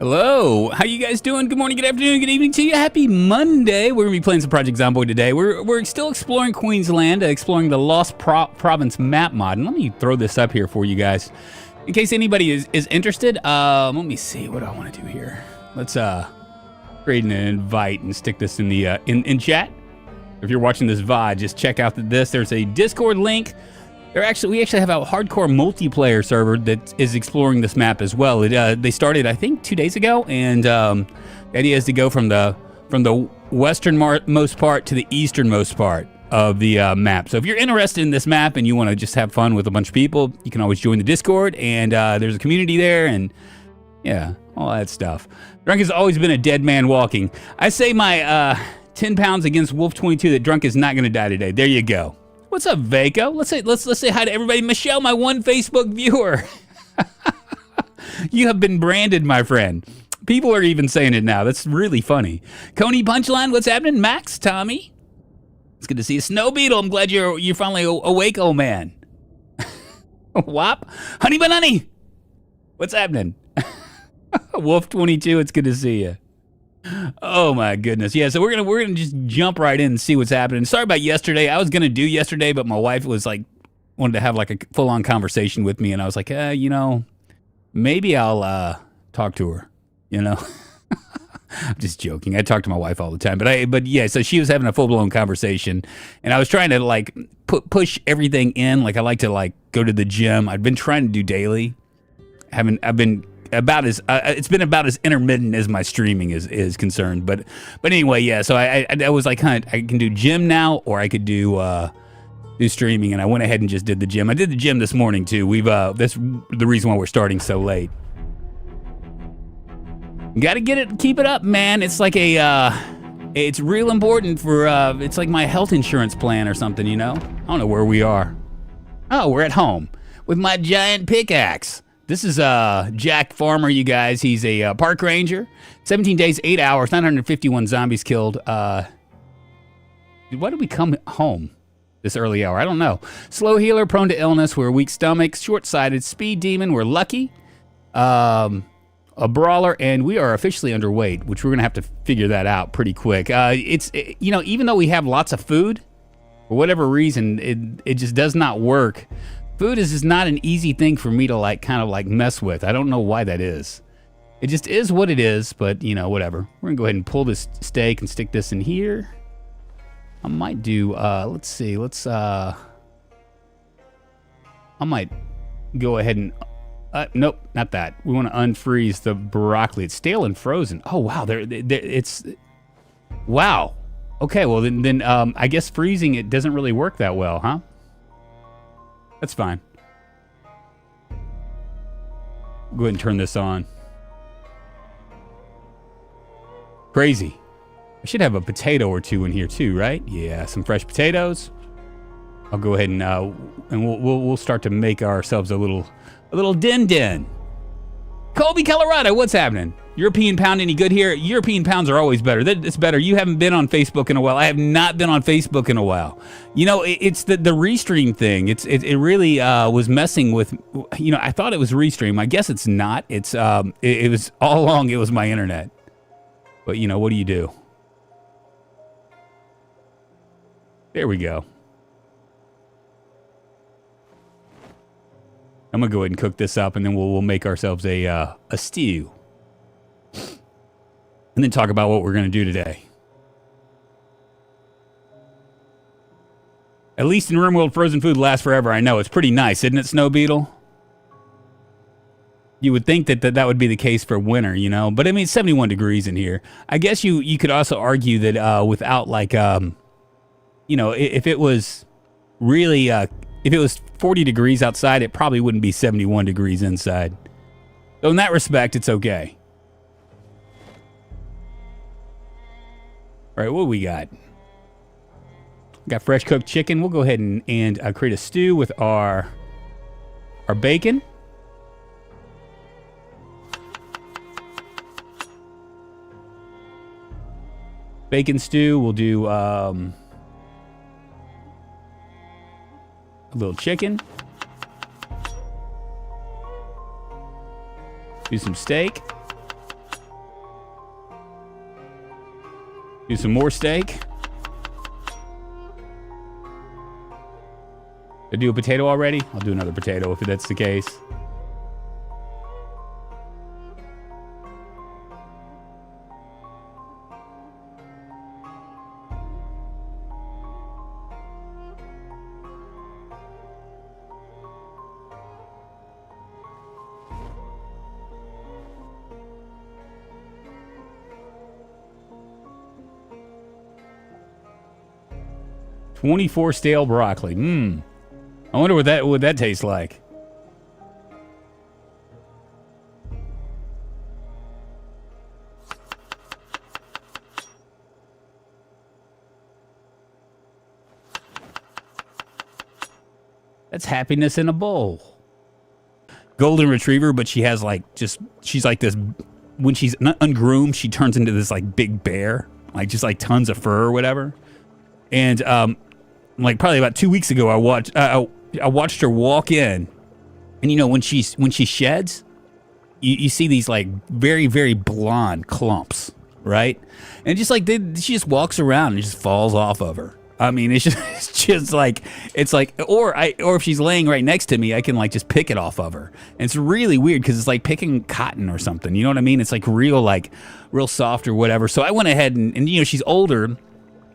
Hello, how you guys doing? Good morning, good afternoon, good evening to you. Happy Monday. We're going to be playing some Project Zomboid today. We're still exploring Queensland, exploring the Lost Province map mod. And let me throw this up here for you guys. In case anybody is interested, let me see what I want to do here. Let's create an invite and stick this in the in chat. If you're watching this VOD, just check out this. There's a Discord link. We actually have a hardcore multiplayer server that is exploring this map as well. They started, I think, 2 days ago, and the idea is to go from the westernmost part to the easternmost part of the map. So if you're interested in this map and you want to just have fun with a bunch of people, you can always join the Discord, and there's a community there, and yeah, all that stuff. Drunk has always been a dead man walking. I say my 10 pounds against Wolf 22 that Drunk is not going to die today. There you go. What's up, Vaco? Let's say hi to everybody. Michelle, my one Facebook viewer. You have been branded, my friend. People are even saying it now. That's really funny. Coney Punchline, what's happening? Max, Tommy. It's good to see you. Snow Beetle, I'm glad you're finally awake, old man. Wop. Honey Banani. What's happening? Wolf 22, it's good to see you. Oh my goodness. Yeah, so we're gonna just jump right in and see what's happening. Sorry about yesterday. I was gonna do yesterday, but my wife was like wanted to have like a full-on conversation with me, and I was like, maybe I'll talk to her, I'm just joking. I talk to my wife all the time, but yeah, so she was having a full-blown conversation, and I was trying to like push everything in. Like I like to like go to the gym. I've been trying to do daily. It's been about as intermittent as my streaming is concerned, but anyway, yeah. So I was like, I can do gym now, or I could do streaming, and I went ahead and just did the gym. I did the gym this morning too. That's the reason why we're starting so late. Got to keep it up, man. It's like it's real important for it's like my health insurance plan or something, I don't know where we are. Oh, we're at home with my giant pickaxe. This is Jack Farmer, you guys. He's a park ranger. 17 days, 8 hours, 951 zombies killed. Why did we come home this early hour? I don't know. Slow healer, prone to illness. We're weak stomachs, short-sighted. Speed demon, we're lucky. A brawler, and we are officially underweight, which we're going to have to figure that out pretty quick. Even though we have lots of food, for whatever reason, it just does not work. Food is just not an easy thing for me to kind of mess with. I don't know why that is. It just is what it is, but whatever. We're gonna go ahead and pull this steak and stick this in here. I might do, let's see, I might go ahead and, nope, not that. We wanna unfreeze the broccoli. It's stale and frozen. Oh wow, wow. Okay, well then I guess freezing it doesn't really work that well, huh? That's fine. Go ahead and turn this on. Crazy. I should have a potato or two in here too, right? Yeah, some fresh potatoes. I'll go ahead and we'll start to make ourselves a little din. Colby, Colorado, what's happening? European pound any good here? European pounds are always better. It's better. You haven't been on Facebook in a while. I have not been on Facebook in a while. It's the restream thing. It really was messing with. I thought it was restream. I guess it's not. It was all along. It was my internet. But what do you do? There we go. I'm gonna go ahead and cook this up, and then we'll make ourselves a stew. And then talk about what we're going to do today. At least in RimWorld, frozen food lasts forever. I know. It's pretty nice, isn't it, Snow Beetle? You would think that would be the case for winter, But, I mean, it's 71 degrees in here. I guess you could also argue that without, if it was really... if it was 40 degrees outside, it probably wouldn't be 71 degrees inside. So in that respect, it's okay. All right, what do we got? Got fresh cooked chicken. We'll go ahead and create a stew with our bacon. Bacon stew. We'll do a little chicken. Do some steak. Do some more steak. Did I do a potato already? I'll do another potato if that's the case. $24 stale broccoli. I wonder what that tastes like. That's happiness in a bowl. Golden retriever, but she has like she's like this. When she's not ungroomed, she turns into this like big bear, like just like tons of fur or whatever. And like probably about 2 weeks ago, I watched her walk in, and you know when she sheds, you see these like very, very blonde clumps, right? And just like she just walks around and just falls off of her. I mean, it's just like or if she's laying right next to me, I can like just pick it off of her. And it's really weird because it's like picking cotton or something. You know what I mean? It's like real soft or whatever. So I went ahead and you know she's older.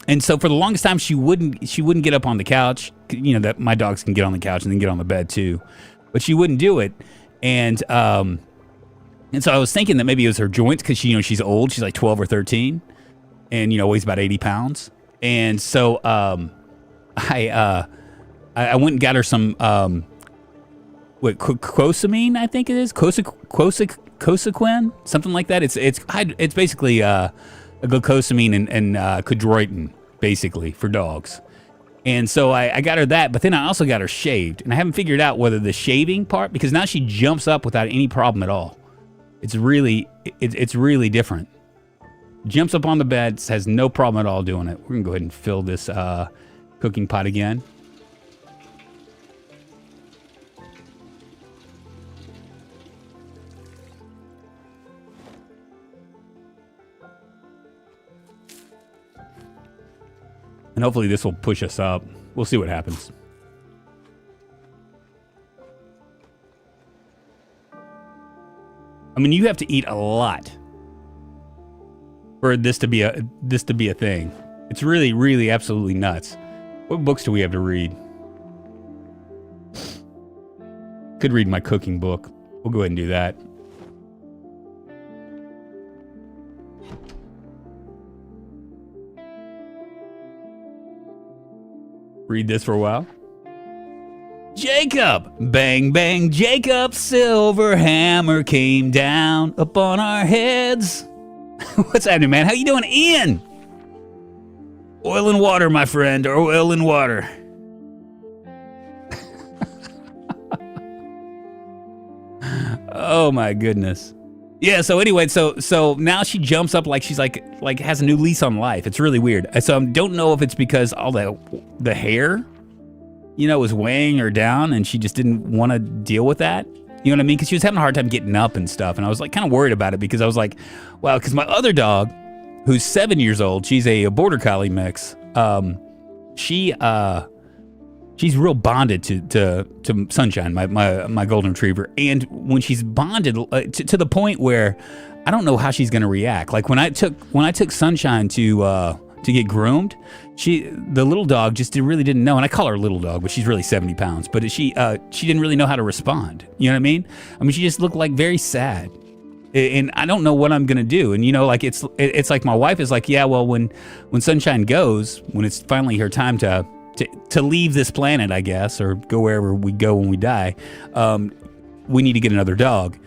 And so for the longest time, she wouldn't get up on the couch. You know that my dogs can get on the couch and then get on the bed too, but she wouldn't do it. And so I was thinking that maybe it was her joints because she's old. She's like 12 or 13, and weighs about 80 pounds. And so I went and got her some cosamine, I think it is, Cosequin, something like that. It's basically a glucosamine and chondroitin, basically, for dogs. And so I got her that, but then I also got her shaved. And I haven't figured out whether the shaving part, because now she jumps up without any problem at all. It's really different. Jumps up on the bed, has no problem at all doing it. We're going to go ahead and fill this cooking pot again. And hopefully this will push us up. We'll see what happens. I mean, you have to eat a lot for this to be a thing. It's really, really absolutely nuts. What books do we have to read? Could read my cooking book. We'll go ahead and do that. Read this for a while. Jacob! Bang, bang, Jacob's silver hammer came down upon our heads. What's happening, man? How you doing, Ian? Oil and water, my friend. Oil and water. Oh, my goodness. Yeah, so anyway, so now she jumps up like she's like has a new lease on life. It's really weird. So I don't know if it's because all the hair, was weighing her down and she just didn't want to deal with that. You know what I mean? Because she was having a hard time getting up and stuff. And I was like kind of worried about it because I was like, wow, because my other dog, who's 7 years old, she's a border collie mix. She's real bonded to Sunshine, my golden retriever, and when she's bonded to the point where I don't know how she's gonna react. Like when I took Sunshine to get groomed, the little dog just really didn't know, and I call her little dog, but she's really 70 pounds. But she didn't really know how to respond. You know what I mean? I mean, she just looked like very sad, and I don't know what I'm gonna do. And like it's like my wife is like, yeah, well, when Sunshine goes, when it's finally her time to leave this planet, I guess, or go wherever we go when we die, we need to get another dog.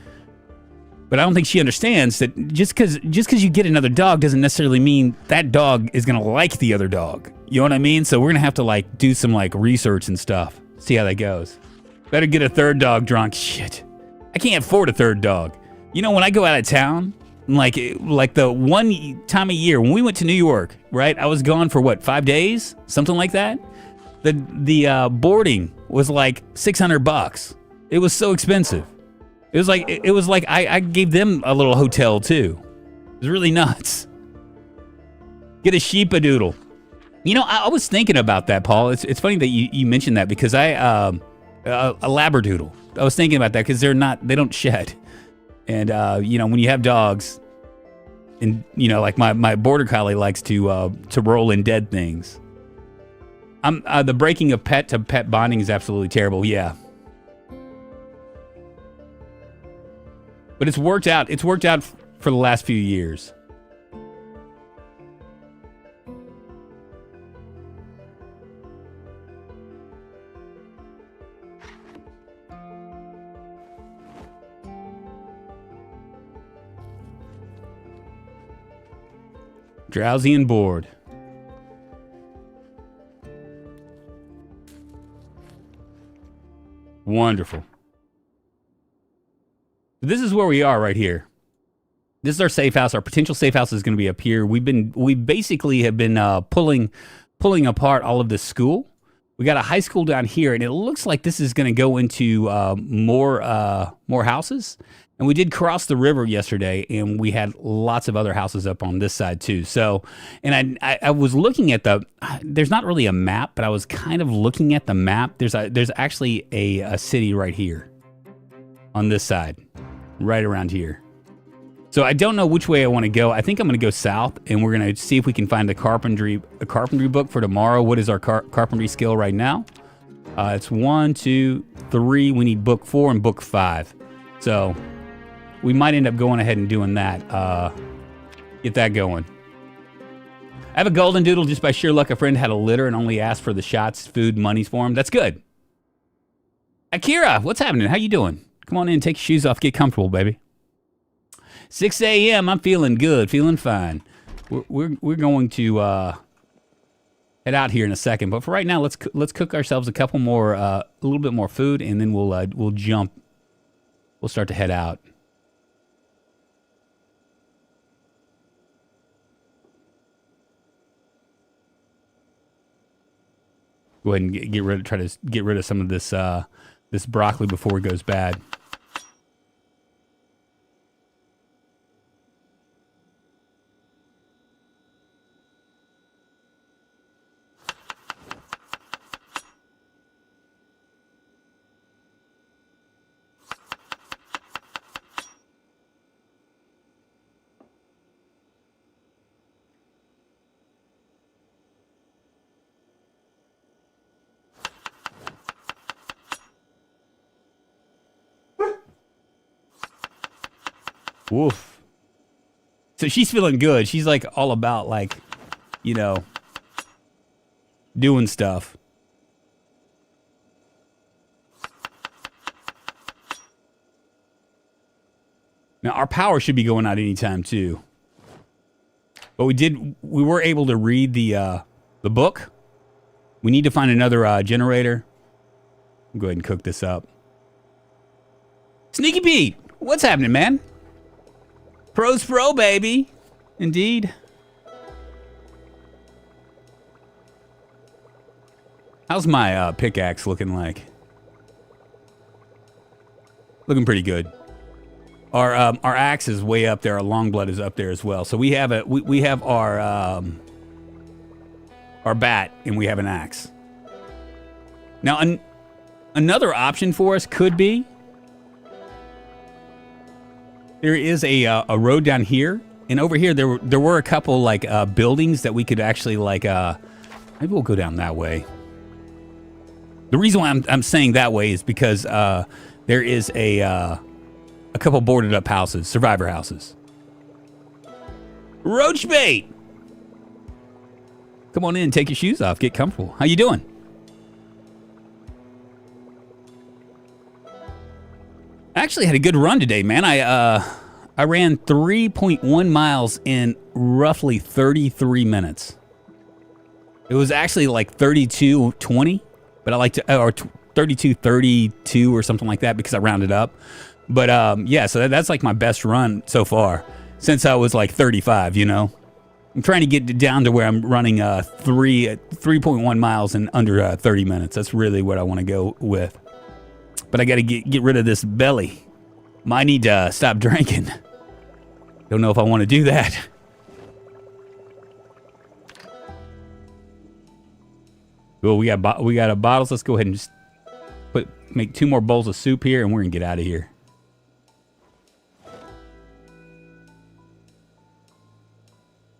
But I don't think she understands that just because you get another dog doesn't necessarily mean that dog is gonna like the other dog. You know what I mean? So we're gonna have to do some research and stuff. See how that goes. Better get a third dog, drunk. Shit, I can't afford a third dog. When I go out of town, like the one time a year when we went to New York, right? I was gone for 5 days, something like that. The boarding was like $600. It was so expensive. It was like I gave them a little hotel too. It was really nuts. Get a sheepadoodle. You know, I was thinking about that, Paul. It's funny that you mentioned that because a labradoodle. I was thinking about that because they don't shed. And, you know, when you have dogs, and, you know, like my border collie likes to roll in dead things. The breaking of pet to pet bonding is absolutely terrible, yeah. But it's worked out. It's worked out for the last few years. Drowsy and bored. Wonderful. This is where we are right here. This is our safe house. Our potential safe house is going to be up here. We basically have been pulling apart all of this school. We got a high school down here, and it looks like this is going to go into more houses. And we did cross the river yesterday, and we had lots of other houses up on this side too. So, and I was looking at there's not really a map, but I was kind of looking at the map. There's actually a city right here on this side, right around here. So I don't know which way I want to go. I think I'm going to go south, and we're going to see if we can find a carpentry book for tomorrow. What is our carpentry skill right now? It's 1, 2, 3. We need book 4 and book 5. So we might end up going ahead and doing that. Get that going. I have a golden doodle. Just by sheer luck, a friend had a litter and only asked for the shots, food, monies for him. That's good. Akira, what's happening? How you doing? Come on in, take your shoes off, get comfortable, baby. 6 a.m. I'm feeling good, feeling fine. We're going to head out here in a second, but for right now, let's cook ourselves a couple more, a little bit more food, and then we'll jump. We'll start to head out. Go ahead and try to get rid of some of this this broccoli before it goes bad. Woof. So she's feeling good. She's like all about like, you know, doing stuff. Now our power should be going out anytime too. But we were able to read the book. We need to find another generator. I'll go ahead and cook this up. Sneaky Pete, what's happening, man? Pro's pro, baby. Indeed. How's my pickaxe looking like? Looking pretty good. Our axe is way up there. Our long blood is up there as well. So we have our bat and we have an axe. Now another option for us could be there is a road down here, and over here there were a couple like buildings that we could actually like maybe we'll go down that way. The reason why I'm saying that way is because there is a couple boarded up houses, survivor houses. Roach bait. Come on in, take your shoes off, get comfortable. How you doing? I actually had a good run today, man. I ran 3.1 miles in roughly 33 minutes. It was actually like 32:20, but I like to, or 32:32 or something like that because I rounded up. But yeah, so that's like my best run so far since I was like 35, you know. I'm trying to get down to where I'm running 3.1 miles in under 30 minutes. That's really what I want to go with. But I got to get rid of this belly. Might need to stop drinking. Don't know if I want to do that. Well, we got bottles. Let's go ahead and just make 2 more bowls of soup here, and we're gonna get out of here.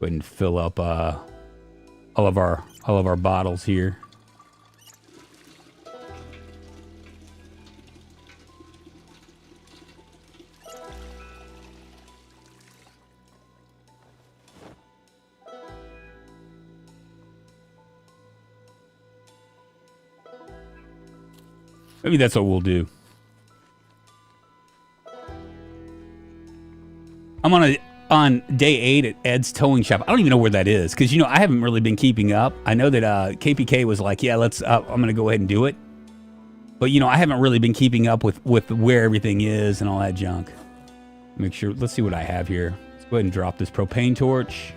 Go ahead and fill up all of our bottles here. Maybe that's what we'll do. I'm on day 8 at Ed's Towing Shop. I don't even know where that is because, you know, I haven't really been keeping up. I know that KPK was like, yeah, let's. I'm going to go ahead and do it. But, you know, I haven't really been keeping up with where everything is and all that junk. Make sure. Let's see what I have here. Let's go ahead and drop this propane torch.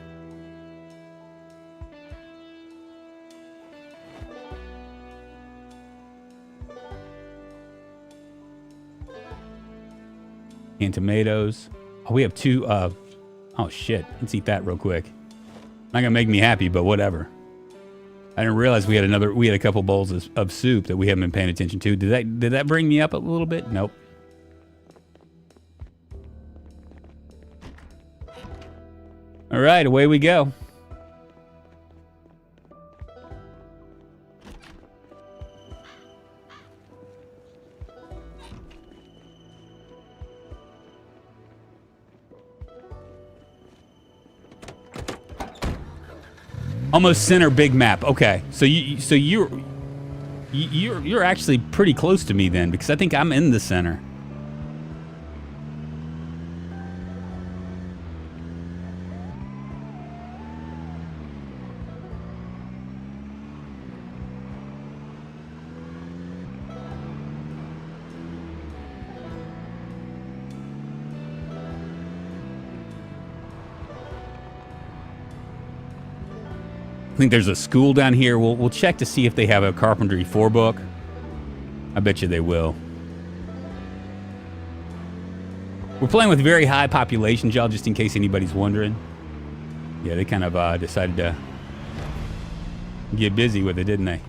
And tomatoes. Oh, we have 2. Oh shit! Let's eat that real quick. Not gonna make me happy, but whatever. I didn't realize we had a couple bowls of soup that we haven't been paying attention to. Did that bring me up a little bit? Nope. All right, away we go. Almost center big map. Okay, so you're actually pretty close to me then, because I think I'm in the center. I think there's a school down here. We'll check to see if they have a Carpentry 4 book. I bet you they will. We're playing with very high populations, y'all, just in case anybody's wondering. Yeah, they kind of decided to get busy with it, didn't they?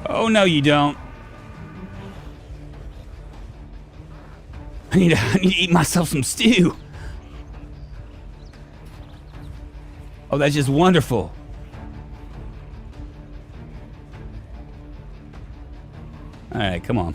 Oh, no, you don't. I need to eat myself some stew. Oh, that's just wonderful. All right, come on.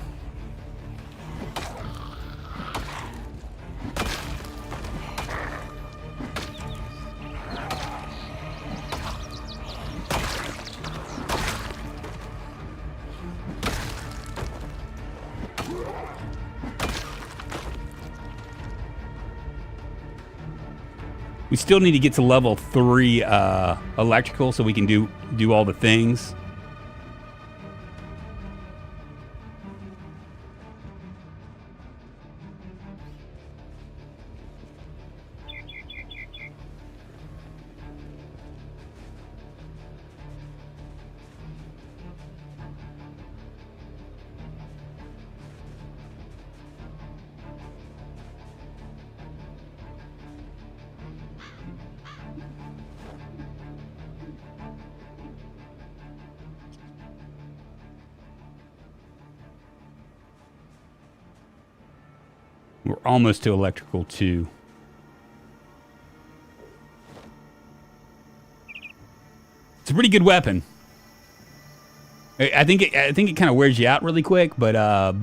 We still need to get to level 3 electrical so we can do all the things. We're almost to electrical 2. It's a pretty good weapon. I think it kind of wears you out really quick, but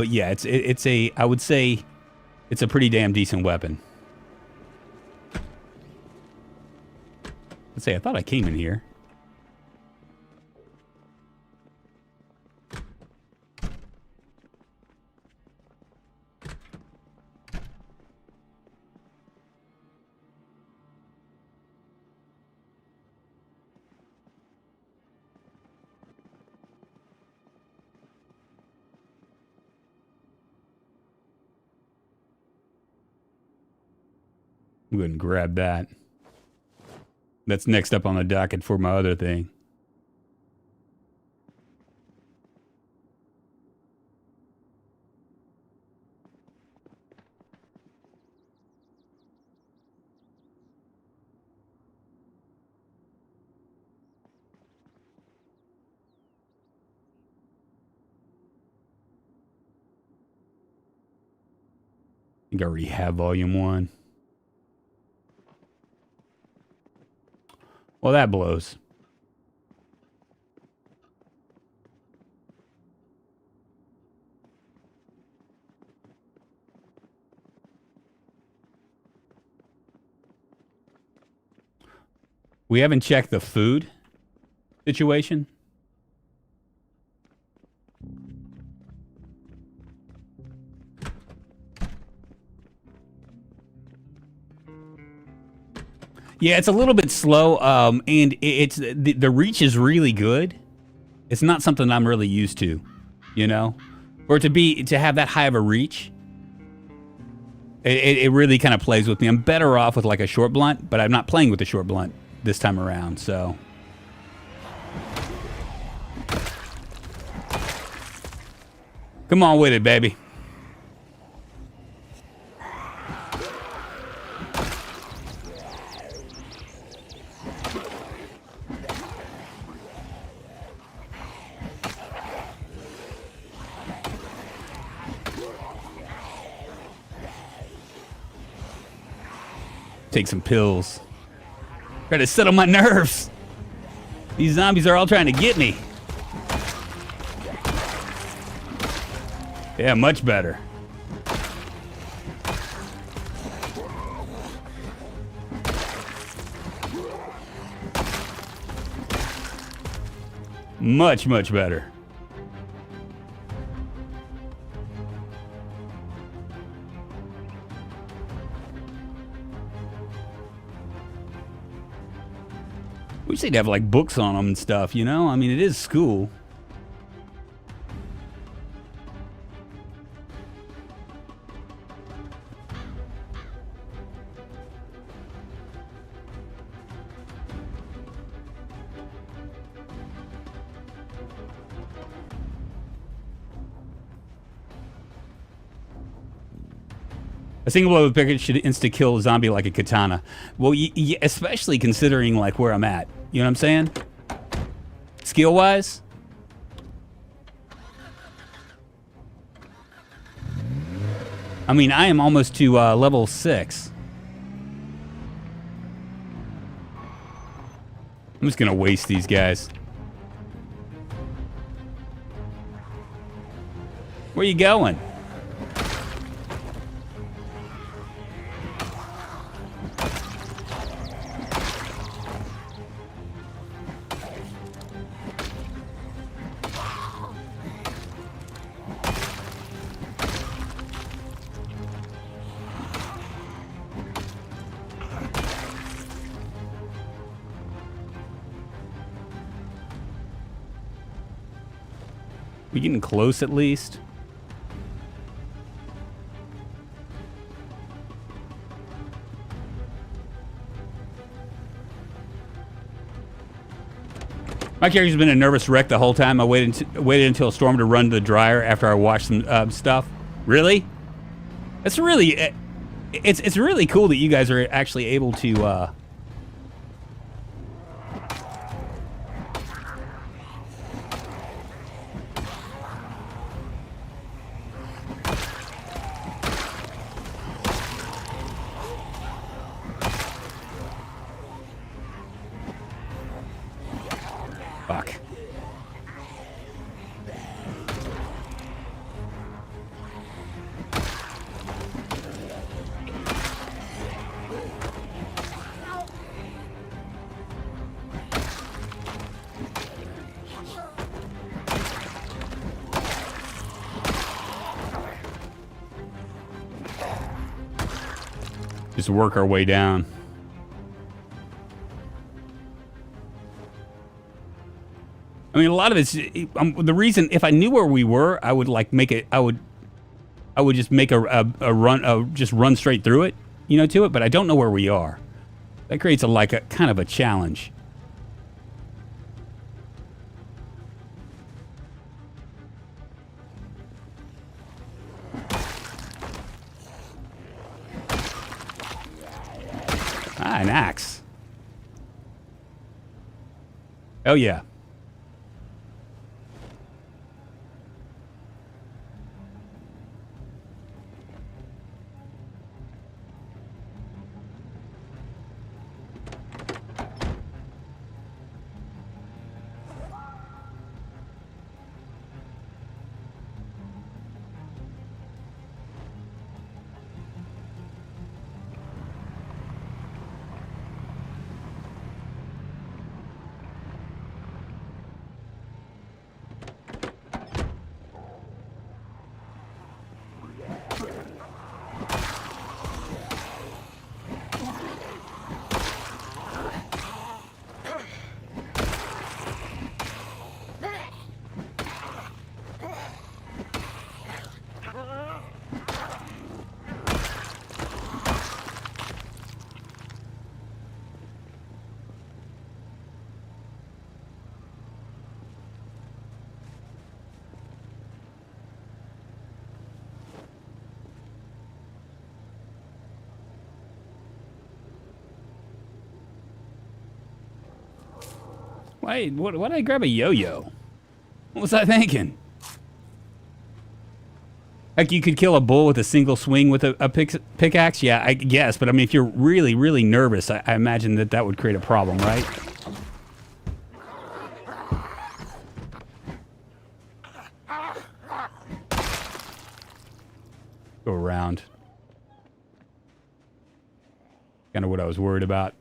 yeah, I would say it's a pretty damn decent weapon. Let's say I thought I came in here. I'm going to grab that. That's next up on the docket for my other thing. I think I already have volume 1. Well, that blows. We haven't checked the food situation. Yeah, it's a little bit slow, and it's the reach is really good. It's not something I'm really used to, you know, or to have that high of a reach. It really kind of plays with me. I'm better off with like a short blunt, but I'm not playing with the short blunt this time around. So, come on with it, baby. Take some pills. Try to settle my nerves. These zombies are all trying to get me. Yeah, much better. Much, much better. We just need to have like books on them and stuff, you know? I mean, it is school. A single blow of the picket should insta-kill a zombie like a katana. Well, especially considering like where I'm at. You know what I'm saying? Skill-wise. I mean, I am almost to level 6. I'm just gonna waste these guys. Where you going? We getting close at least? My character's been a nervous wreck the whole time. I waited until a storm to run to the dryer after I washed some stuff. Really? It's really it's really cool that you guys are actually able to fuck. Just work our way down. I mean, a lot of it's the reason. If I knew where we were, I would like make it. I would just make a run. Just run straight through it. to it, but I don't know where we are. That creates a kind of a challenge. Ah, an axe. Oh yeah. Wait, why did I grab a yo-yo? What was I thinking? Like you could kill a bull with a single swing with a pickaxe? Yeah, I guess. But I mean, if you're really, really nervous, I imagine that would create a problem, right? Go around. Kind of what I was worried about.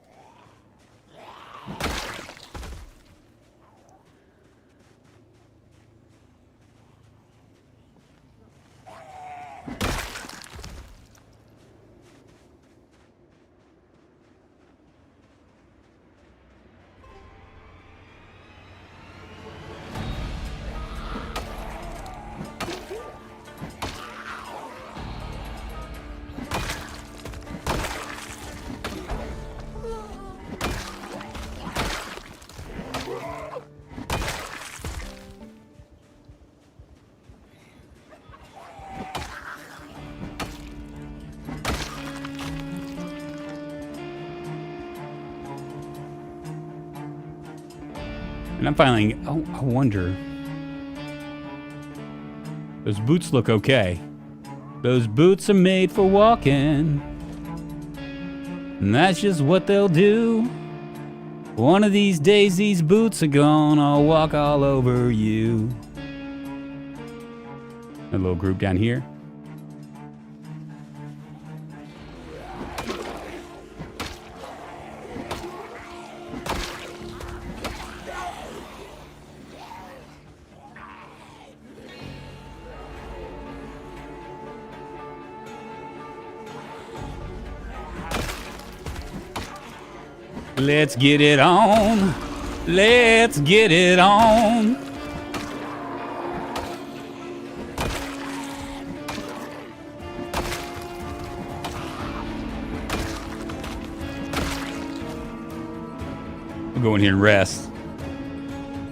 And I'm finding, oh, I wonder. Those boots look okay. Those boots are made for walking. And that's just what they'll do. One of these days, these boots are gone. I'll walk all over you. A little group down here. Let's get it on. Let's get it on. We'll go in here and rest.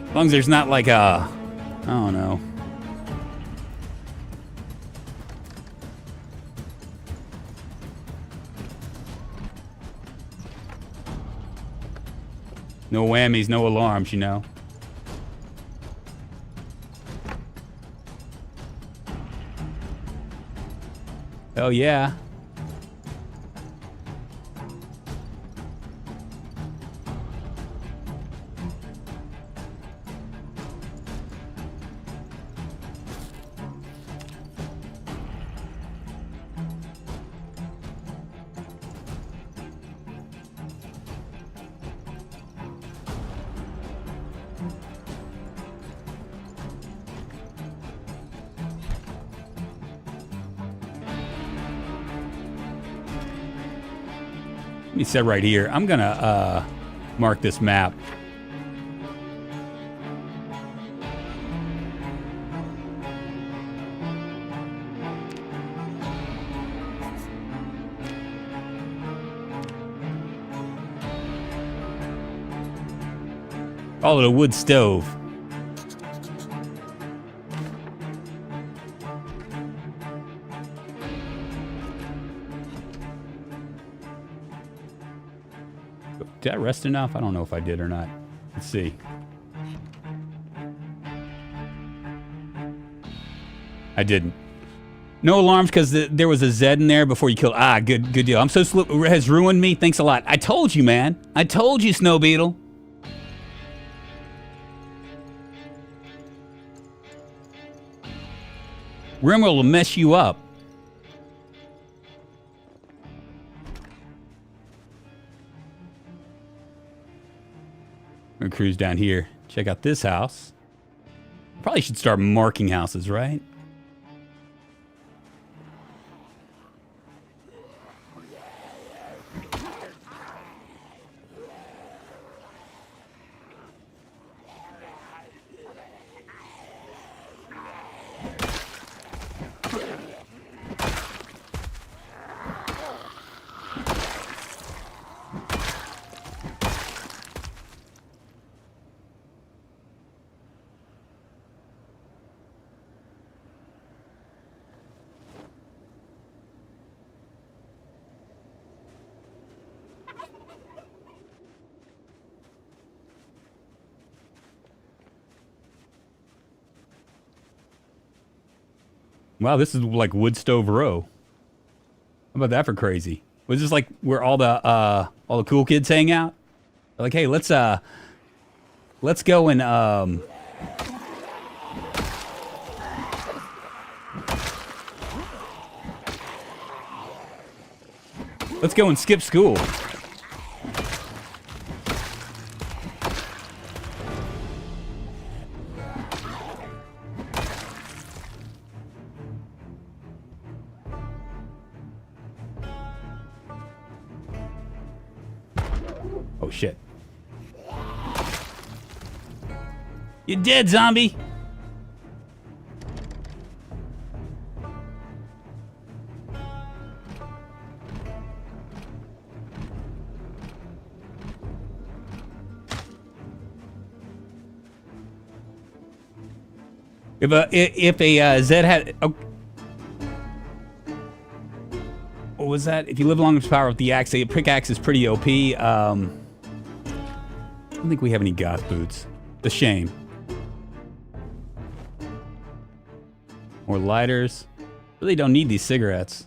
As long as there's not like a, I don't know. No whammies, no alarms, you know. Hell yeah. Let me set right here. I'm gonna mark this map. Call it a wood stove. Did I rest enough? I don't know if I did or not. Let's see. I didn't. No alarms because there was a Z in there before you killed. Ah, good deal. I'm so has ruined me. Thanks a lot. I told you, man. I told you, Snow Beetle. Rimworld will mess you up. We're gonna cruise down here. Check out this house. Probably should start marking houses, right? Wow, this is like Wood Stove Row. How about that for crazy? Was this like where all the cool kids hang out? They're like, hey, let's go and let's go and skip school. Oh, shit. You're dead, zombie! If a Zed had... Oh, what was that? If you live along its power with the axe, a pickaxe is pretty OP. I don't think we have any goth boots. The shame. More lighters. Really don't need these cigarettes.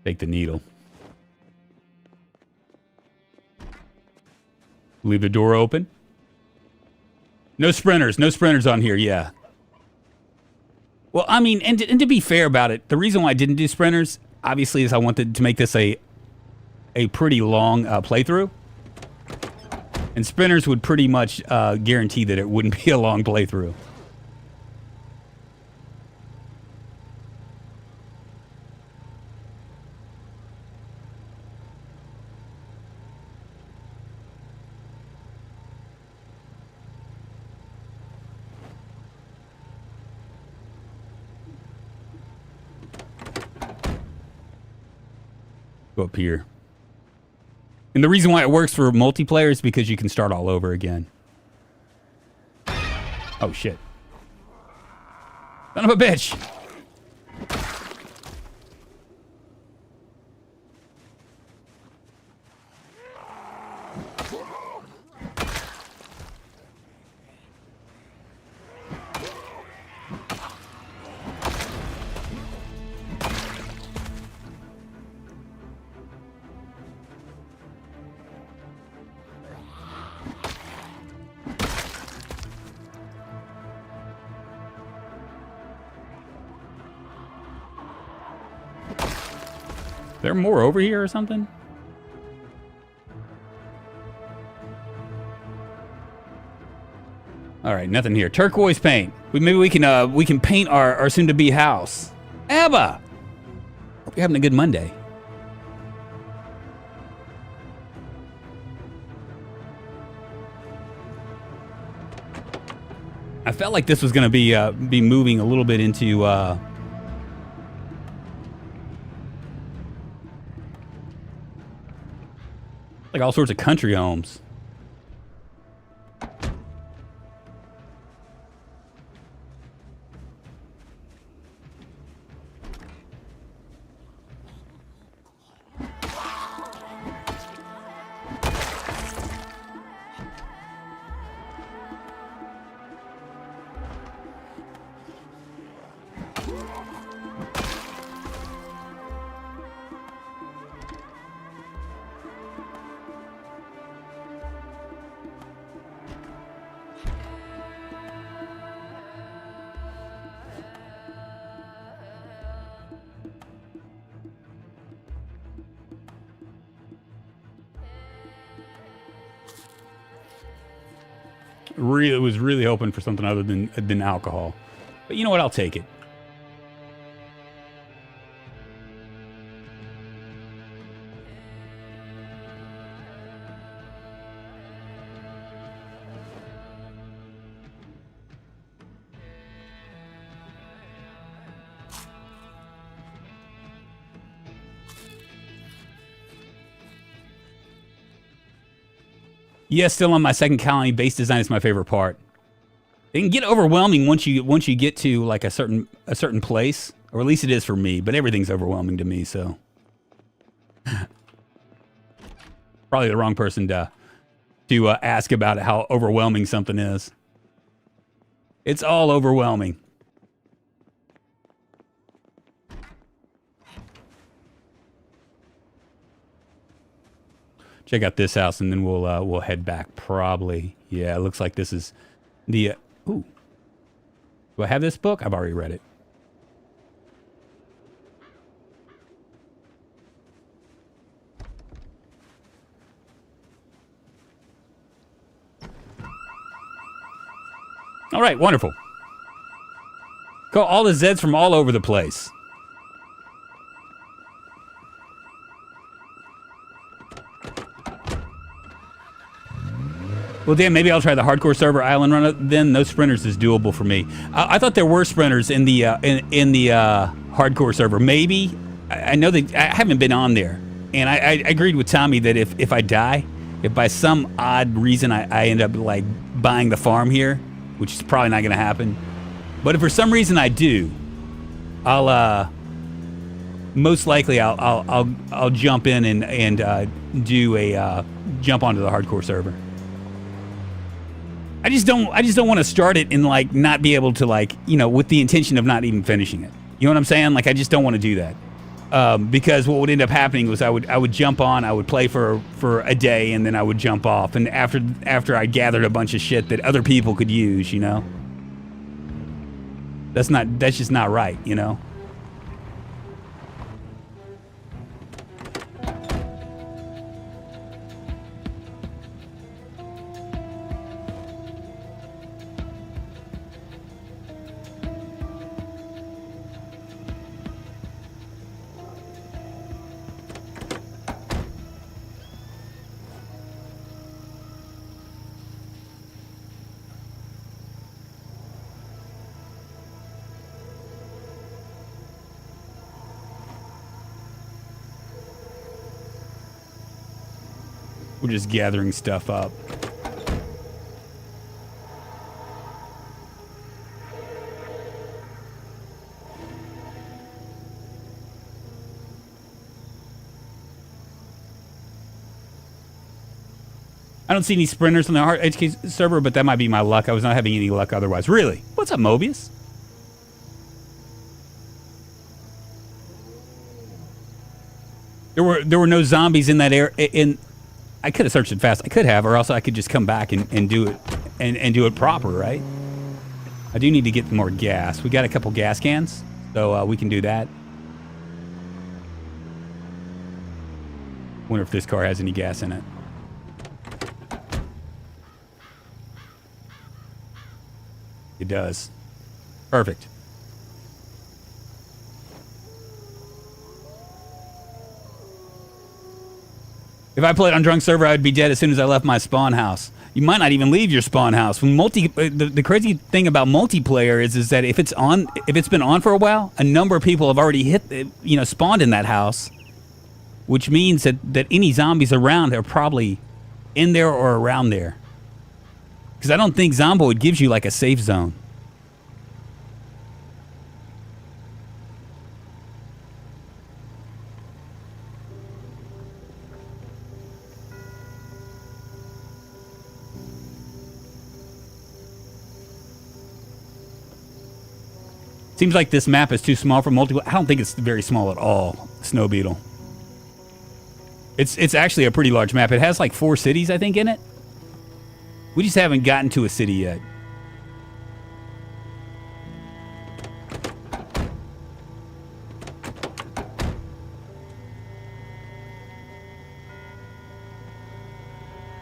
Take the needle. Leave the door open. No sprinters. No sprinters on here, yeah. Well, I mean, and to be fair about it, the reason why I didn't do sprinters, obviously, is I wanted to make this a pretty long playthrough. And sprinters would pretty much guarantee that it wouldn't be a long playthrough. Go up here. And the reason why it works for multiplayer is because you can start all over again. Oh, shit. Son of a bitch! There more over here or something? All right, nothing here. Turquoise paint. Maybe we can paint our soon-to-be house. Abba! Hope you're having a good Monday. I felt like this was going to be moving a little bit into like all sorts of country homes. Was really hoping for something other than alcohol, but you know what? I'll take it. Yeah, still on my second colony. Base design is my favorite part. It can get overwhelming once you get to like a certain place, or at least it is for me. But everything's overwhelming to me, so probably the wrong person to ask about how overwhelming something is. It's all overwhelming. Check out this house, and then we'll head back. Probably, yeah. It looks like this is the. Ooh, do I have this book? I've already read it. All right, wonderful. Got all the Zeds from all over the place. Well, damn, maybe I'll try the hardcore server island run. Then no sprinters is doable for me. I thought there were sprinters in the hardcore server. Maybe. I know that I haven't been on there, and I agreed with Tommy that if I die, if by some odd reason I end up like buying the farm here, which is probably not going to happen, but if for some reason I do, I'll most likely I'll jump in and do a jump onto the hardcore server. I just don't want to start it and like not be able to like, you know, with the intention of not even finishing it. You know what I'm saying? Like I just don't want to do that. Because what would end up happening was I would jump on, I would play for a day, and then I would jump off. And after I gathered a bunch of shit that other people could use, you know? That's just not right, you know? We're just gathering stuff up. I don't see any sprinters on the HK server, but that might be my luck. I was not having any luck otherwise. Really? What's up, Mobius? There were no zombies in that area. I could have searched it fast. I could have, or else I could just come back and do it and do it proper, right? I do need to get more gas. We got a couple gas cans, so we can do that. Wonder if this car has any gas in it. It does. Perfect. If I played on drunk server, I would be dead as soon as I left my spawn house. You might not even leave your spawn house. When the crazy thing about multiplayer is that if it's been on for a while, a number of people have already spawned in that house, which means that any zombies around are probably in there or around there. Because I don't think Zomboid gives you like a safe zone. Seems like this map is too small for multiplayer. I don't think it's very small at all, Snow Beetle. It's actually a pretty large map. It has like 4 cities, I think, in it. We just haven't gotten to a city yet.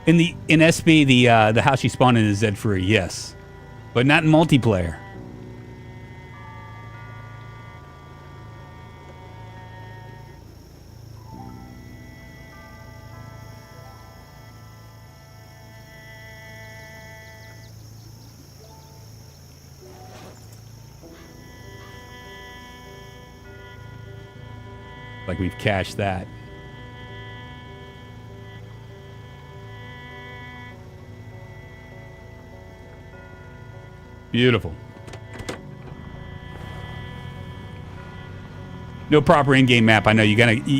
In SB, the house you spawn in is Zed free, yes, but not in multiplayer. Like we've cached that. Beautiful. No proper in-game map. I know you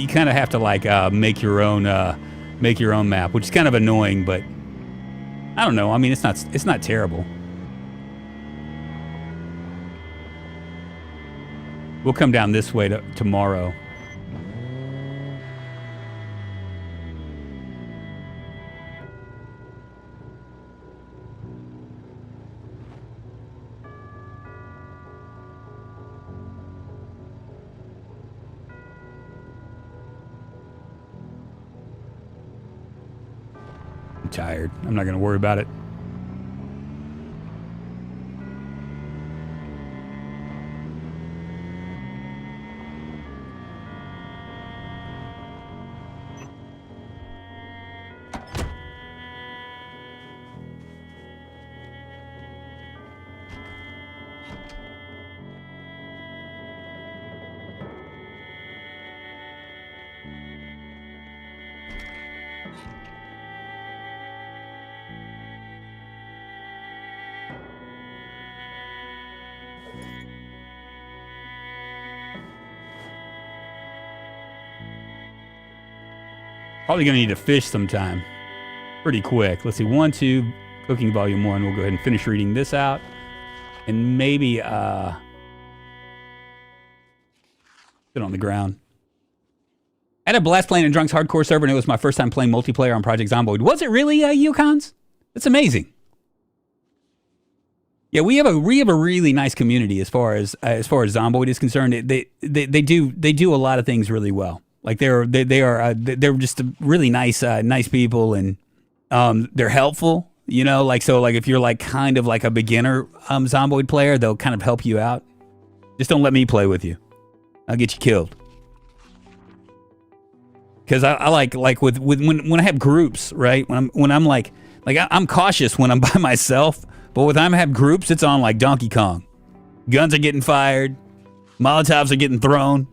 kind of have to like make your own map, which is kind of annoying, but I don't know. I mean, it's not terrible. We'll come down this way tomorrow. Tired. I'm not going to worry about it. Probably gonna need to fish sometime. Pretty quick. Let's see, 1, 2, cooking volume 1. We'll go ahead and finish reading this out. And maybe, sit on the ground. I had a blast playing in Drunk's hardcore server, and it was my first time playing multiplayer on Project Zomboid. Was it really, Yukons? That's amazing. Yeah, we have a really nice community as far as Zomboid is concerned. They do a lot of things really well. Like they're just really nice people, and they're helpful. You know, like if you're like kind of like a beginner Zomboid player, they'll kind of help you out. Just don't let me play with you. I'll get you killed. Because I like when I have groups, right? When I'm like I'm cautious when I'm by myself, but when I have groups, it's on like Donkey Kong. Guns are getting fired, Molotovs are getting thrown.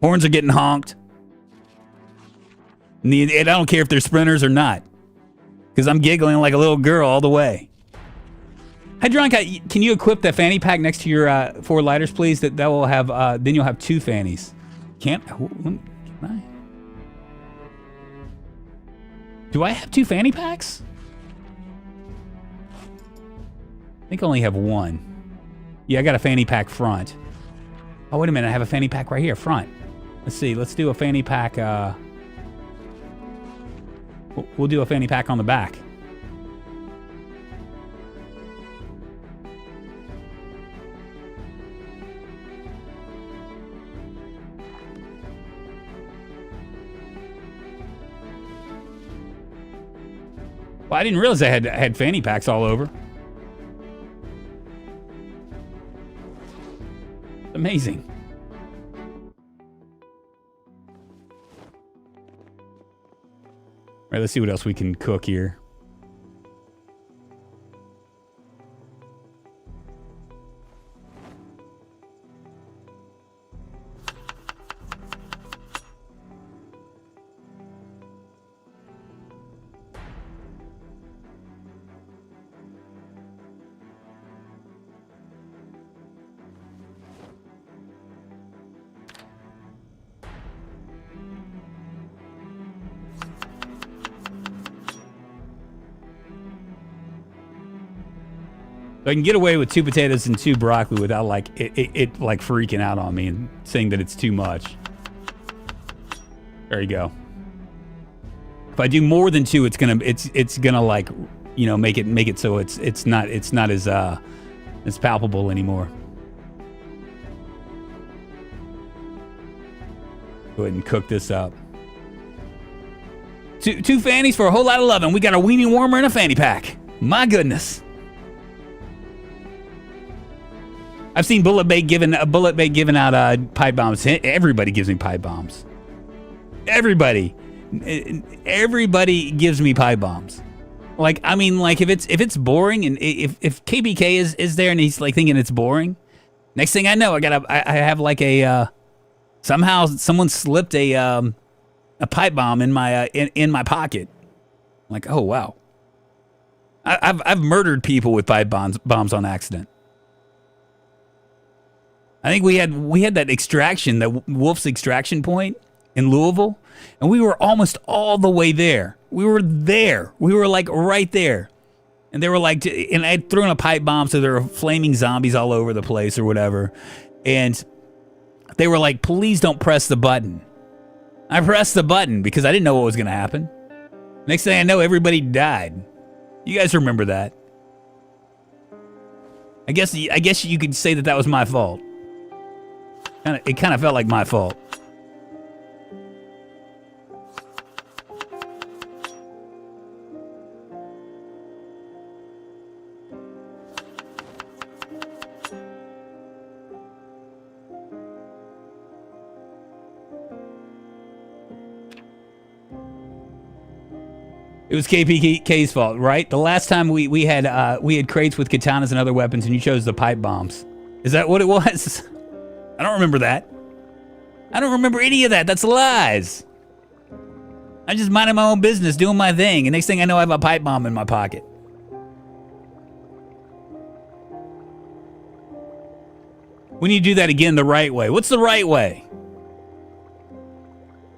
Horns are getting honked. And I don't care if they're sprinters or not. Because I'm giggling like a little girl all the way. Hi, Drunk. Can you equip that fanny pack next to your 4 lighters, please? That will have, then you'll have 2 fannies. Can I? Do I have 2 fanny packs? I think I only have 1. Yeah, I got a fanny pack front. Oh, wait a minute. I have a fanny pack right here, front. Let's see. Let's do a fanny pack. We'll do a fanny pack on the back. Well, I didn't realize I had fanny packs all over. Amazing. All right, let's see what else we can cook here. I can get away with 2 potatoes and 2 broccoli without like it like freaking out on me and saying that it's too much. There you go. If I do more than 2, it's gonna like, you know, make it so it's not as palpable anymore. Go ahead and cook this up. Two fannies for a whole lot of loving. We got a weenie warmer and a fanny pack. My goodness. I've seen Bullet Bay giving out pipe bombs. Everybody gives me pipe bombs. Everybody gives me pipe bombs. Like, I mean, like if it's boring and if KBK is there and he's like thinking it's boring, next thing I know, I have like a somehow someone slipped a pipe bomb in my pocket. I'm like, oh wow. I've murdered people with pipe bombs on accident. I think we had that extraction, that Wolf's extraction point in Louisville, and we were almost all the way there. We were there. We were like right there. And they were like, and I had thrown a pipe bomb, so there were flaming zombies all over the place or whatever. And they were like, please don't press the button. I pressed the button because I didn't know what was going to happen. Next thing I know, everybody died. You guys remember that? I guess you could say that was my fault. It kind of felt like my fault. It was KPK's fault, right? The last time we had crates with katanas and other weapons, and you chose the pipe bombs. Is that what it was? I don't remember that. I don't remember any of that. That's lies. I just minded my own business, doing my thing, and next thing I know, I have a pipe bomb in my pocket. We need to do that again the right way. What's the right way?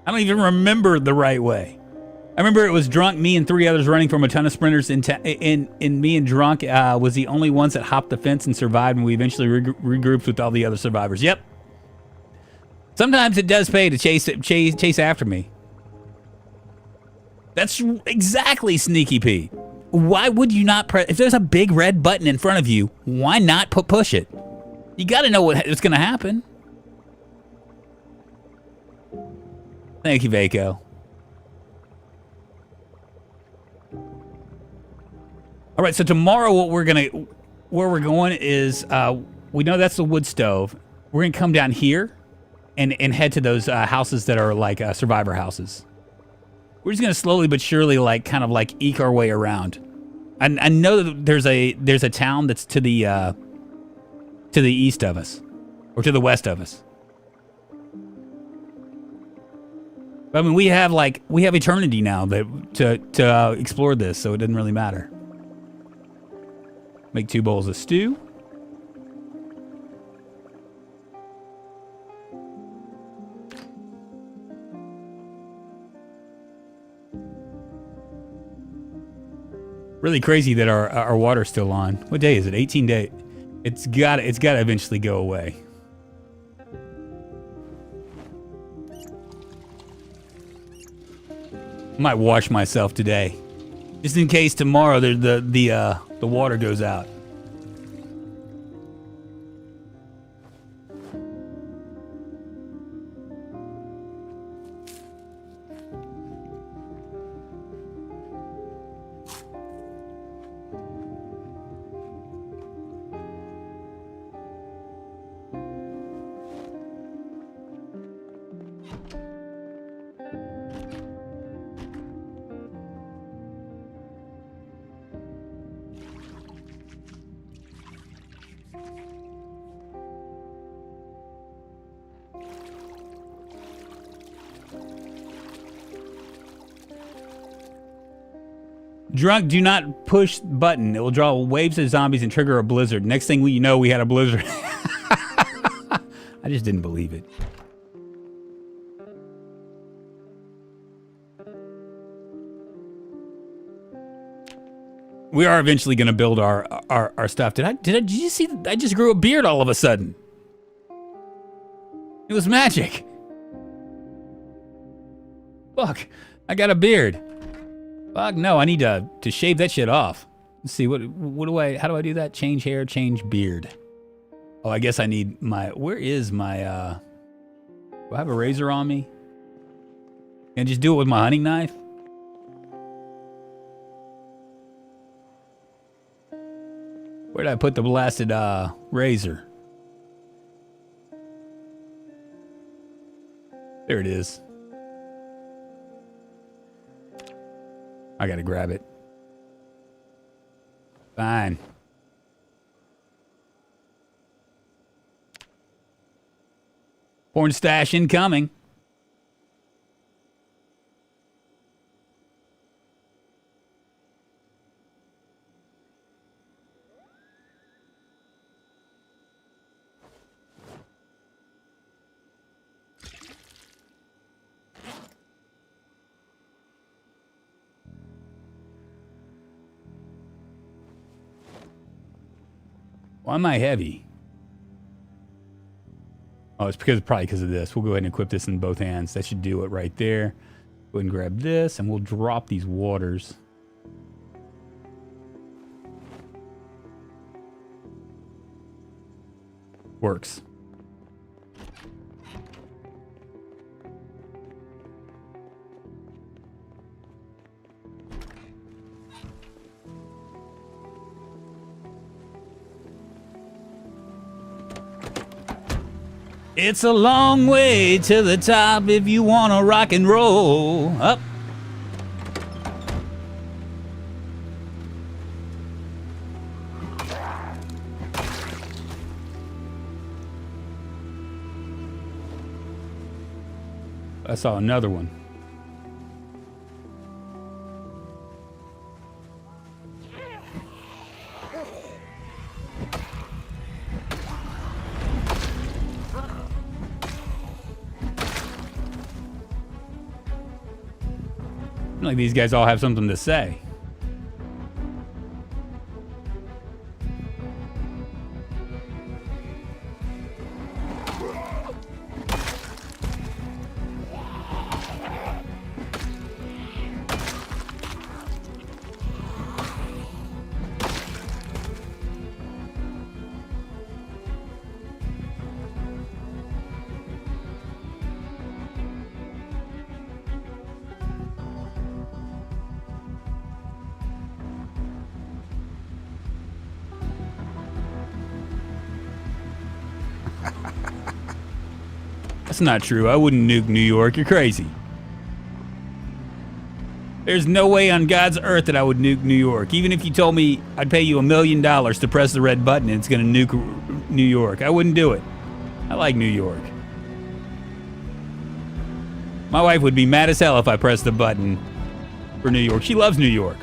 I don't even remember the right way. I remember it was Drunk, me, and 3 others running from a ton of sprinters. In me and Drunk was the only ones that hopped the fence and survived, and we eventually regrouped with all the other survivors. Yep. Sometimes it does pay to chase after me. That's exactly Sneaky Pete. Why would you not press? If there's a big red button in front of you, why not push it? You got to know what's going to happen. Thank you, Vaco. All right, so tomorrow where we're going is, we know that's the wood stove. We're gonna come down here and head to those houses that are like survivor houses. We're just gonna slowly but surely kind of eke our way around. I know that there's a town that's to the east of us, or to the west of us. But, I mean, we have eternity now to explore this, so it doesn't really matter. Make 2 bowls of stew. Really crazy that our water's still on. What day is it? 18 day. It's got to eventually go away. I might wash myself today, just in case tomorrow the water goes out. Drunk, do not push button. It will draw waves of zombies and trigger a blizzard. Next thing we know, we had a blizzard. I just didn't believe it. We are eventually going to build our stuff. Did you see? I just grew a beard all of a sudden. It was magic. Fuck, I got a beard. Fuck no, I need to shave that shit off. Let's see, how do I do that? Change hair, change beard. Oh, I guess I need where is my, do I have a razor on me? Can I just do it with my hunting knife? Where did I put the blasted, razor? There it is. I gotta grab it. Fine. Porn stash incoming. Why am I heavy? Oh, it's probably because of this. We'll go ahead and equip this in both hands. That should do it right there. Go ahead and grab this, and we'll drop these waters. Works. It's a long way to the top if you wanna rock and roll. Up. I saw another one. Like these guys all have something to say. That's not true. I wouldn't nuke New York. You're crazy. There's no way on God's earth that I would nuke New York. Even if you told me I'd pay you $1 million to press the red button and it's going to nuke New York. I wouldn't do it. I like New York. My wife would be mad as hell if I pressed the button for New York. She loves New York.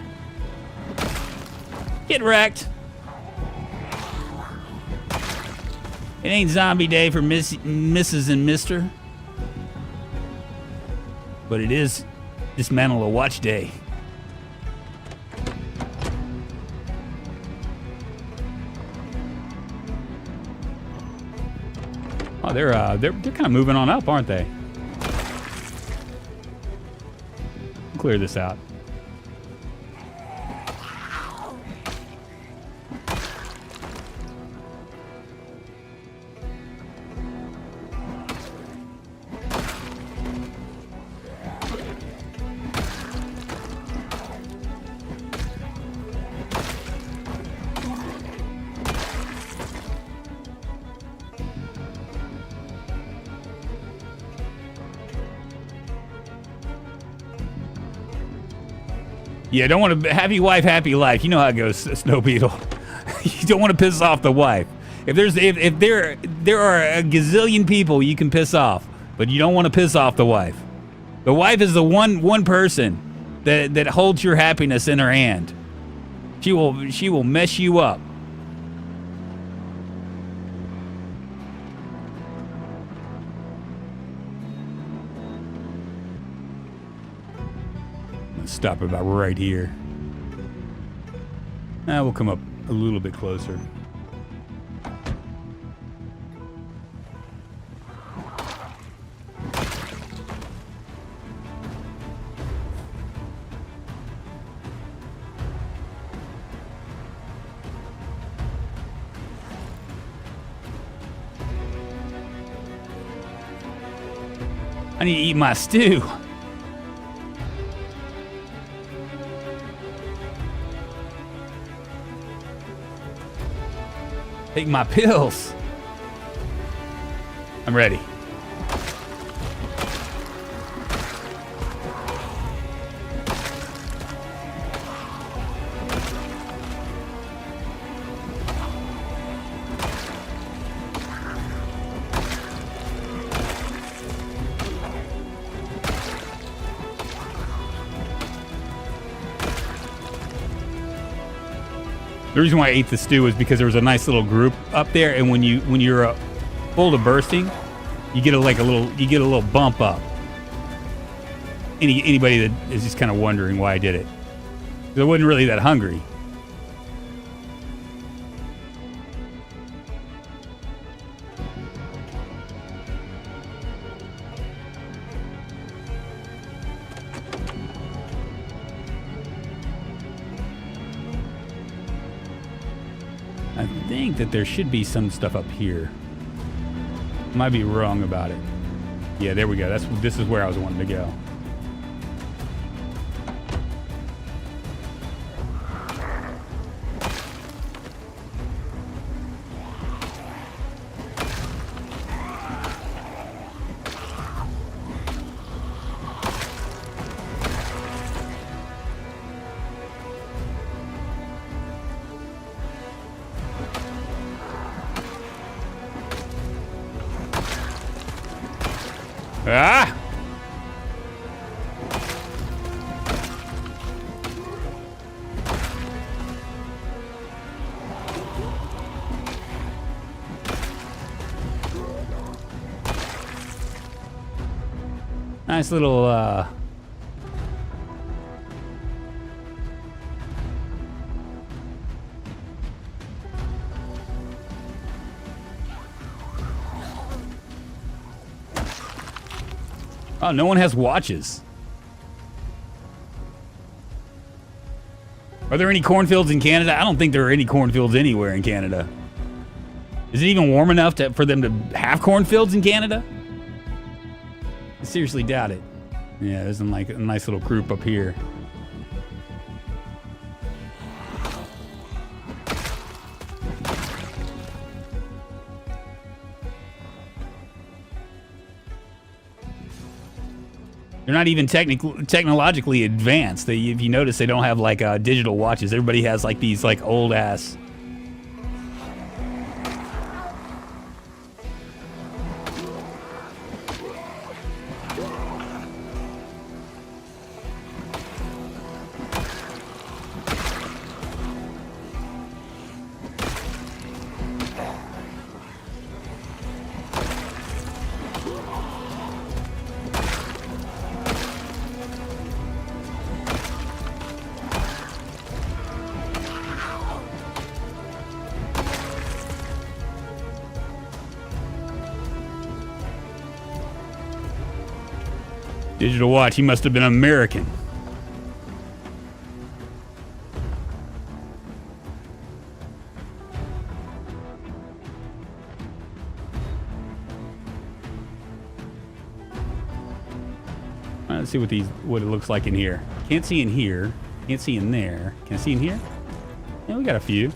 Get wrecked. It ain't zombie day for Mrs. and Mr. But it is dismantle a watch day. Oh, they're kind of moving on up, aren't they? Clear this out. Yeah, don't want to happy wife, happy life. You know how it goes, Snow Beetle. You don't want to piss off the wife. If there are a gazillion people you can piss off, but you don't want to piss off the wife. The wife is the one person that holds your happiness in her hand. She will mess you up. I'm gonna stop about right here. We'll come up a little bit closer. I need to eat my stew. Take my pills. I'm ready. The reason why I ate the stew is because there was a nice little group up there, and when you're full to bursting, you get a little bump up. Anybody that is just kind of wondering why I did it, because I wasn't really that hungry. I think that there should be some stuff up here. Might be wrong about it. Yeah, there we go. This is where I was wanting to go. Ah! Nice little, Oh, no one has watches. Are there any cornfields in Canada? I don't think there are any cornfields anywhere in Canada. Is it even warm enough for them to have cornfields in Canada? I seriously doubt it. Yeah, there's like a nice little group up here. They're not even technologically advanced. If you notice, they don't have like digital watches. Everybody has like these like old ass. Digital watch. He must have been American. Let's see what it looks like in here. Can't see in here. Can't see in there. Can I see in here? Yeah, we got a few.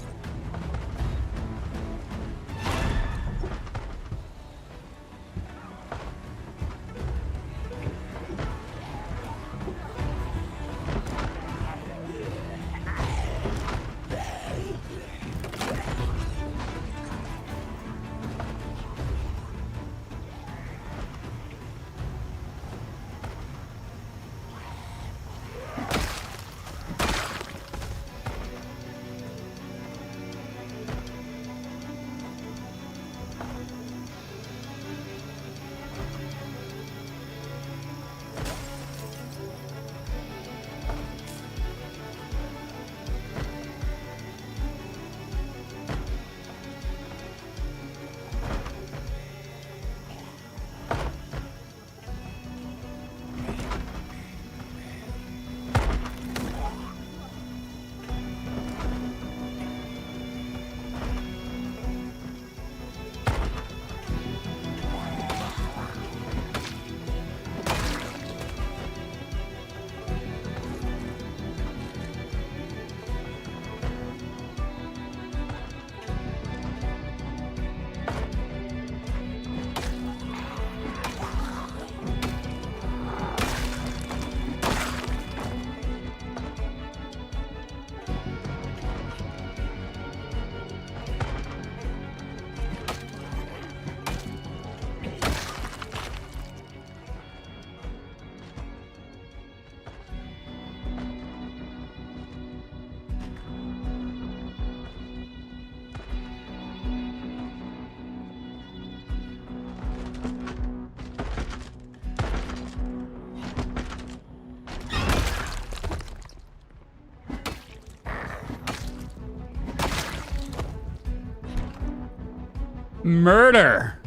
Murder.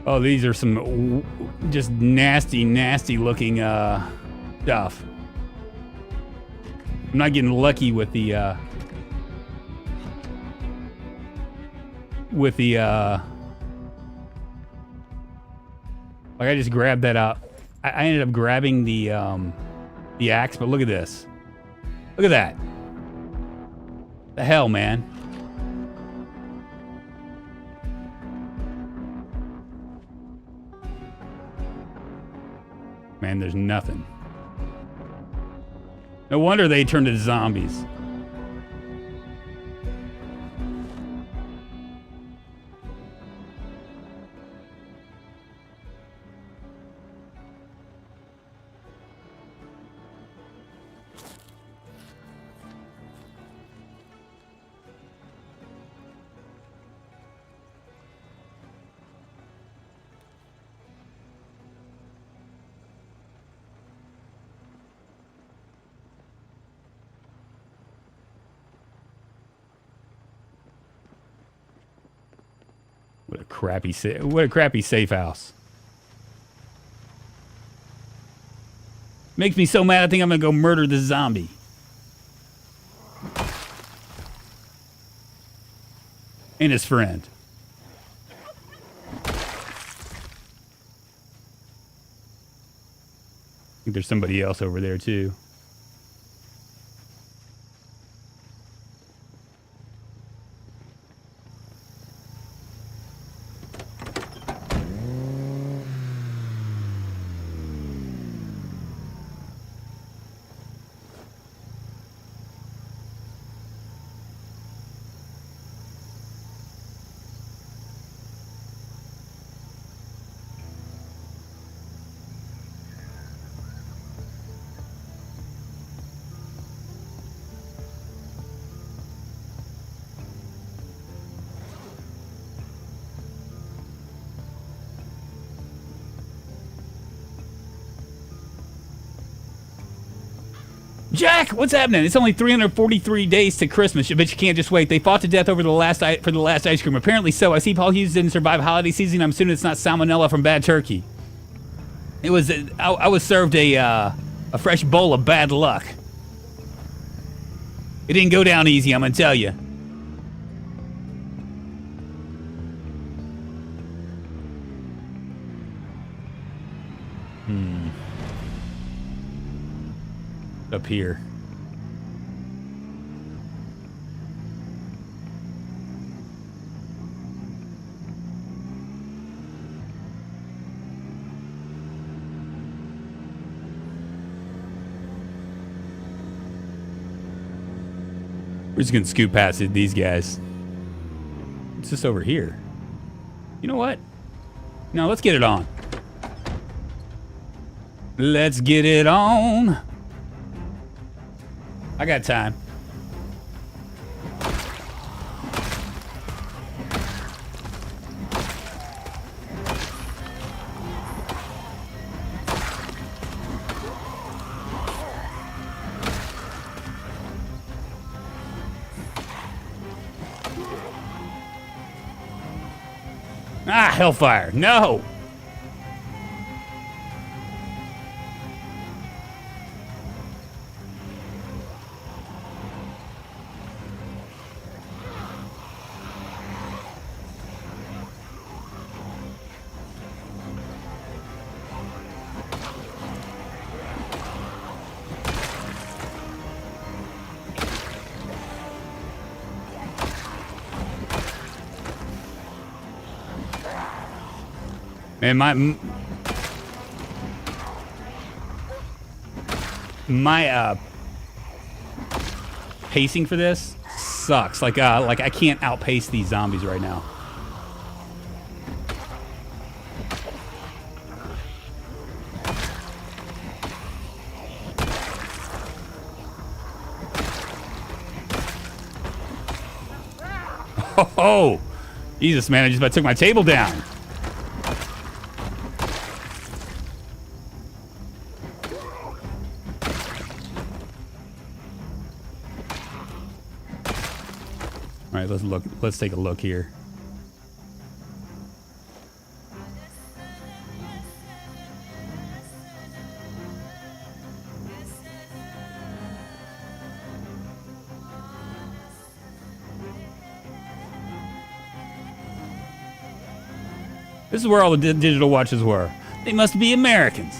Oh, these are some just nasty, nasty looking stuff. I'm not getting lucky with the like I just grabbed that up. I ended up grabbing the axe, but look at this. Look at that. The hell, man. Man, there's nothing. No wonder they turned into zombies. What a crappy safe house. Makes me so mad I think I'm gonna go murder this zombie. And his friend. I think there's somebody else over there too. Jack, what's happening? It's only 343 days to Christmas, but you can't just wait. They fought to death over the last ice cream. Apparently so. I see Paul Hughes didn't survive holiday season. I'm assuming it's not salmonella from bad turkey. It was. I was served a fresh bowl of bad luck. It didn't go down easy, I'm gonna tell you. Up here. We're just gonna scoot past these guys. What's this over here? You know what? No, let's get it on. Let's get it on. I got time. Ah, hellfire. No. And my pacing for this sucks. Like I can't outpace these zombies right now. Oh, Jesus, man! I just about took my table down. All right, let's look. Let's take a look here. This is where all the digital watches were. They must be Americans.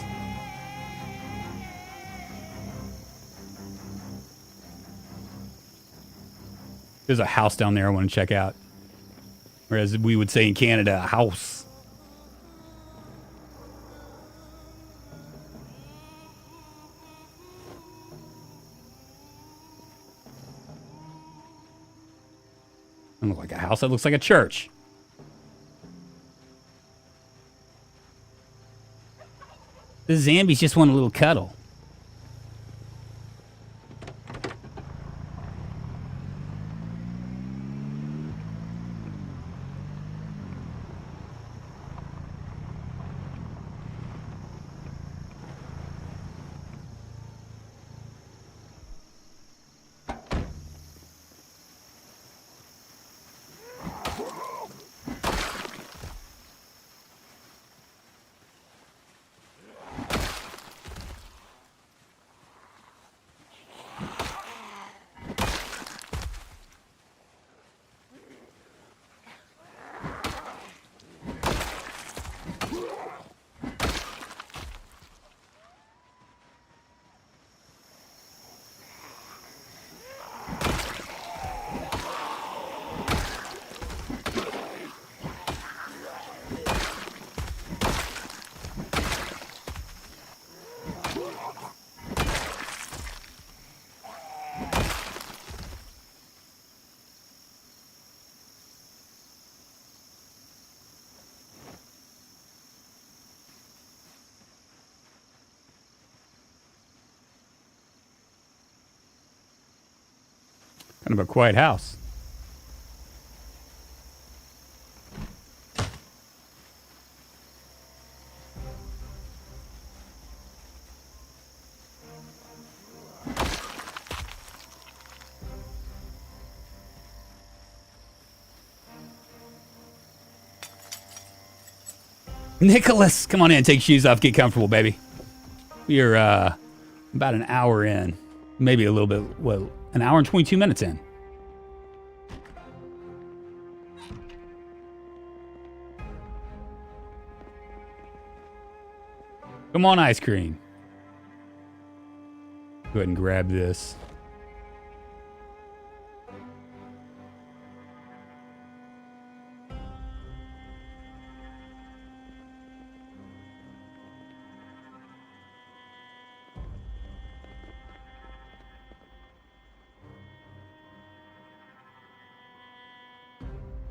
There's a house down there I want to check out. Or as we would say in Canada, a house. Doesn't look like a house. That looks like a church. The zombies just want a little cuddle. Kind of a quiet house. Nicholas, come on in. Take your shoes off. Get comfortable, baby. We are about an hour in. Maybe a little bit, well, an hour and 22 minutes in. Come on, ice cream. Go ahead and grab this.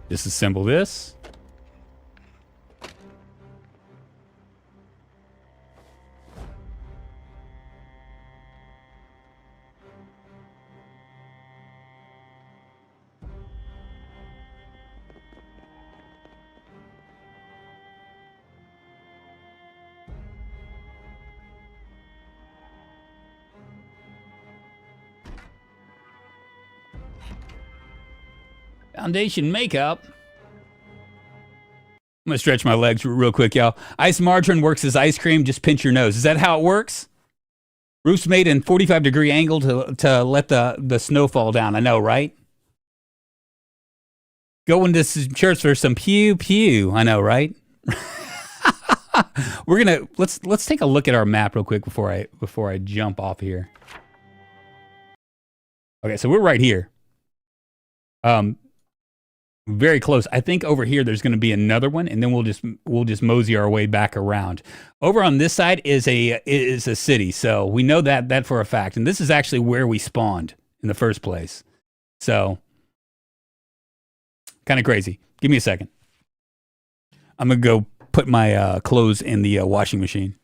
Disassemble this. Foundation makeup. I'm gonna stretch my legs real quick, y'all. Ice margarine works as ice cream. Just pinch your nose. Is that how it works? Roof's made in 45-degree angle to let the snow fall down. I know, right? Go into church for some pew pew. I know, right? We're gonna let's take a look at our map real quick before I jump off here. Okay, so we're right here. Very close. I think over here there's going to be another one, and then we'll just mosey our way back around. Over on this side is a city, so we know that for a fact. And this is actually where we spawned in the first place. So kind of crazy. Give me a second. I'm gonna go put my clothes in the washing machine.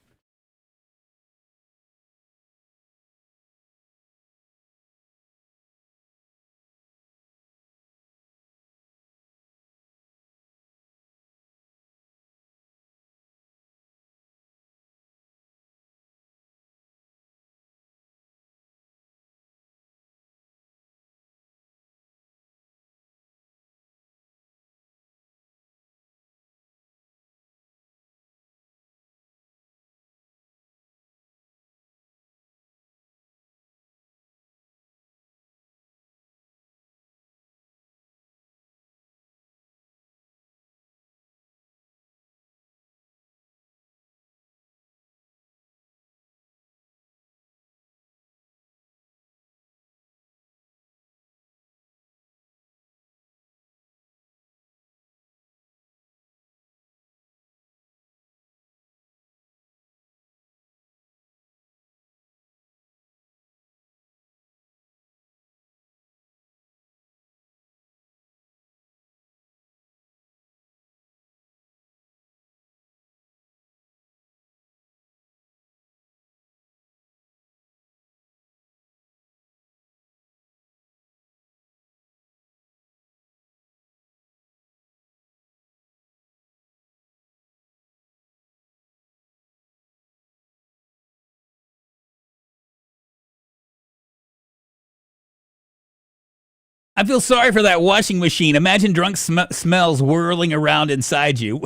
I feel sorry for that washing machine. Imagine drunk smells whirling around inside you.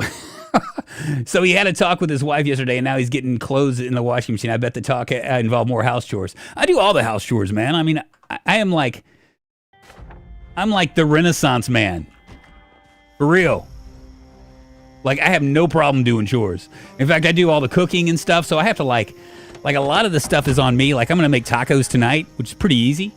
So he had a talk with his wife yesterday, and now he's getting clothes in the washing machine. I bet the talk involved more house chores. I do all the house chores, man. I mean, I'm like the Renaissance man. For real. Like, I have no problem doing chores. In fact, I do all the cooking and stuff, so I have to like a lot of the stuff is on me. Like, I'm going to make tacos tonight, which is pretty easy.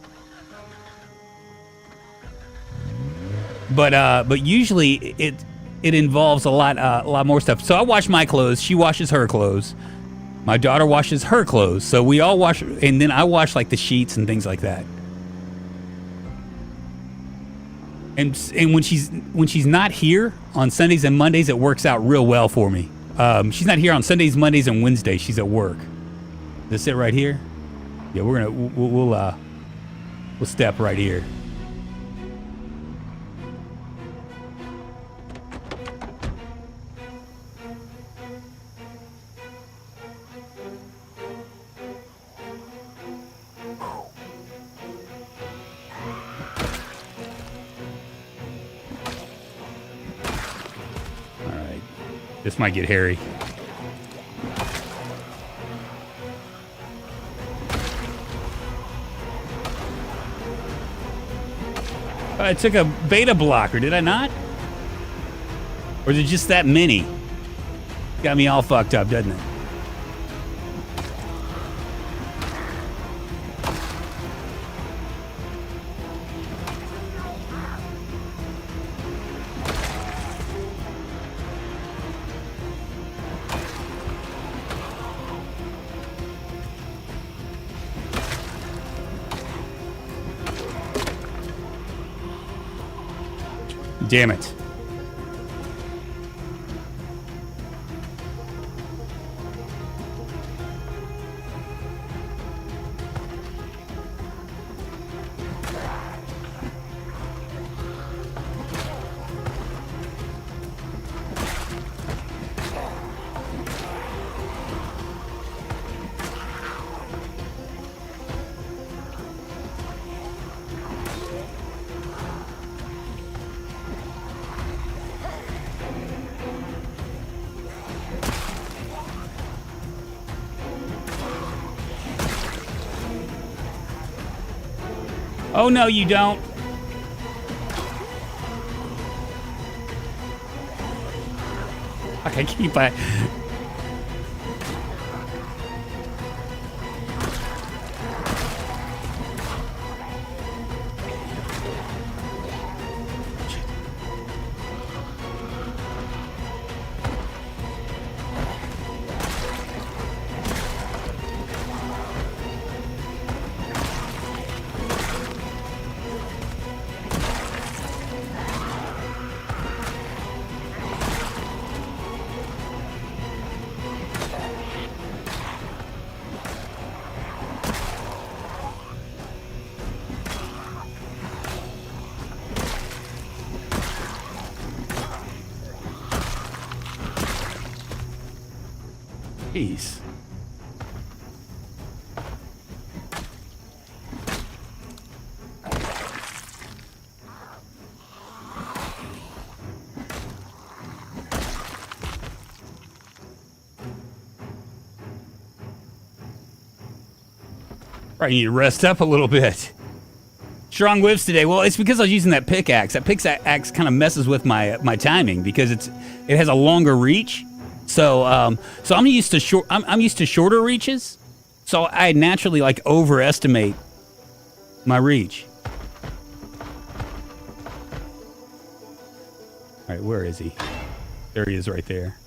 But usually it involves a lot more stuff. So I wash my clothes. She washes her clothes. My daughter washes her clothes. So we all wash, and then I wash like the sheets and things like that. And when she's not here on Sundays and Mondays, it works out real well for me. She's not here on Sundays, Mondays, and Wednesdays. She's at work. This it right here? Yeah, we'll step right here. This might get hairy. I took a beta blocker, did I not? Or is it just that many? Got me all fucked up, doesn't it? Damn it. Oh, no, you don't. I keep it. Jeez. Probably need to rest up a little bit. Strong whiffs today. Well, it's because I was using that pickaxe. That pickaxe kind of messes with my timing because it has a longer reach. So I'm used to I'm used to shorter reaches. So I naturally like overestimate my reach. All right, where is he? There he is right there.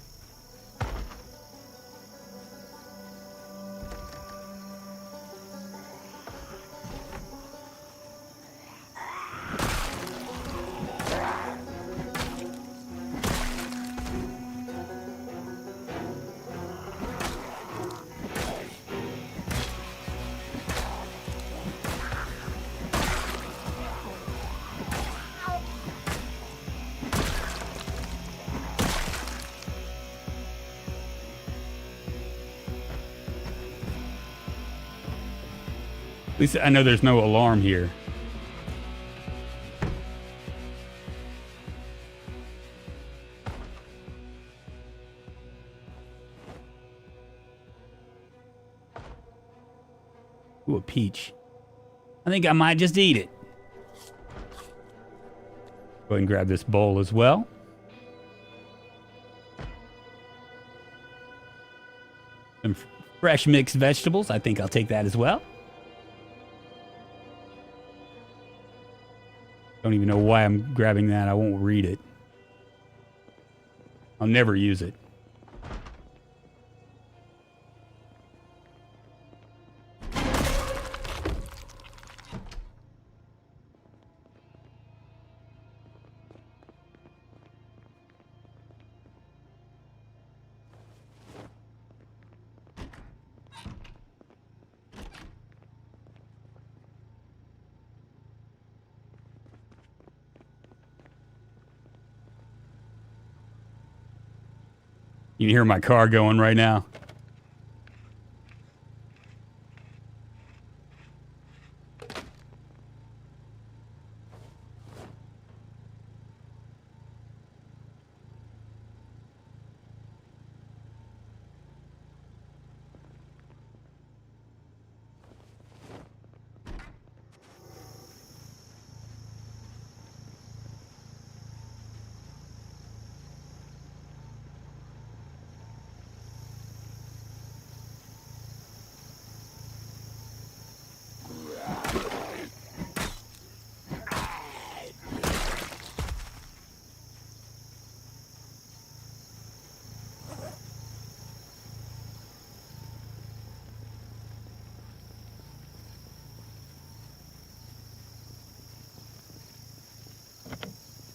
At least I know there's no alarm here. Ooh, a peach. I think I might just eat it. Go ahead and grab this bowl as well. Some fresh mixed vegetables. I think I'll take that as well. Don't even know why I'm grabbing that. I won't read it. I'll never use it. You can hear my car going right now.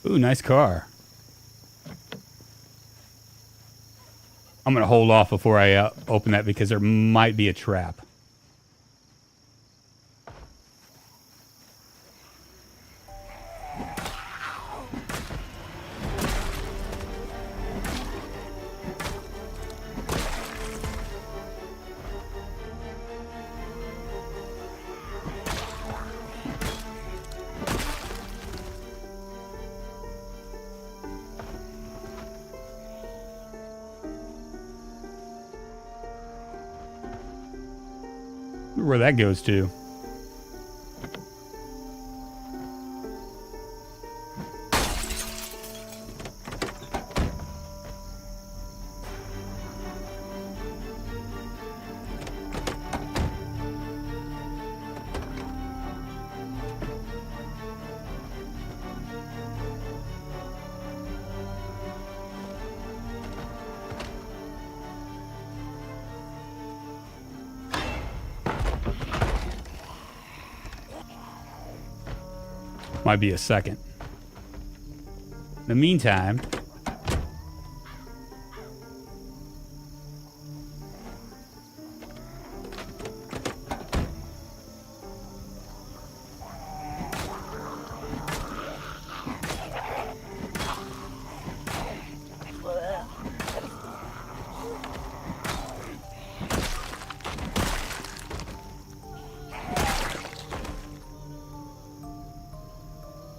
Ooh, nice car. I'm going to hold off before I open that because there might be a trap. Where that goes to. Might be a second. In the meantime,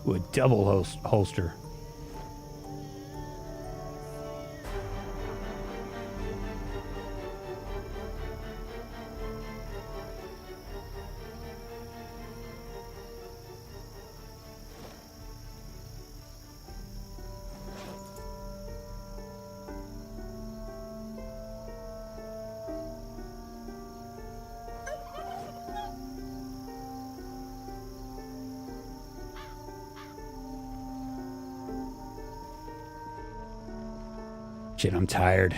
a double holster. Shit, I'm tired.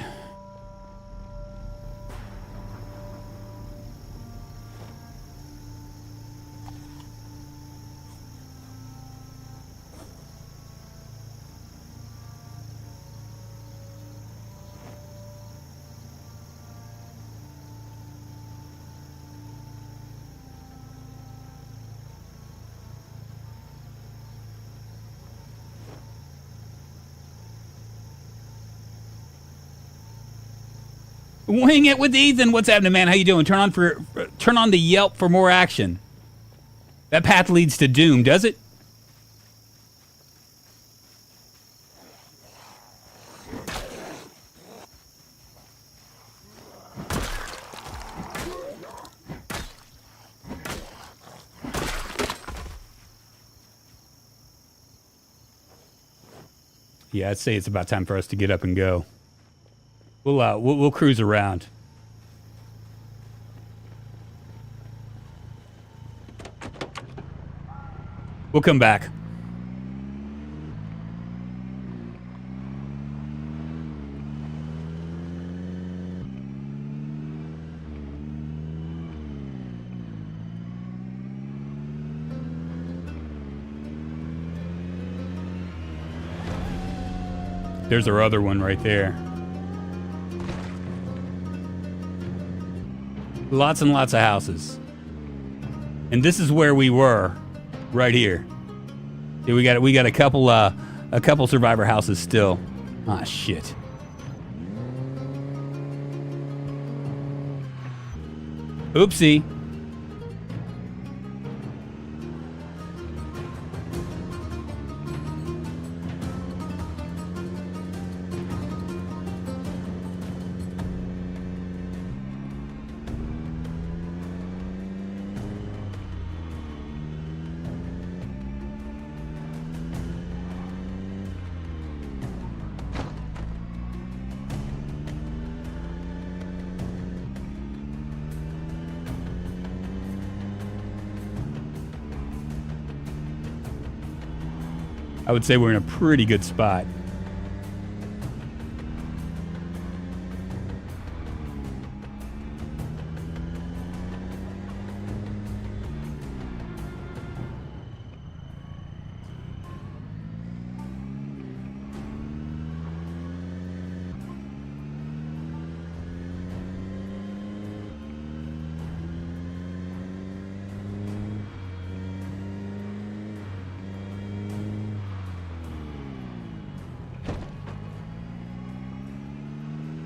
Wing it with Ethan. What's happening, man? How you doing? Turn on the Yelp for more action. That path leads to doom, does it? Yeah, I'd say it's about time for us to get up and go. We'll cruise around. We'll come back. There's our other one right there. Lots and lots of houses. And this is where we were, right here. Yeah, we got a couple survivor houses still. Ah, shit. Oopsie. I would say we're in a pretty good spot.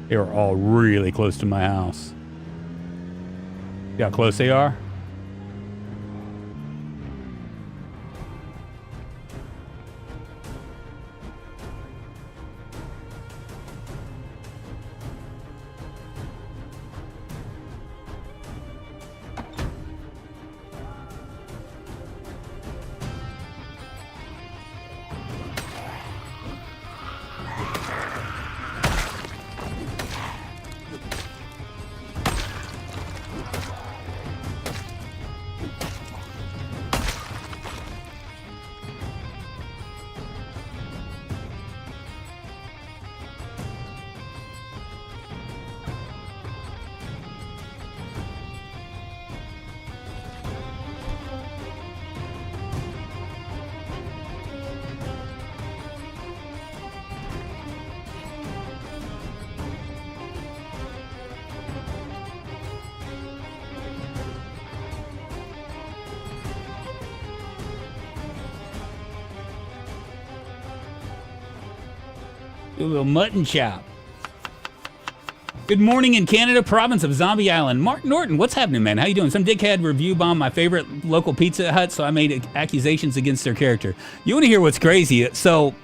They are all really close to my house. See how close they are? Do a little mutton chop. Good morning in Canada, province of Zombie Island. Mark Norton, what's happening, man? How you doing? Some dickhead review bombed my favorite local Pizza Hut, so I made accusations against their character. You want to hear what's crazy? So,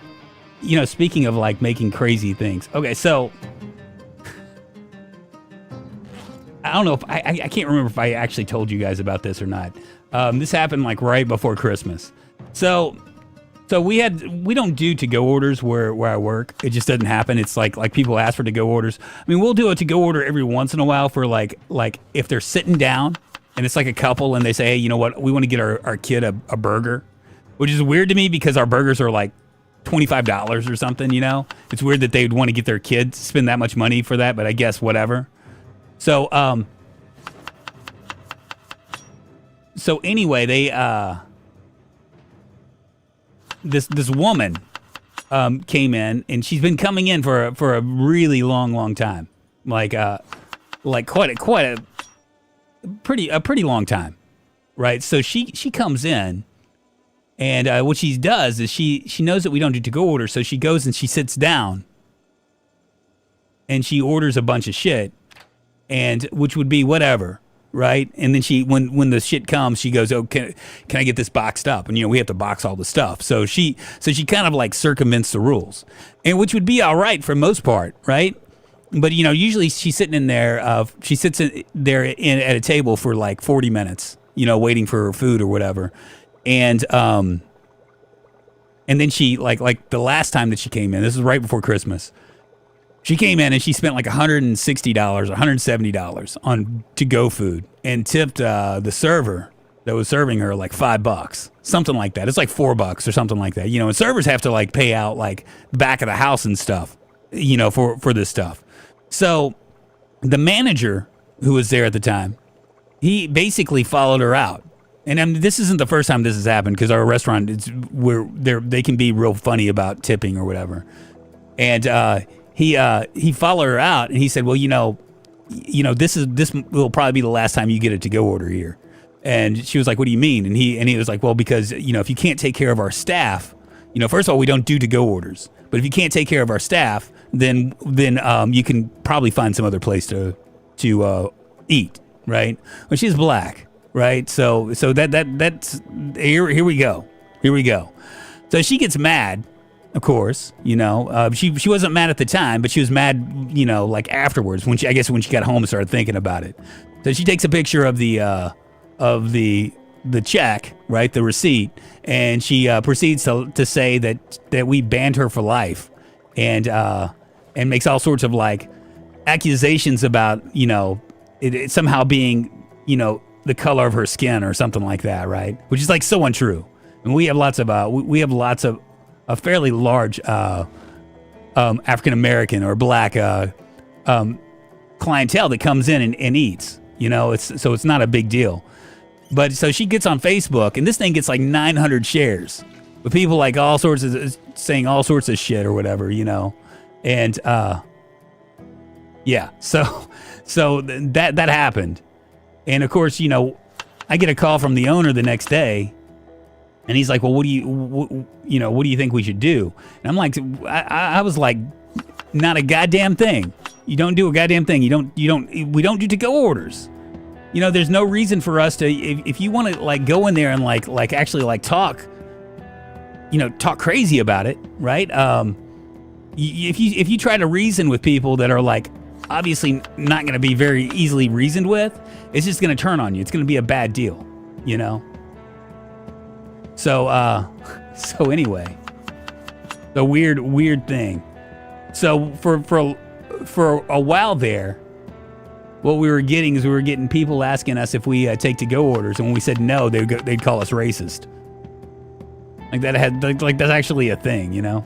you know, speaking of like making crazy things. Okay, so I don't know if I can't remember if I actually told you guys about this or not. This happened like right before Christmas. So we don't do to-go orders where I work. It just doesn't happen. It's like people ask for to-go orders. I mean, we'll do a to-go order every once in a while for like if they're sitting down and it's like a couple and they say, hey, you know what, we want to get our kid a burger, which is weird to me because our burgers are like $25 or something, you know? It's weird that they'd want to get their kid to spend that much money for that, but I guess whatever. So anyway, they this woman came in, and she's been coming in for a really long time, like quite a pretty long time, right? So she comes in, and what she does is she knows that we don't do to-go orders, so she goes and she sits down, and she orders a bunch of shit, and which would be whatever. Right, and then when the shit comes, she goes, "Oh, can I get this boxed up?" And you know we have to box all the stuff. So she kind of like circumvents the rules, and which would be all right for most part, right? But you know, usually she's sitting in there. She sits at a table for like 40 minutes, you know, waiting for her food or whatever, and And then she like the last time that she came in, this was right before Christmas. She came in and she spent like $160, $170 on to-go food and tipped the server that was serving her like $5, something like that. It's like $4 or something like that. You know, and servers have to like pay out like the back of the house and stuff, you know, for this stuff. So the manager who was there at the time, he basically followed her out. And I mean, this isn't the first time this has happened because our restaurant, they can be real funny about tipping or whatever. And he followed her out and he said, well, you know, this will probably be the last time you get a to-go order here. And she was like, what do you mean? And he was like, well, because, you know, if you can't take care of our staff, you know, first of all, we don't do to-go orders. But if you can't take care of our staff, then you can probably find some other place to eat, right? Well, she's black, right? So that's here we go. Here we go. So she gets mad, of course, you know. She wasn't mad at the time, but she was mad, you know, like afterwards when she got home and started thinking about it. So she takes a picture of the check, right, the receipt, and she proceeds to say that we banned her for life, and makes all sorts of like accusations about, you know, it somehow being, you know, the color of her skin or something like that, right? Which is like so untrue. And we have lots of a fairly large African American or black clientele that comes in and eats. You know, it's not a big deal. But so she gets on Facebook, and this thing gets like 900 shares with people like saying all sorts of shit or whatever, you know. And yeah, so that happened. And of course, you know, I get a call from the owner the next day, and he's like, well, what do you think we should do? And I'm like, I was like, not a goddamn thing. You don't do a goddamn thing. We don't do to-go orders. You know, there's no reason for us to, if you want to like go in there and like actually like talk crazy about it, right? If you try to reason with people that are like obviously not going to be very easily reasoned with, it's just going to turn on you. It's going to be a bad deal, you know? So anyway, the weird thing. So for a while there, what we were getting is people asking us if we take to-go orders, and when we said no, they'd call us racist. Like that's actually a thing, you know?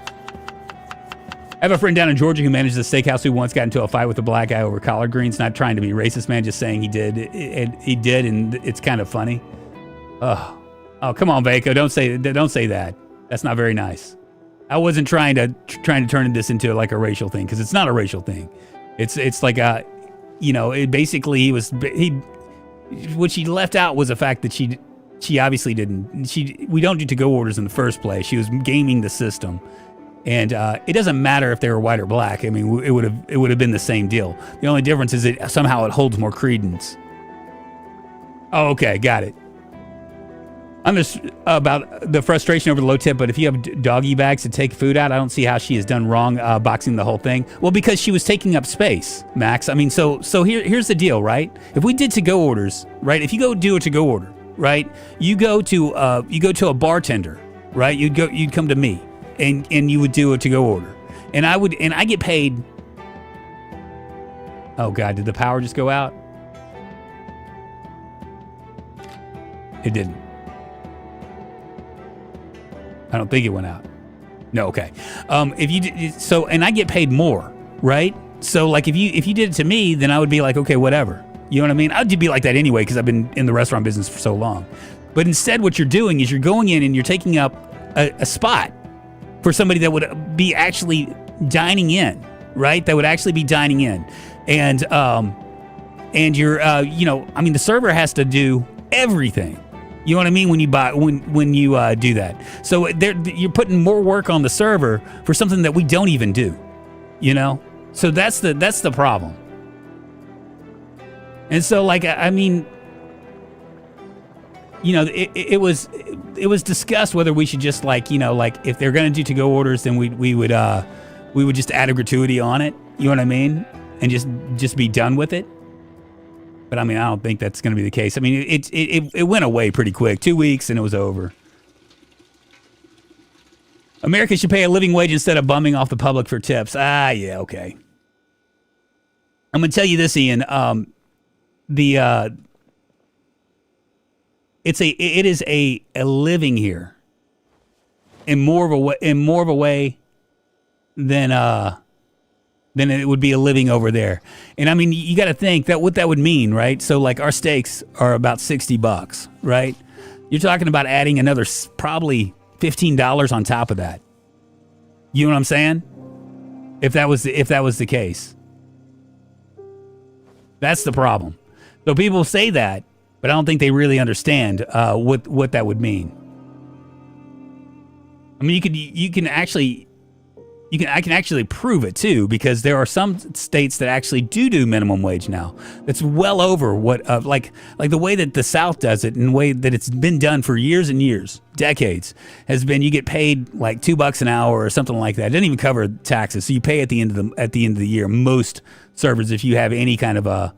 I have a friend down in Georgia who manages a steakhouse who once got into a fight with a black guy over collard greens, not trying to be racist, man, just saying he did. He did, and it's kind of funny. Oh, come on, Vaco, don't say that. That's not very nice. I wasn't trying to turn this into like a racial thing, because it's not a racial thing. It's like a, you know, it basically what she left out was the fact that she obviously we don't do to-go orders in the first place. She was gaming the system. And it doesn't matter if they were white or black. I mean, it would have been the same deal. The only difference is that somehow it holds more credence. Oh, okay, got it. I'm just about the frustration over the low tip, but if you have doggy bags to take food out, I don't see how she has done wrong boxing the whole thing. Well, because she was taking up space, Max. I mean, so here's the deal, right? If we did to-go orders, right? If you go do a to-go order, right? You go to a bartender, right? You'd come to me, and you would do a to-go order, and I get paid. Oh God, did the power just go out? It didn't. I don't think it went out. No, okay. And I get paid more, right? So like if you did it to me, then I would be like, okay, whatever. You know what I mean? I'd be like that anyway because I've been in the restaurant business for so long. But instead, what you're doing is you're going in and you're taking up a spot for somebody that would be actually dining in, right? That would actually be dining in, and you're I mean, the server has to do everything. You know what I mean? When you do that. So you're putting more work on the server for something that we don't even do, you know? So that's the problem. And so like, I mean, you know, it was discussed whether we should just like, you know, like if they're going to do to-go orders, then we would just add a gratuity on it. You know what I mean? And just be done with it. But I mean, I don't think that's going to be the case. I mean, it went away pretty quick. 2 weeks and it was over. America should pay a living wage instead of bumming off the public for tips. Yeah, okay. I'm gonna tell you this, Ian. It is a living here in more of a way than it would be a living over there. And I mean, you got to think that what that would mean, right? So like our steaks are about $60, right? You're talking about adding another probably $15 on top of that. You know what I'm saying? If that was the case. That's the problem. So people say that, but I don't think they really understand what that would mean. I mean, I can actually prove it too, because there are some states that actually do minimum wage now. It's well over what like the way that the South does it, and the way that it's been done for years and years, decades, has been you get paid like $2 an hour or something like that. It doesn't even cover taxes, so you pay at the end of the year. Most servers, if you have any kind of a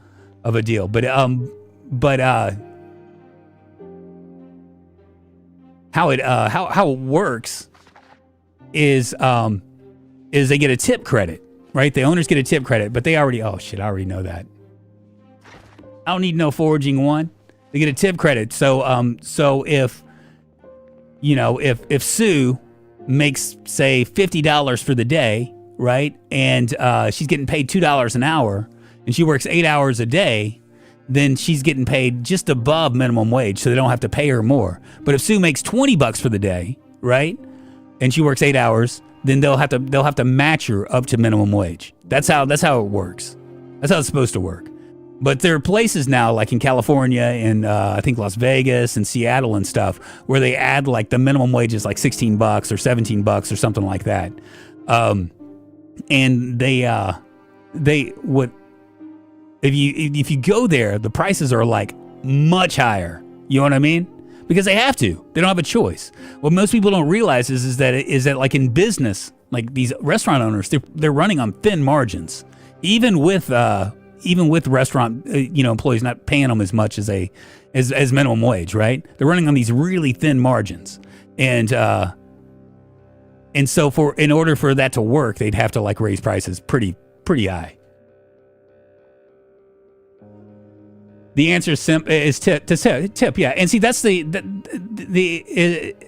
deal, but how it works is they get a tip credit, right? The owners get a tip credit, but I already know that. I don't need no foraging one. They get a tip credit. So if Sue makes, say, $50 for the day, right? And she's getting paid $2 an hour, and she works 8 hours a day, then she's getting paid just above minimum wage, so they don't have to pay her more. But if Sue makes $20 for the day, right, and she works 8 hours, then they'll have to match her up to minimum wage. That's how it works. That's how it's supposed to work. But there are places now, like in California and I think Las Vegas and Seattle and stuff, where they add like the minimum wage is like $16 or $17 or something like that. And if you go there, the prices are like much higher. You know what I mean? Because they have to. They don't have a choice. What most people don't realize is that like in business, like these restaurant owners, they're running on thin margins, even with restaurant employees not paying them as much as minimum wage, right? They're running on these really thin margins, and so in order for that to work, they'd have to like raise prices pretty high. The answer is tip, yeah. And see, that's to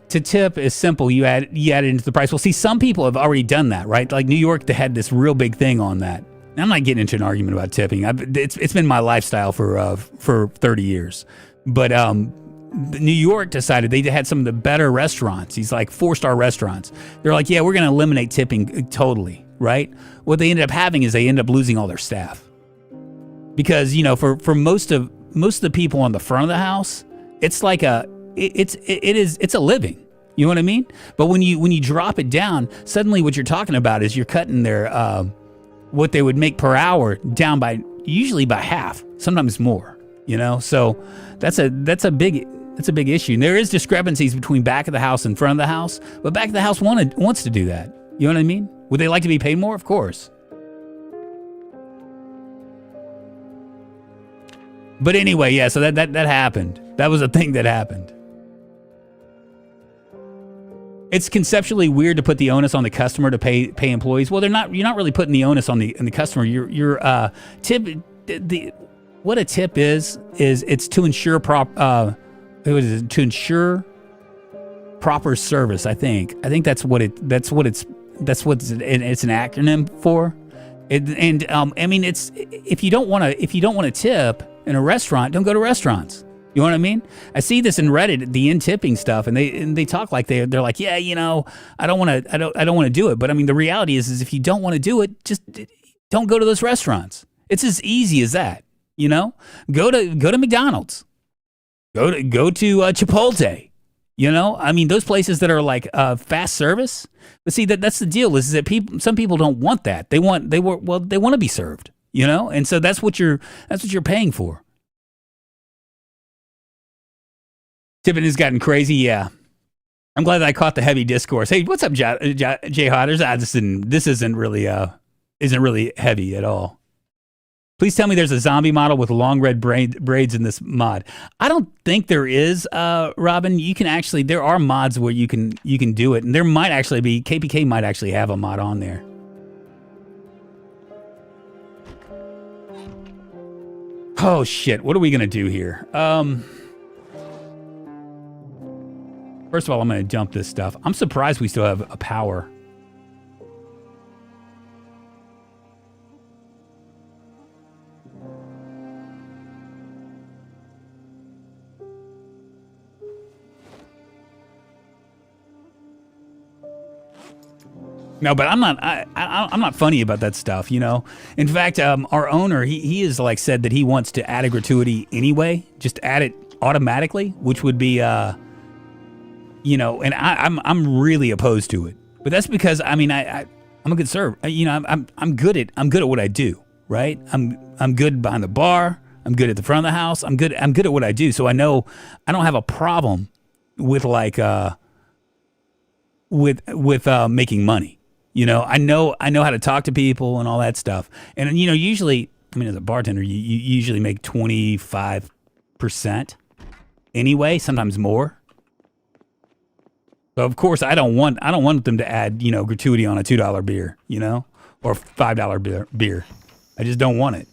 tip is simple. You add it into the price. Well, see, some people have already done that, right? Like New York, they had this real big thing on that. And I'm not getting into an argument about tipping. It's been my lifestyle for 30 years. But New York decided they had some of the better restaurants. These like 4-star restaurants. They're like, yeah, we're going to eliminate tipping totally, right? What they ended up having is they end up losing all their staff. Because, for most of the people on the front of the house, it's like it's a living. You know what I mean? But when you drop it down, suddenly what you're talking about is you're cutting their what they would make per hour down by usually by half, sometimes more. So that's a big issue. And there is discrepancies between back of the house and front of the house, but back of the house wants to do that. You know what I mean? Would they like to be paid more? Of course. But anyway, yeah, so that happened. That was a thing that happened. It's conceptually weird to put the onus on the customer to pay employees. Well, you're not really putting the onus on the customer. Your tip, what a tip is it's to ensure to ensure proper service. I think that's what it's an acronym for. I mean, it's if you don't want to tip in a restaurant, don't go to restaurants. You know what I mean? I see this in Reddit, the in tipping stuff, and they talk like they're like, yeah, I don't want to do it. But I mean, the reality is if you don't want to do it, just don't go to those restaurants. It's as easy as that. Go to McDonald's, go to Chipotle. I mean, those places that are like fast service. But see, that's the deal is that some people don't want that. They want to be served. And so that's what you're paying for. Tipping has gotten crazy, yeah. I'm glad that I caught the heavy discourse. Hey, what's up, Jay Hodders? This isn't really heavy at all. Please tell me there's a zombie model with long red braids in this mod. I don't think there is, Robin. You can actually, there are mods where you can do it, and there might actually be, KPK might actually have a mod on there. Oh shit, what are we gonna do here? First of all, I'm gonna dump this stuff. I'm surprised we still have a power. No, but I'm not funny about that stuff, you know. In fact, our owner, he has like said that he wants to add a gratuity anyway, just add it automatically, which would be, you know, and I'm really opposed to it. But that's because I'm a good server. You know, I'm good at what I do, right? I'm good behind the bar. I'm good at the front of the house. I'm good at what I do. So I know I don't have a problem with like with making money. You know, I know how to talk to people and all that stuff. And, you know, usually, I mean, as a bartender, you usually make 25% anyway, sometimes more. So, of course, I don't want them to add, you know, gratuity on a $2 beer, you know, or $5 beer. I just don't want it.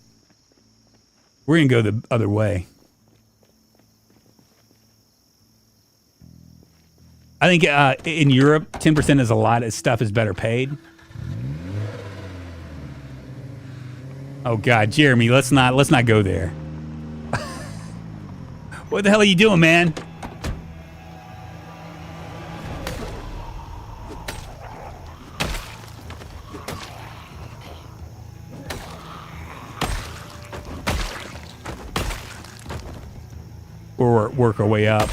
We're going to go the other way. I think in Europe, 10% is a lot. Stuff is better paid. Oh God, Jeremy, let's not go there. What the hell are you doing, man? We'll work our way up.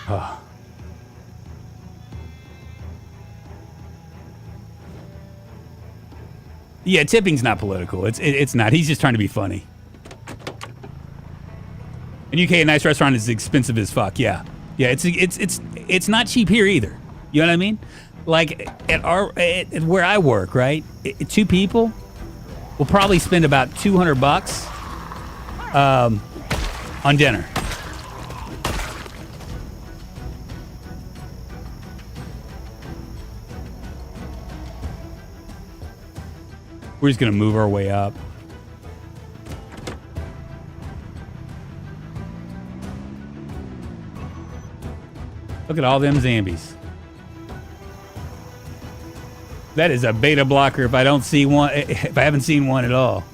Oh. Yeah, tipping's not political. It's not. He's just trying to be funny. In UK, a nice restaurant is expensive as fuck. Yeah, it's not cheap here either. You know what I mean? Like at where I work, right? Two people will probably spend about $200 on dinner. We're just gonna move our way up. Look at all them zombies. That is a beta blocker if I don't see one, if I haven't seen one at all.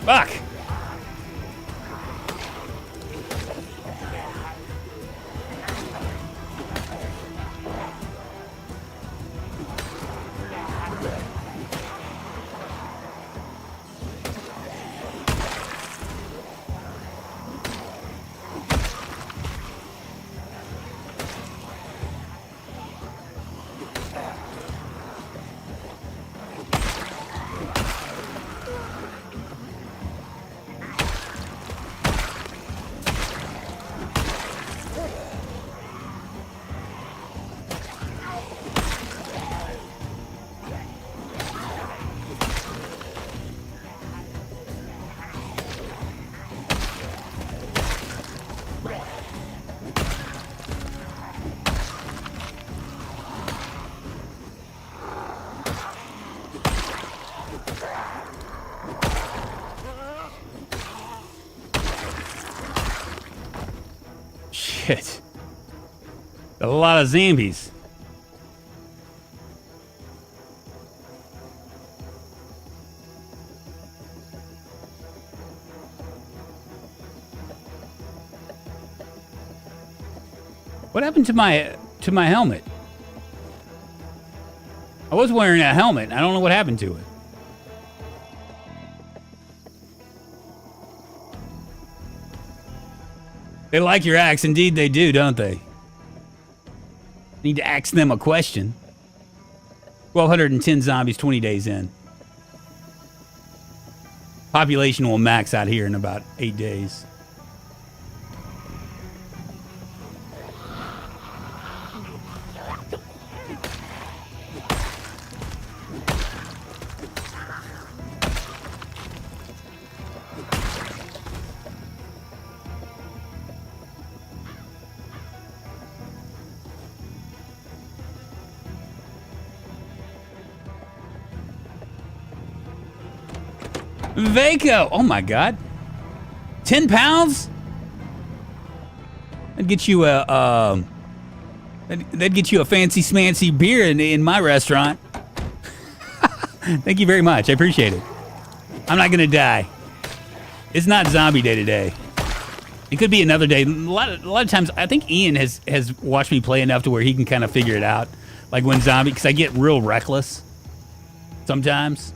Fuck! Shit. A lot of zombies. What happened to my helmet? I was wearing a helmet. I don't know what happened to it. They like your axe. Indeed they do, don't they? Need to ask them a question. 1,210 zombies, 20 days in. Population will max out here in about 8 days. Vaco! Oh my God. 10 pounds? That'd get you that'd get you a fancy smancy beer in my restaurant. Thank you very much. I appreciate it. I'm not gonna die. It's not zombie day today. It could be another day. A lot of times, I think Ian has watched me play enough to where he can kind of figure it out. Like when zombie, because I get real reckless sometimes.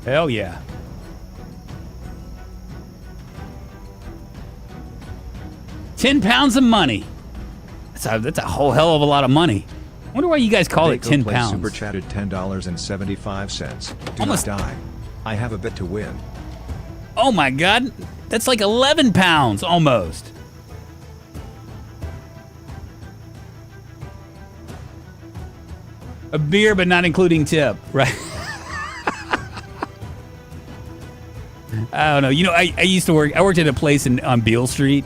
Hell yeah. £10 of money. That's a whole hell of a lot of money. I wonder why you guys call it 10 pounds. Super chatted $10.75. Do not die. I have a bet to win. Oh my God. That's like 11 pounds almost. A beer, but not including tip, right? I don't know. You know, I used to work. I worked at a place on Beale Street,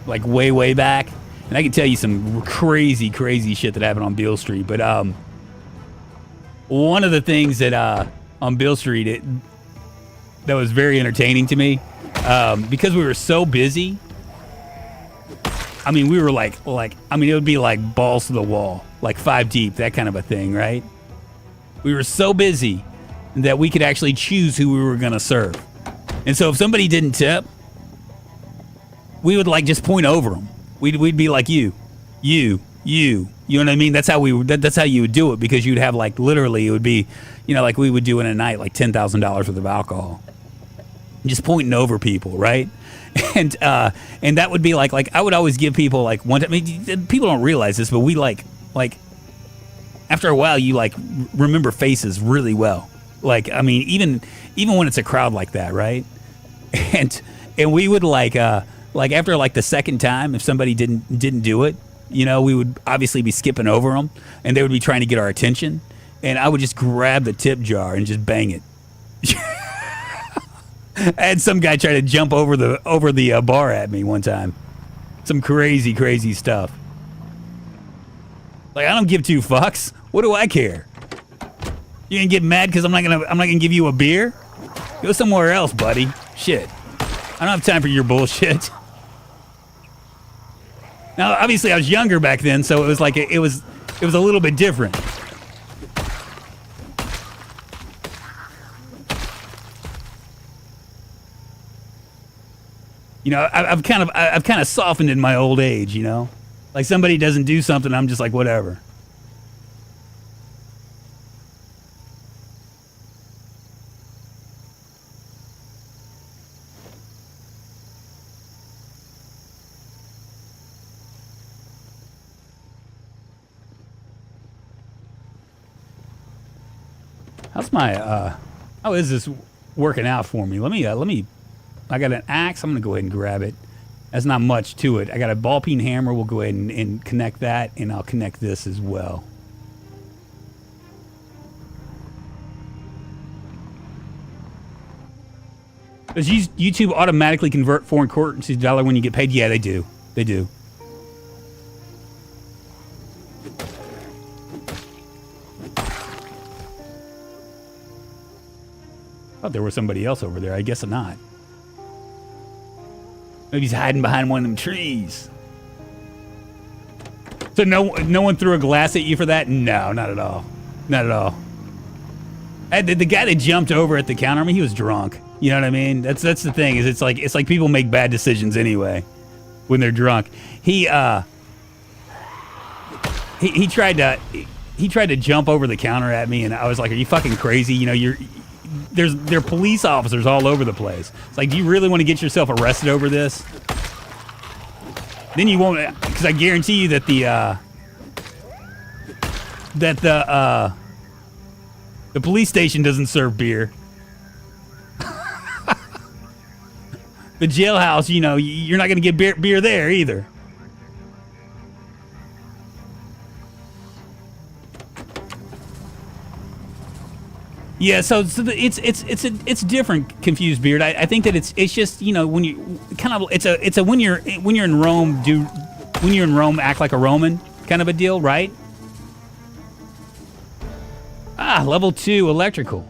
like way back, and I can tell you some crazy shit that happened on Beale Street. But one of the things that on Beale Street that was very entertaining to me, because we were so busy. I mean, we were like I mean, it would be like balls to the wall, like 5 deep, that kind of a thing, right? We were so busy that we could actually choose who we were gonna serve. And so if somebody didn't tip, we would like just point over them. We'd be like you know what I mean? That's how that's how you would do it, because you'd have like literally it would be, you know, like we would do in a night like $10,000 worth of alcohol, just pointing over people, right? And that would be like I would always give people like one time. I mean, people don't realize this, but we like after a while you like remember faces really well. Like, I mean, even when it's a crowd like that, right? And we would like after like the second time, if somebody didn't do it, you know, we would obviously be skipping over them, and they would be trying to get our attention, and I would just grab the tip jar and just bang it. I had some guy try to jump over the bar at me one time. Some crazy stuff. Like, I don't give 2 fucks. What do I care? You gonna get mad because I'm not gonna give you a beer? Go somewhere else, buddy. Shit. I don't have time for your bullshit. Now, obviously, I was younger back then, so it was like it was a little bit different. You know, I've kind of softened in my old age. You know, like somebody doesn't do something, I'm just like whatever. How's my how is this working out for me? Let me I got an axe. I'm gonna go ahead and grab it. That's not much to it. I got a ball peen hammer. We'll go ahead and connect that, and I'll connect this as well. Does YouTube automatically convert foreign currency to dollar when you get paid? Yeah, they do. They do. Oh, there was somebody else over there. I guess not. Maybe he's hiding behind one of them trees. So no one threw a glass at you for that? No, not at all. Not at all. The guy that jumped over at the counter, I mean, he was drunk. You know what I mean? That's the thing. Is it's like people make bad decisions anyway when they're drunk. He tried to jump over the counter at me, and I was like, "Are you fucking crazy? You know, there are police officers all over the place. It's like, do you really want to get yourself arrested over this? Then you won't, because I guarantee you that the police station doesn't serve beer. The jailhouse, you know, you're not going to get beer there either." Yeah, so it's different. Confused Beard. I think that it's just, you know, when you kind of it's a when you're in Rome act like a Roman kind of a deal, right? Level 2 electrical.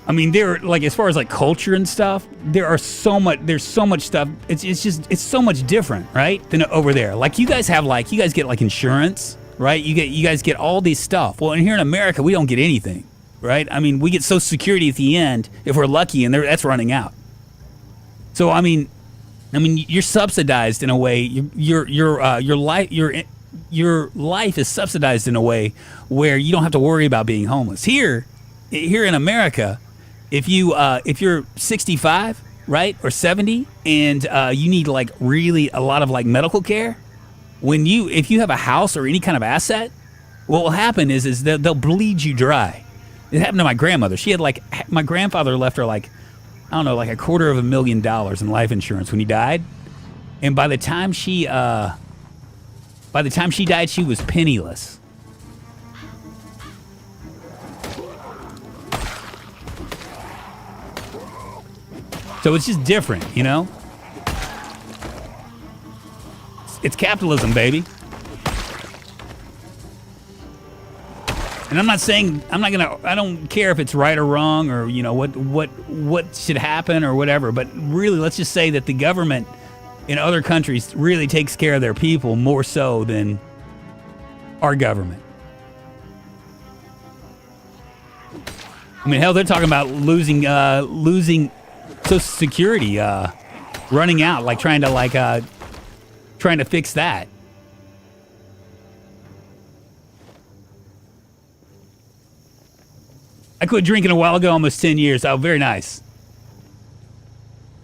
I mean, they're like, as far as like culture and stuff, there's so much stuff. It's so much different, right? Than over there. Like you guys get like insurance, right? You guys get all these stuff. Well, and here in America, we don't get anything, right? I mean, we get Social Security at the end if we're lucky, and that's running out. So I mean, you're subsidized in a way. Your life is subsidized in a way where you don't have to worry about being homeless. Here in America, if you're 65, right, or 70, and you need like really a lot of like medical care, if you have a house or any kind of asset, what will happen is they'll bleed you dry. It happened to my grandmother. She had my grandfather left her like, I don't know, like $250,000 in life insurance when he died, and by the time she died, she was penniless. So it's just different, you know? It's capitalism, baby. And I don't care if it's right or wrong, or, you know, what should happen or whatever, but really, let's just say that the government in other countries really takes care of their people more so than our government. I mean, hell, they're talking about losing Social Security, running out, like trying to fix that. I quit drinking a while ago, almost 10 years. Oh, very nice.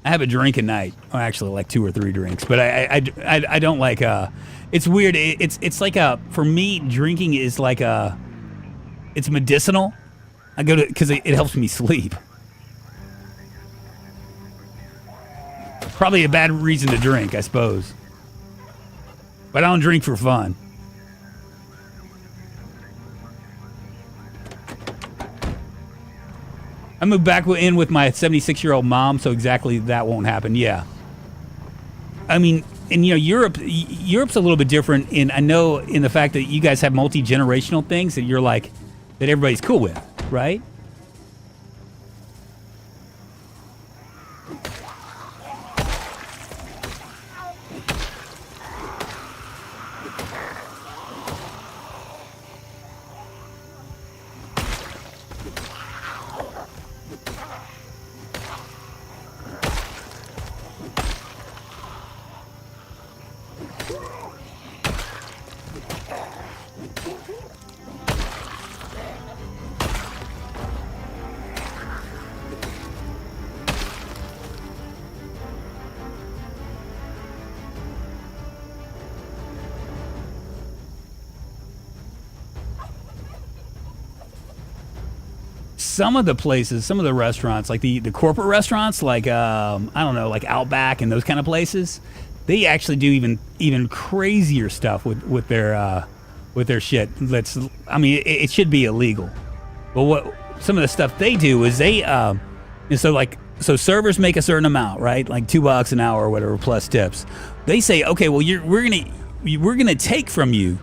I have a drink a night. Or actually, like 2 or 3 drinks. But I don't like. It's weird. It's like for me, drinking is like it's medicinal. I go to because it helps me sleep. Probably a bad reason to drink, I suppose. But I don't drink for fun. I moved back in with my 76-year-old mom, so exactly that won't happen. Yeah. I mean, and you know, Europe's a little bit different I know in the fact that you guys have multi-generational things that you're like, that everybody's cool with, right? Some of the restaurants, like the corporate restaurants, like I don't know, like Outback and those kind of places, they actually do even crazier stuff with their shit. It should be illegal, but what some of the stuff they do is so servers make a certain amount, right? Like $2 an hour or whatever plus tips. They say, okay, well we're gonna take from you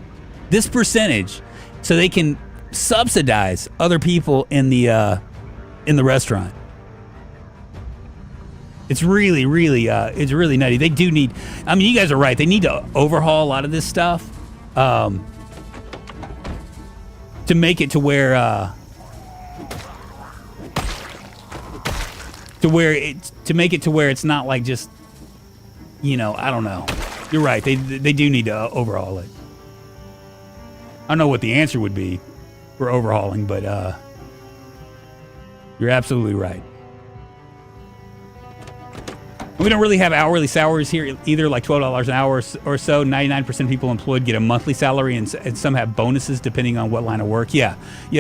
this percentage, so they can subsidize other people in the restaurant. It's really, really, it's really nutty. They do need. I mean, you guys are right. They need to overhaul a lot of this stuff to make it to where it's not like just, you know, I don't know. You're right. They do need to overhaul it. I don't know what the answer would be for overhauling, but you're absolutely right. We don't really have hourly salaries here either, like $12 an hour or so. 99% of people employed get a monthly salary, and some have bonuses depending on what line of work. Yeah.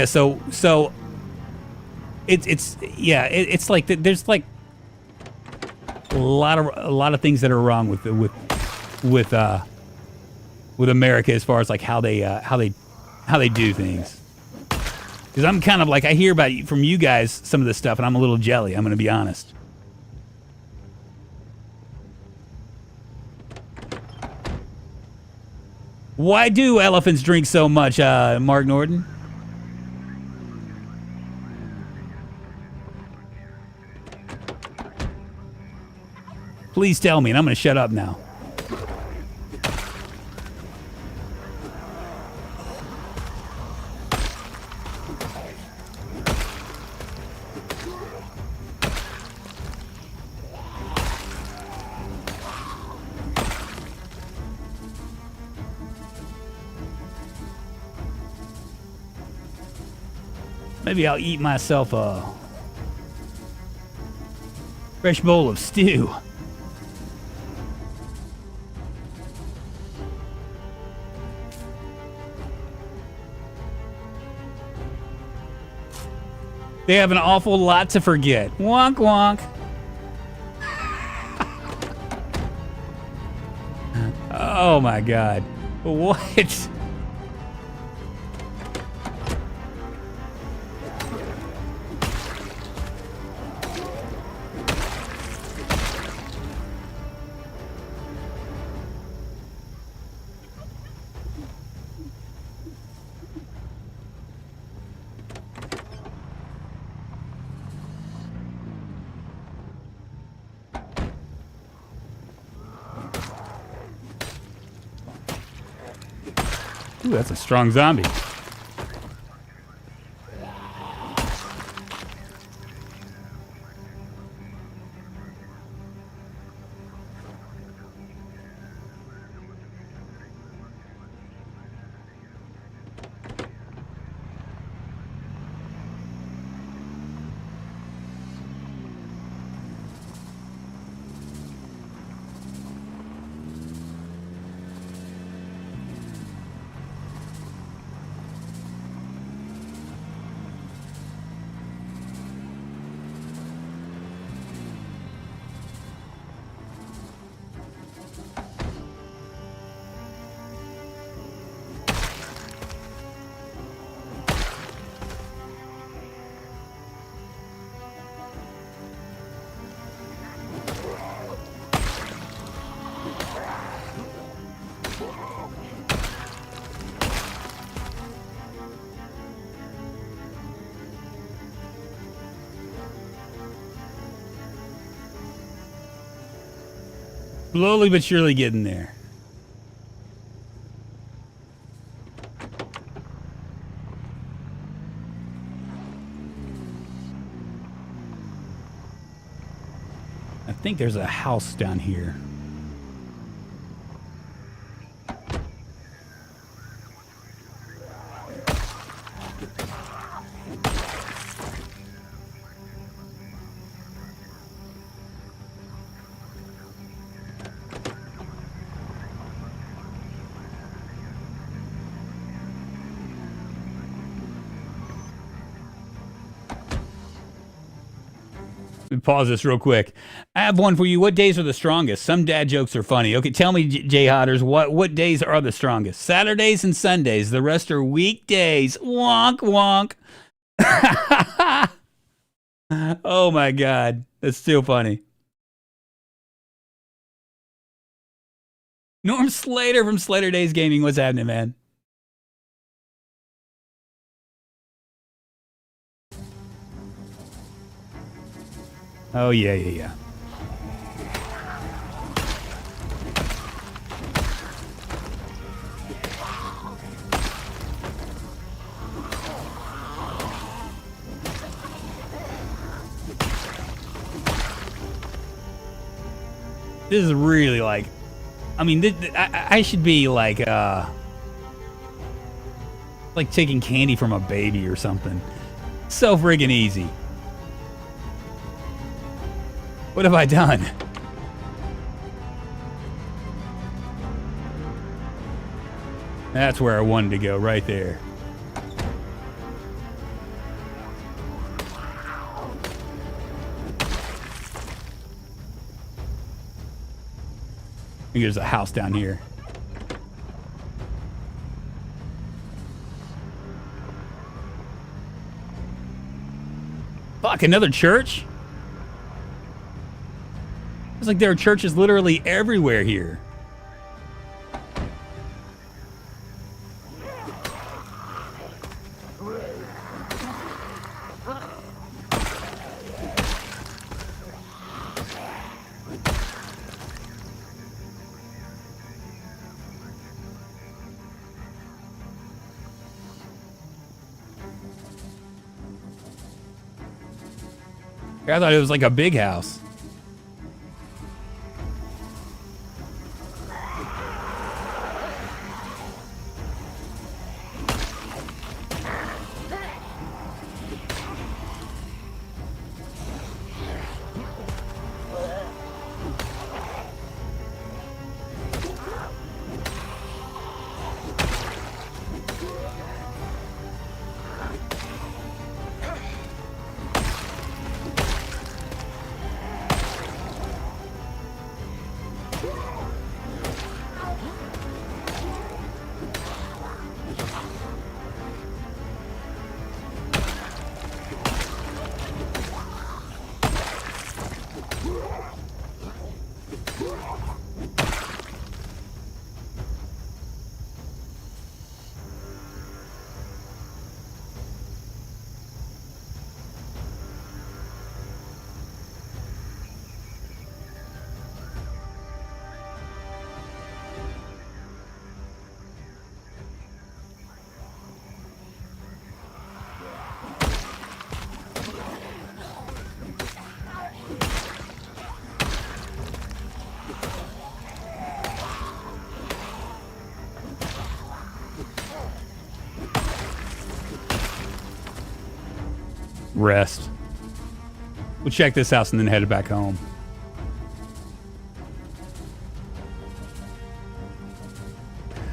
So it's like there's like a lot of things that are wrong with America as far as like how they do things. Because I'm kind of like, I hear about from you guys some of this stuff, and I'm a little jelly. I'm going to be honest. Why do elephants drink so much, Mark Norton? Please tell me, and I'm going to shut up now. Maybe I'll eat myself a fresh bowl of stew. They have an awful lot to forget. Wonk, wonk. Oh my God. What? Ooh, that's a strong zombie. Slowly but surely getting there. I think there's a house down here. Pause this real quick. I have one for you. What days are the strongest? Some dad jokes are funny. Okay, tell me, Jay Hodders, what days are the strongest? Saturdays and Sundays. The rest are weekdays. Wonk, wonk. Oh, my God. That's still funny. Norm Slater from Slater Days Gaming. What's happening, man? Oh, yeah, yeah, yeah. This is really like, I mean, I should be like taking candy from a baby or something. So friggin' easy. What have I done? That's where I wanted to go, right there. I think there's a house down here. Fuck, another church? It's like there are churches literally everywhere here. I thought it was like a big house. Rest. We'll check this house and then head back home.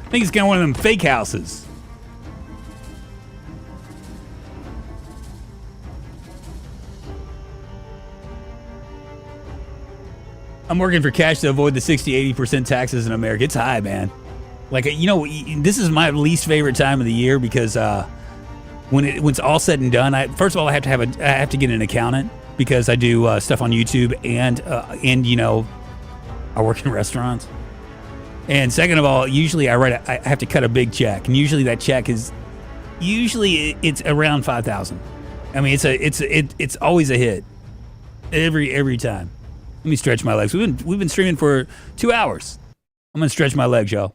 I think it's kind of one of them fake houses. I'm working for cash to avoid the 60-80% taxes in America. It's high, man. Like, you know, this is my least favorite time of the year because when it's all said and done, first of all, I have to get an accountant because I do stuff on YouTube and you know, I work in restaurants. And second of all, usually I have to cut a big check, and usually that check is it's around $5,000. I mean, it's always a hit every time. Let me stretch my legs. We've been streaming for 2 hours. I'm gonna stretch my legs, y'all.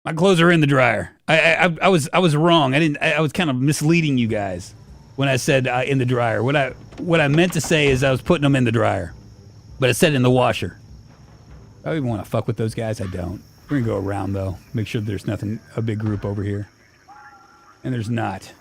My clothes are in the dryer. I was wrong. I was kind of misleading you guys when I said in the dryer. What I meant to say is I was putting them in the dryer, but it said in the washer. I don't even want to fuck with those guys. I don't. We're gonna go around though. Make sure there's nothing, a big group over here, and there's not.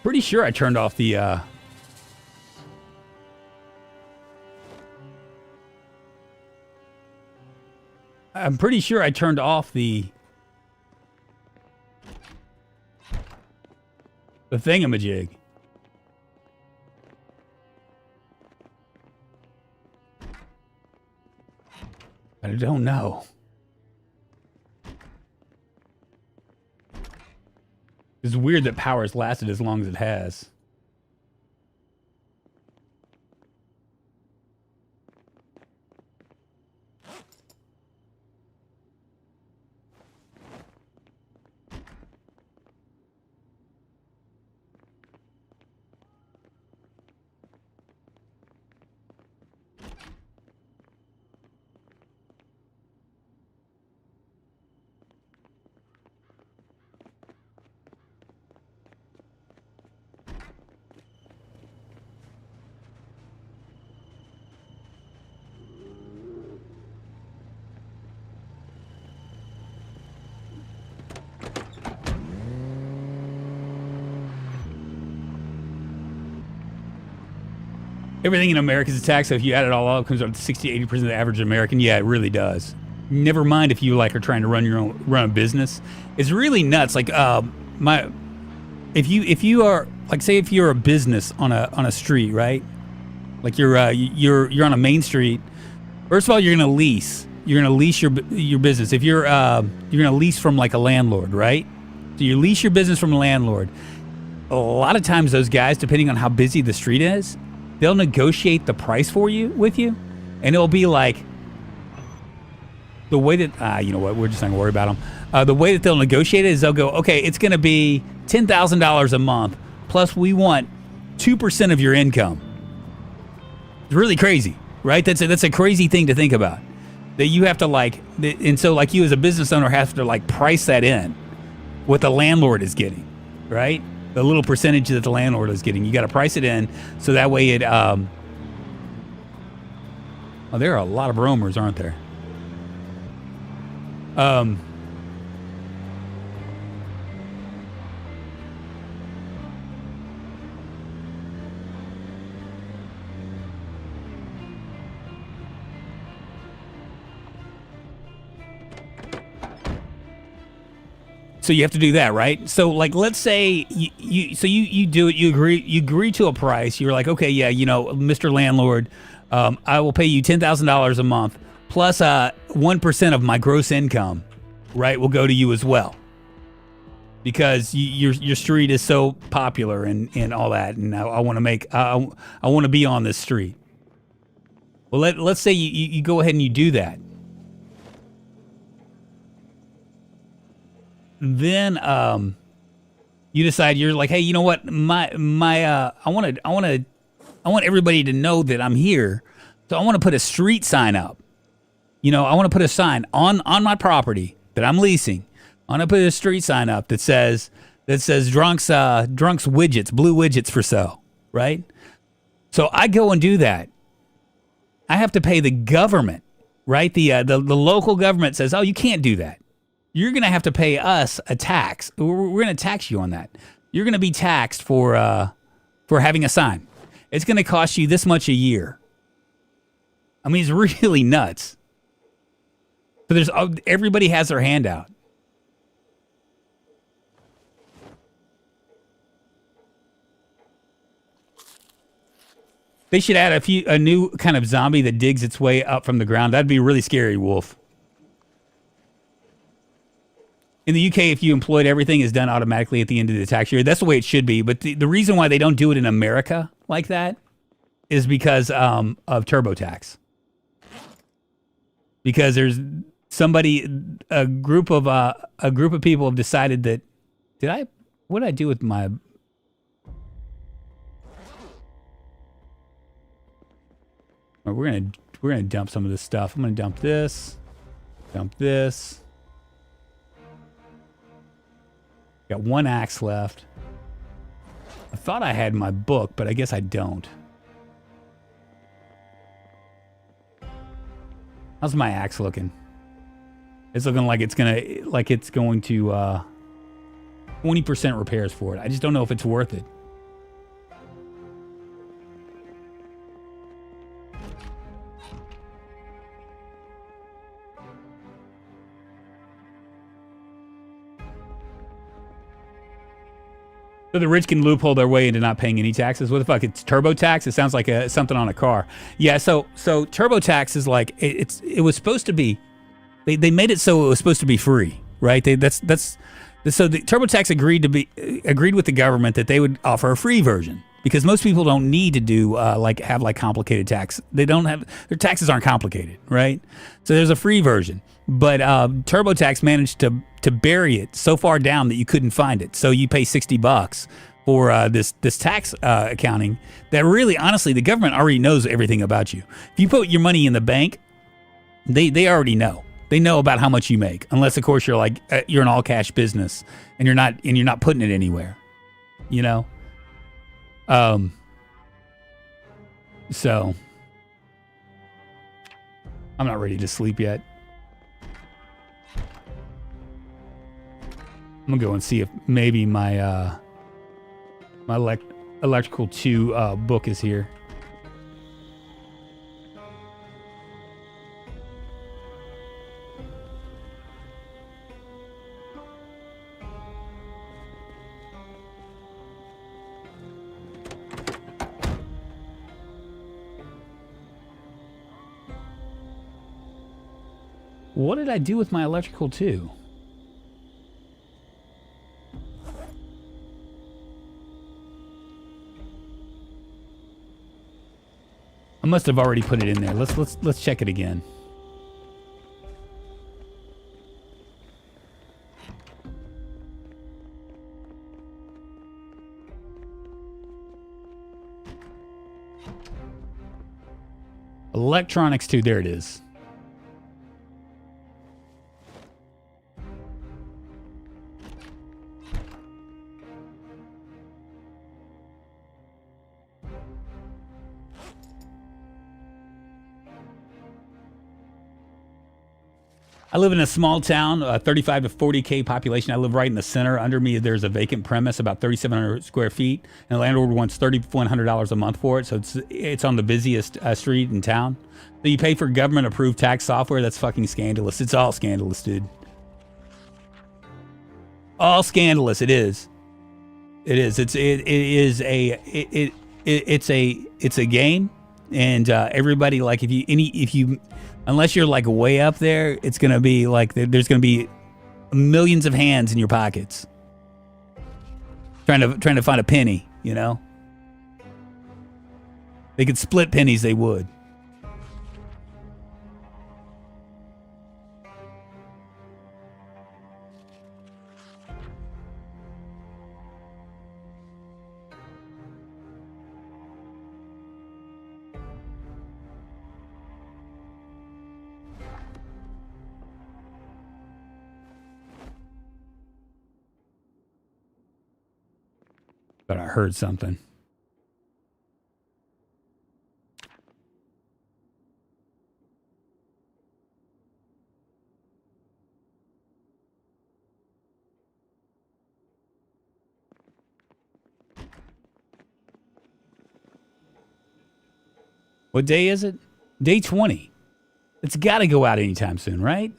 Pretty sure I turned off the I'm pretty sure I turned off the thingamajig. I don't know. It's weird that power has lasted as long as it has. Everything in America is taxed, so if you add it all up, it comes up to 60-80% of the average American. Yeah, it really does. Never mind if you like are trying to run a business. It's really nuts. Like if you are like, say if you're a business on a street, right? Like you're on a main street. First of all, you're gonna lease. You're gonna lease your business. If you're gonna lease from like a landlord, right? So you lease your business from a landlord. A lot of times, those guys, depending on how busy the street is, they'll negotiate the price with you, and it'll be like the way that you know what, we're just not gonna worry about them. The way that they'll negotiate it is they'll go, okay, it's gonna be $10,000 a month, plus we want 2% of your income. It's really crazy, right? That's a crazy thing to think about. That you have to like, and so like you as a business owner have to like price that in, what the landlord is getting, right? The little percentage that the landlord is getting. You got to price it in so that way it, oh, there are a lot of roamers, aren't there? So you have to do that, right? So like, let's say you do it, you agree to a price. You're like, okay, yeah, you know, Mr. Landlord, I will pay you $10,000 a month plus 1% of my gross income, right, will go to you as well. Because your street is so popular and all that, and I want to make I want to be on this street. Well, let's say you go ahead and you do that. Then you decide, you're like, hey, you know what, I want everybody to know that I'm here, so I want to put a street sign up. You know, I want to put a sign on my property that I'm leasing. I want to put a street sign up that says drunks widgets, blue widgets for sale, right? So I go and do that. I have to pay the government, right? The local government says, oh, you can't do that. You're going to have to pay us a tax. We're going to tax you on that. You're going to be taxed for having a sign. It's going to cost you this much a year. I mean, it's really nuts. But everybody has their hand out. They should add a new kind of zombie that digs its way up from the ground. That'd be really scary, Wolf. In the UK, if you employed, everything is done automatically at the end of the tax year. That's the way it should be. But the reason why they don't do it in America like that is because of TurboTax. Because there's a group of people have decided that what did I do with my? We're gonna dump some of this stuff. I'm gonna dump this. Got one axe left. I thought I had my book, but I guess I don't. How's my axe looking? It's looking like it's going to 20% repairs for it. I just don't know if it's worth it. So the rich can loophole their way into not paying any taxes. What the fuck? It's TurboTax. It sounds like something on a car. Yeah. So TurboTax is like it was supposed to be. They made it so it was supposed to be free, right? So the TurboTax agreed with the government that they would offer a free version because most people don't need to do have complicated tax. They don't have their taxes aren't complicated, right? So there's a free version, but TurboTax managed to bury it so far down that you couldn't find it. So you pay $60 for this tax accounting that really, honestly, the government already knows everything about you. If you put your money in the bank, they already know. They know about how much you make, unless of course you're you're an all cash business and you're not putting it anywhere, you know. So I'm not ready to sleep yet. I'm gonna go and see if maybe my my electrical 2 book is here. What did I do with my electrical 2? I must have already put it in there. Let's check it again. Electronics 2, there it is. I live in a small town, 35 to 40K population. I live right in the center. Under me, there's a vacant premise, about 3,700 square feet, and the landlord wants $3,100 a month for it. So it's on the busiest street in town. So you pay for government-approved tax software. That's fucking scandalous. It's all scandalous, dude. All scandalous. It is. It is. It's a game, and everybody if you. Unless you're like way up there, it's gonna be like there's gonna be millions of hands in your pockets trying to find a penny. You know, they could split pennies. They would. But I heard something. What day is it? Day 20. It's got to go out anytime soon, right?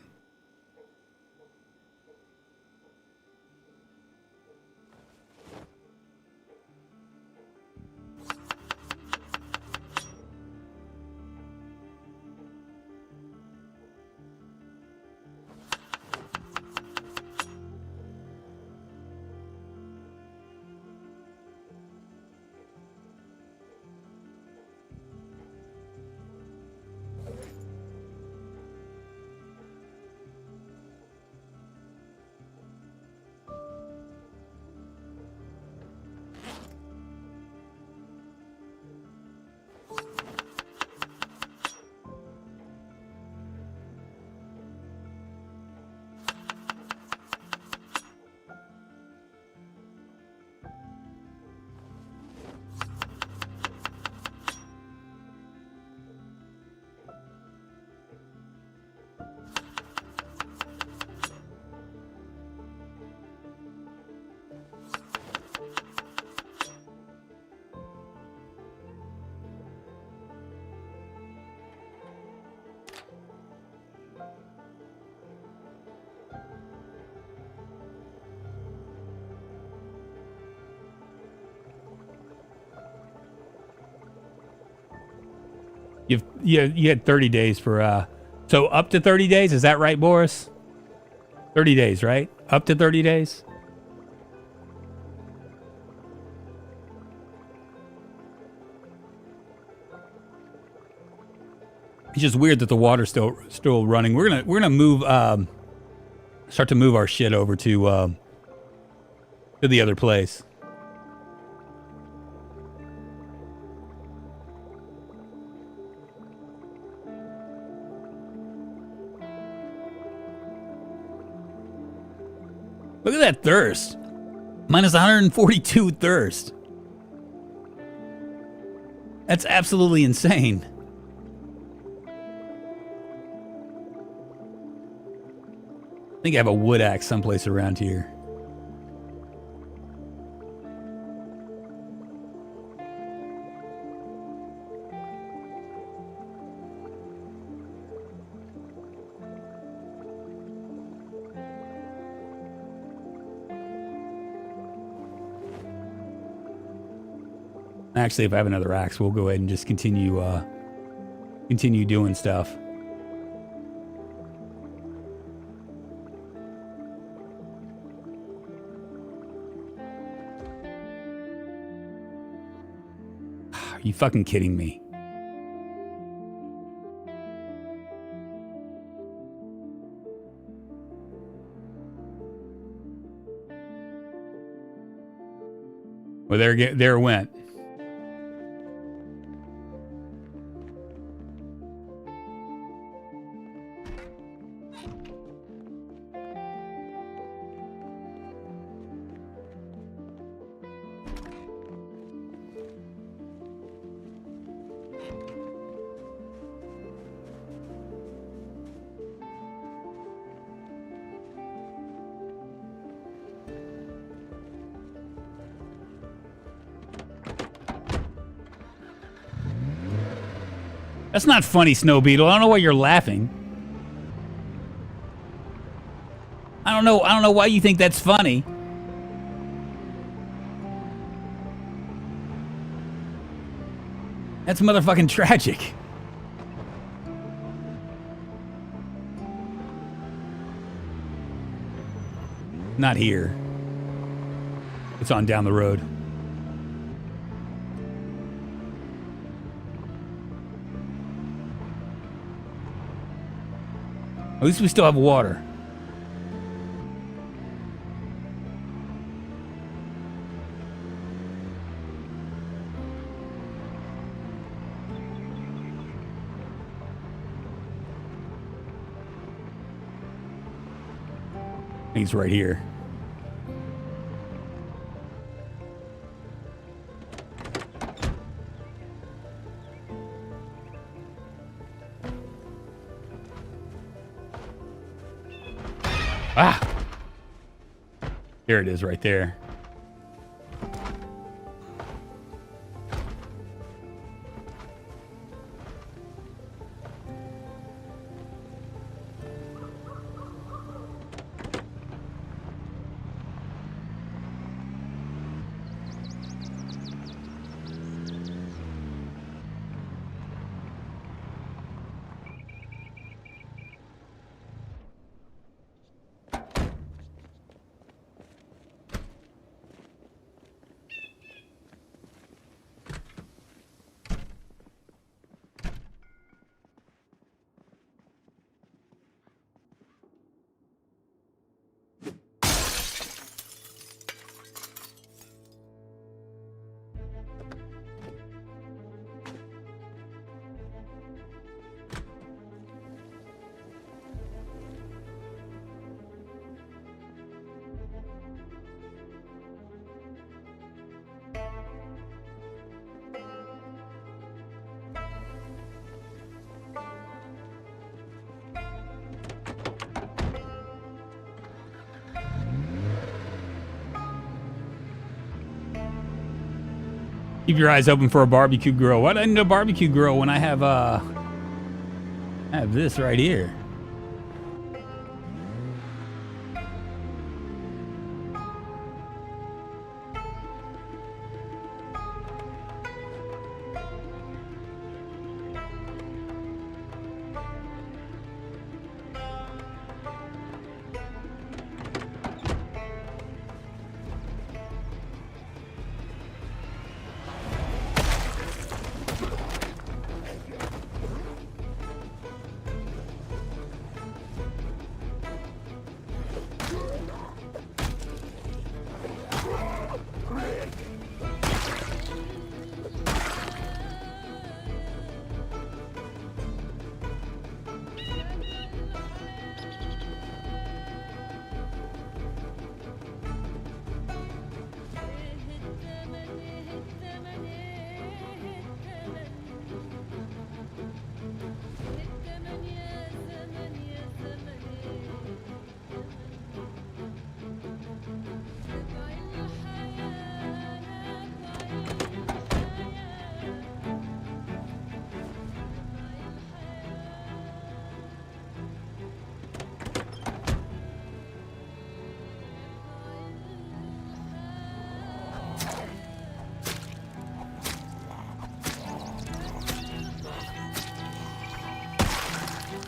You had 30 days for so up to 30 days, is that right, Boris? 30 days, right? Up to 30 days? It's just weird that the water's still running. We're gonna move start to move our shit over to the other place. Look at that thirst. Minus 142 thirst. That's absolutely insane. I think I have a wood axe someplace around here. Actually, if I have another axe, we'll go ahead and just continue doing stuff. Are you fucking kidding me? Well, there it went. That's not funny, Snow Beetle. I don't know why you're laughing. I don't know why you think that's funny. That's motherfucking tragic. Not here. It's on down the road. At least we still have water. He's right here. Ah! There it is right there. Keep your eyes open for a barbecue grill. Why do I need a barbecue grill when I have this right here?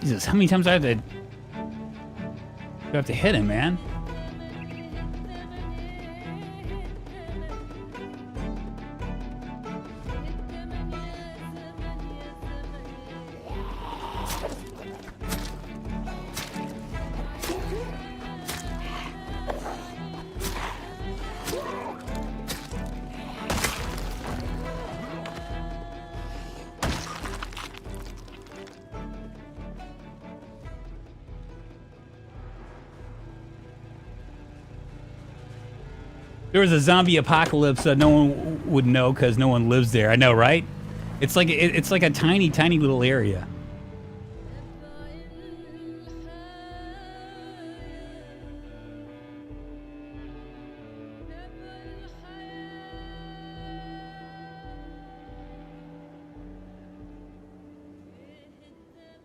Jesus, how many times do I have to hit him, man? There was a zombie apocalypse that no one would know because no one lives there. I know, right? It's like it's like a tiny, tiny little area.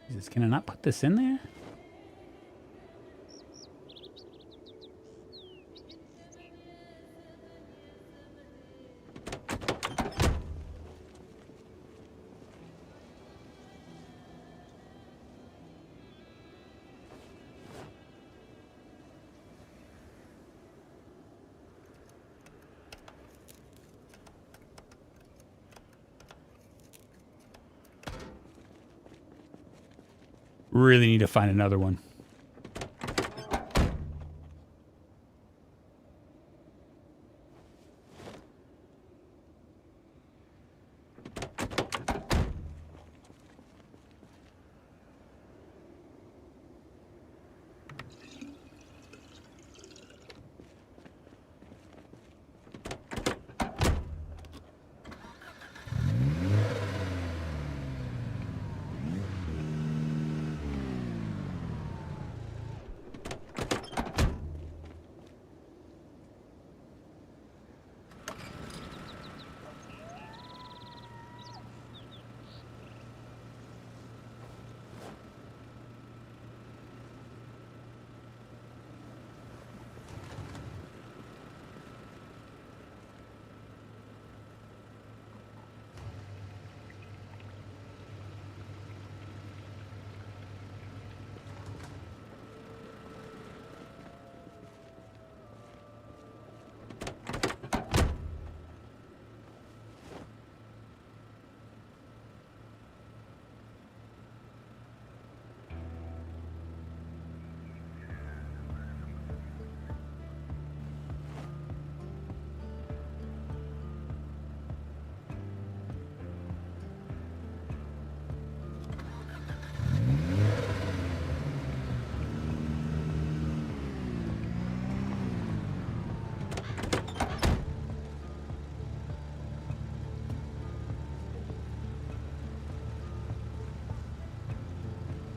Jesus, can I not put this in there? Really need to find another one.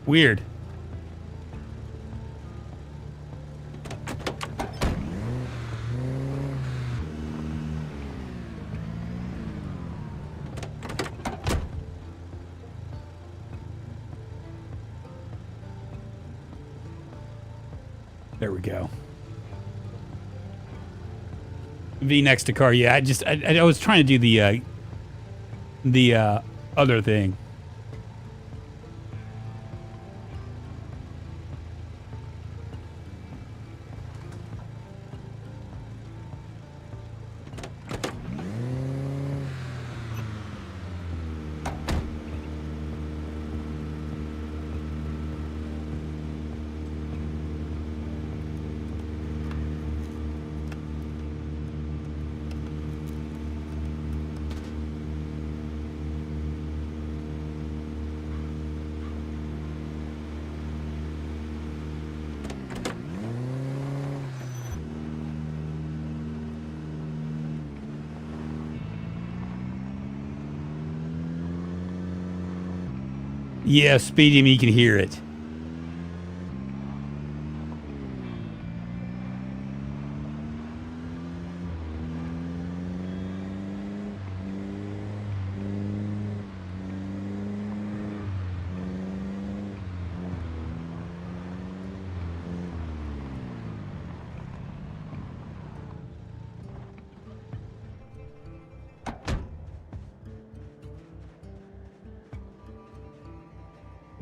Weird. There we go. V next to car. Yeah, I was trying to do the other thing. Yeah, Speedy, me can hear it.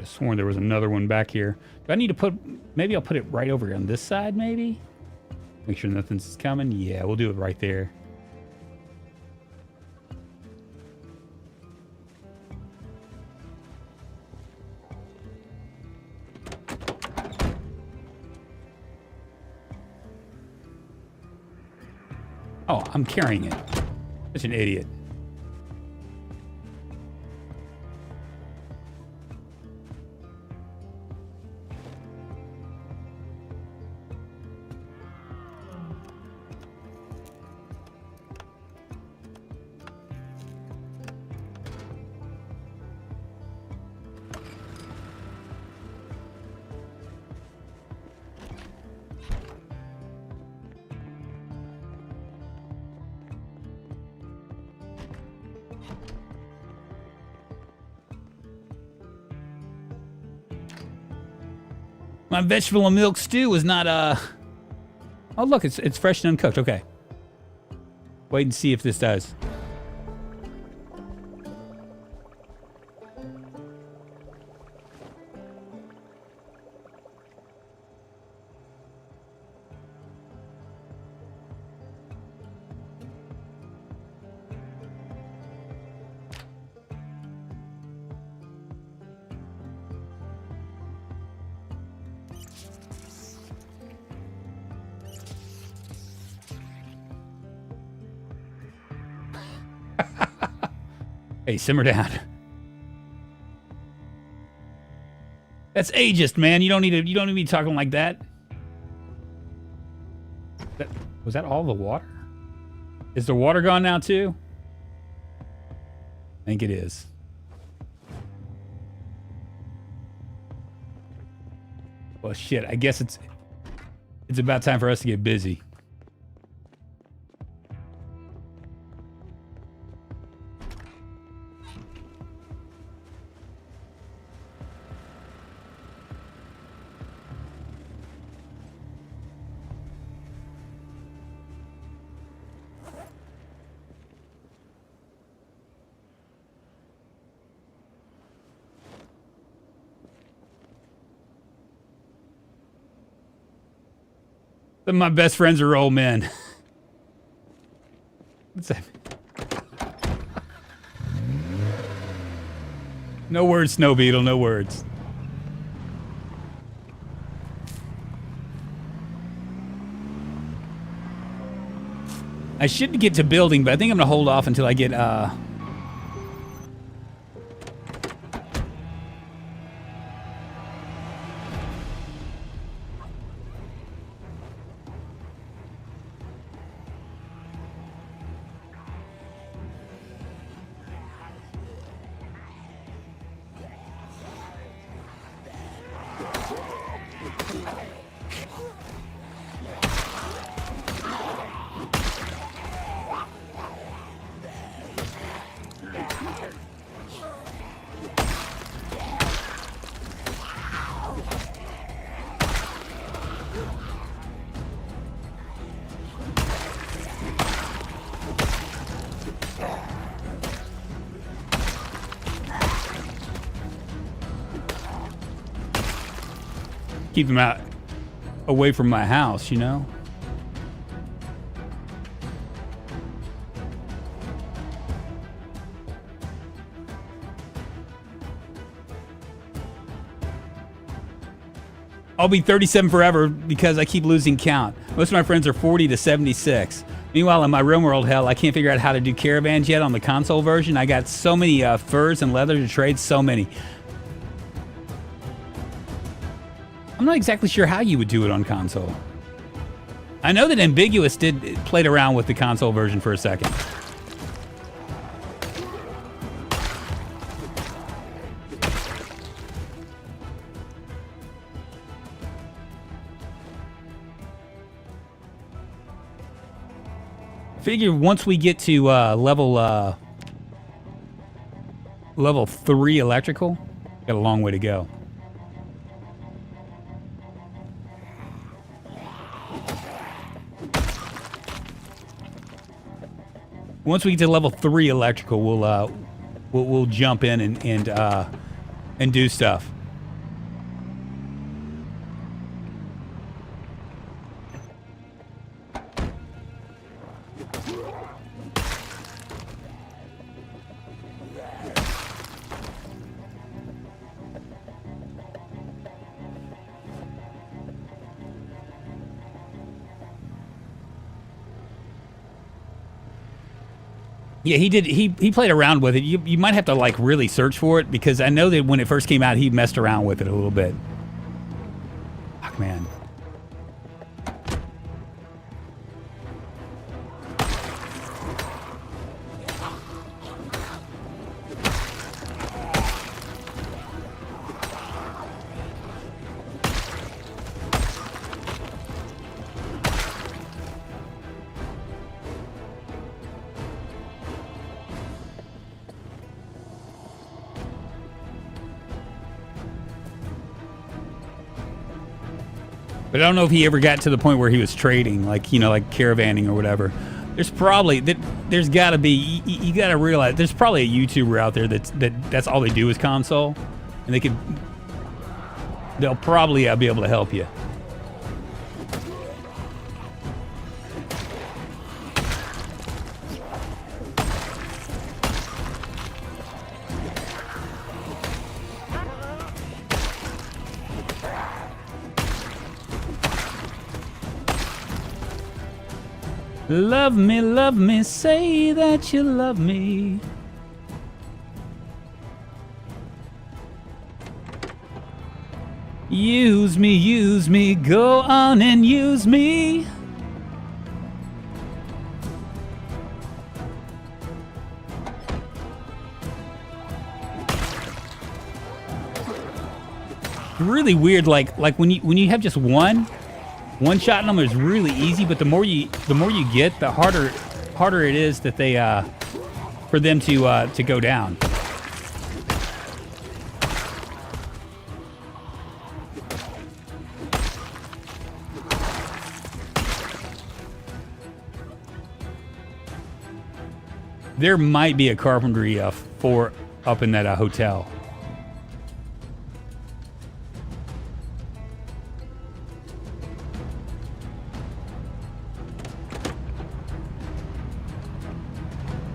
have sworn there was another one back here. Do I need to put... Maybe I'll put it right over on this side, maybe? Make sure nothing's coming. Yeah, we'll do it right there. Oh, I'm carrying it. Such an idiot. My vegetable and milk stew is not, Oh, look, it's fresh and uncooked. Okay. Wait and see if this does. Hey, simmer down. That's ageist, man. You don't need to be talking like that. Was that all the water? Is the water gone now too? I think it is. Well, shit. I guess it's about time for us to get busy. Some of my best friends are old men. What's that? No words, Snow Beetle, no words. I should get to building, but I think I'm gonna hold off until I get keep them out away from my house, you know? I'll be 37 forever because I keep losing count. Most of my friends are 40 to 76. Meanwhile, in my real world hell, I can't figure out how to do caravans yet on the console version. I got so many furs and leather to trade, so many. I'm not exactly sure how you would do it on console. I know that Ambiguous played around with the console version for a second. Figure once we get to level 3 electrical, got a long way to go. Once we get to level 3 electrical, we'll jump in and do stuff. Yeah, he did. He played around with it. You might have to like really search for it because I know that when it first came out, he messed around with it a little bit. Fuck, man. But I don't know if he ever got to the point where he was trading, like, you know, like caravanning or whatever. There's probably there's got to be you got to realize there's probably a YouTuber out there that's all they do is console, and they'll probably be able to help you. Love me, say that you love me. Use me, go on and use me. Really weird, like when you have just one shot in them is really easy, but the more you get, the harder it is that they for them to go down. There might be a carpentry for up in that hotel.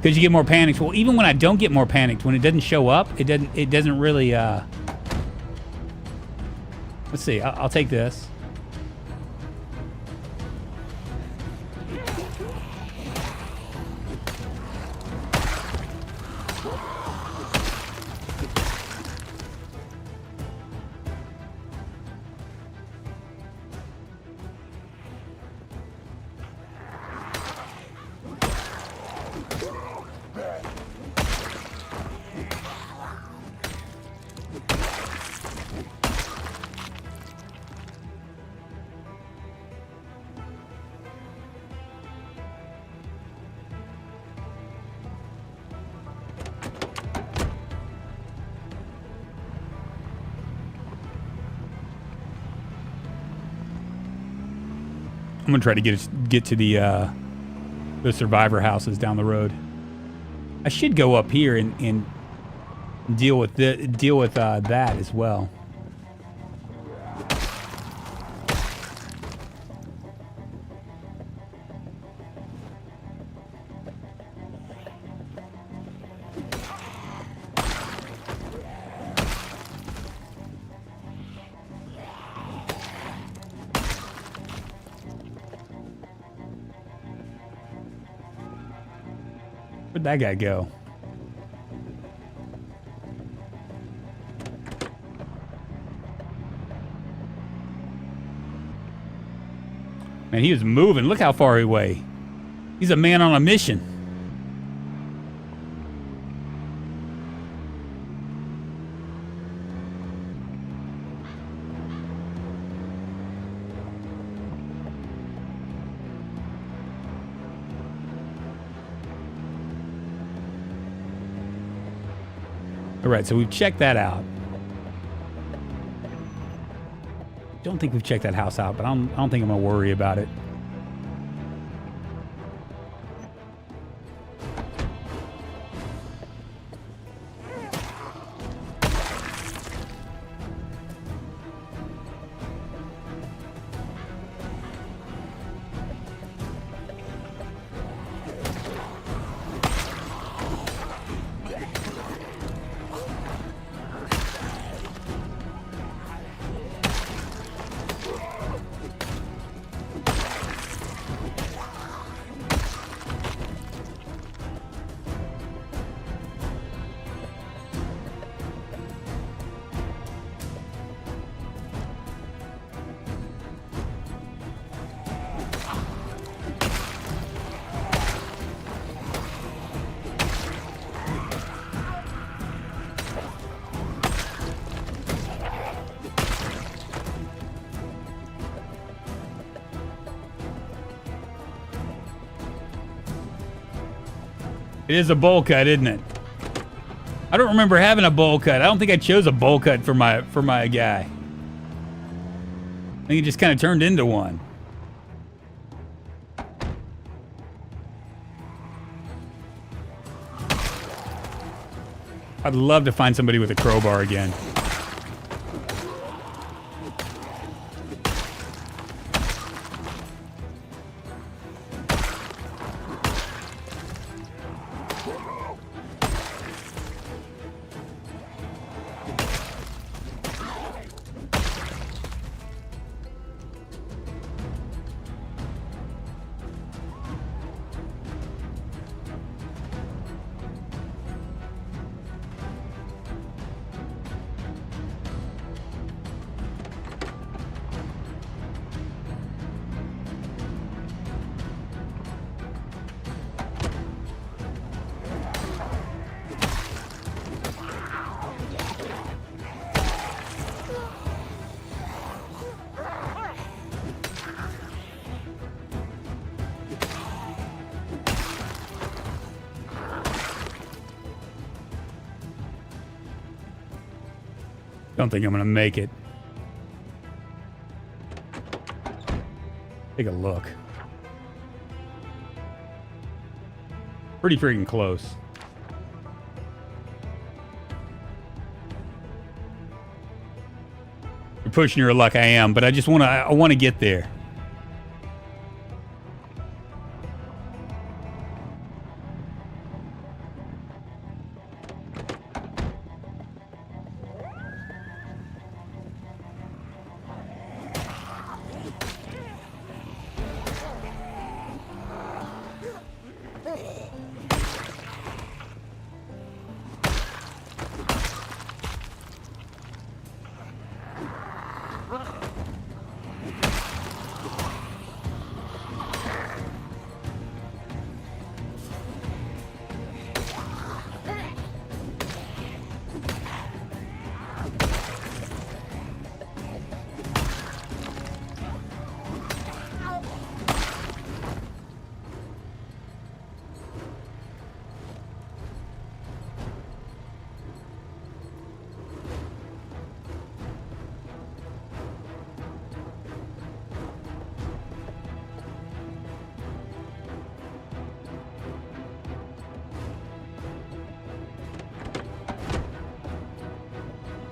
Because you get more panicked. Well, even when I don't get more panicked, when it doesn't show up, it doesn't really. Let's see. I'll take this. I'm gonna try to get to the survivor houses down the road. I should go up here and deal with that as well. Where'd that guy go? Man, he was moving. Look how far away. He's a man on a mission. All right, so we've checked that out. Don't think we've checked that house out, but I don't think I'm gonna worry about it. It is a bowl cut, isn't it? I don't remember having a bowl cut. I don't think I chose a bowl cut for my guy. I think it just kind of turned into one. I'd love to find somebody with a crowbar again. Don't think I'm gonna make it. Take a look. Pretty freaking close. You're pushing your luck, I am, but I wanna get there.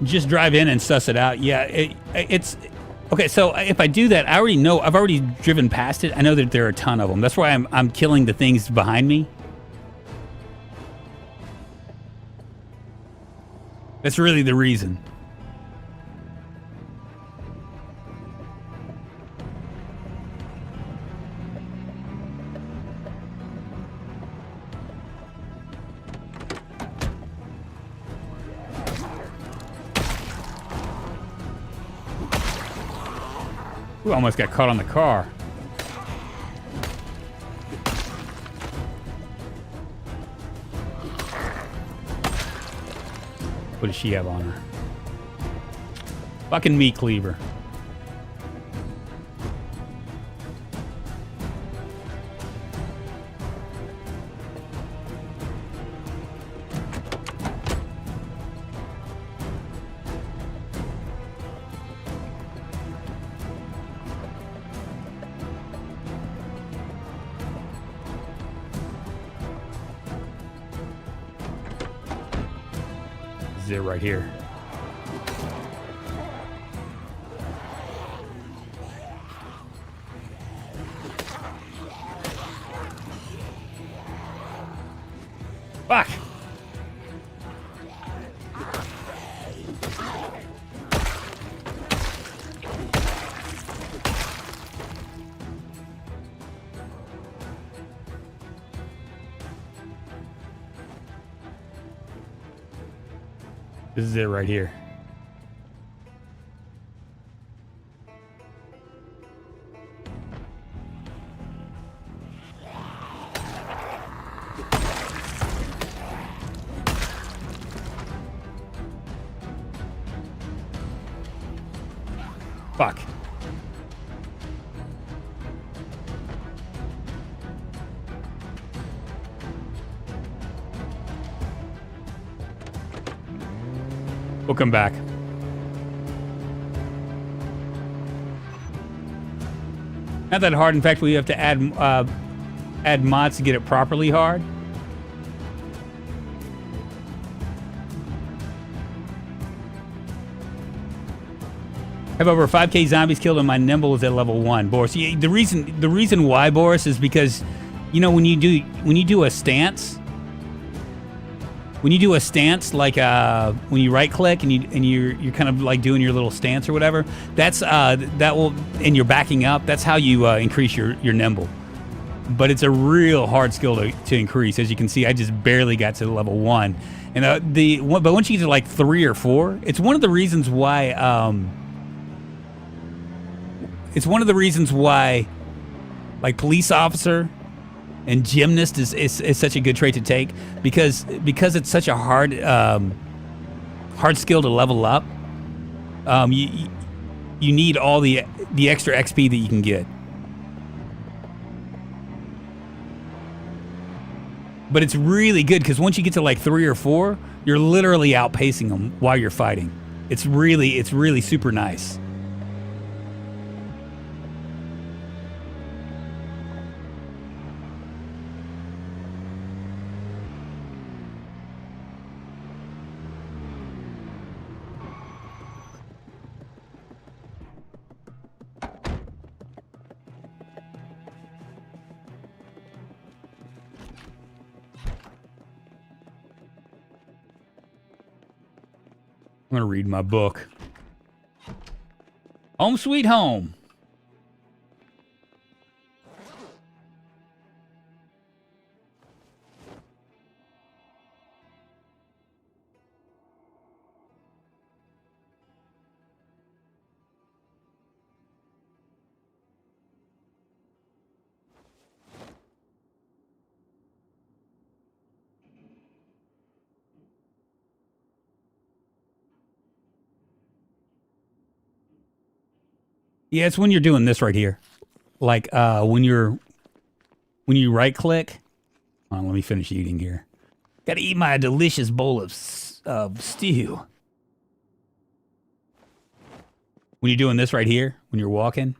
Just drive in and suss it out. Yeah, it's okay. So if I do that, I already know. I've already driven past it. I know that there are a ton of them. That's why I'm killing the things behind me. That's really the reason. Ooh, almost got caught on the car. What does she have on her? Fucking meat cleaver. This is it right here. Fuck! This is it right here. Fuck. We'll come back. Not that hard. In fact, we have to add mods to get it properly hard. Have over 5k zombies killed and my nimble is at level 1. Boris, the reason why, Boris, is because, you know, when you do a stance, like when you right click and you're kind of like doing your little stance or whatever, that's that will, and you're backing up, that's how you increase your nimble. But it's a real hard skill to increase. As you can see, I just barely got to level 1, and but once you get to like 3 or 4, it's one of the reasons why like police officer and gymnast is such a good trait to take, because it's such a hard skill to level up. You need all the extra XP that you can get. But it's really good because once you get to like 3 or 4, you're literally outpacing them while you're fighting. It's really super nice. I'm going to read my book. Home Sweet Home. Yeah, it's when you're doing this right here. Like when you right click. Hold on, let me finish eating here. Gotta eat my delicious bowl of stew. When you're doing this right here, when you're walking,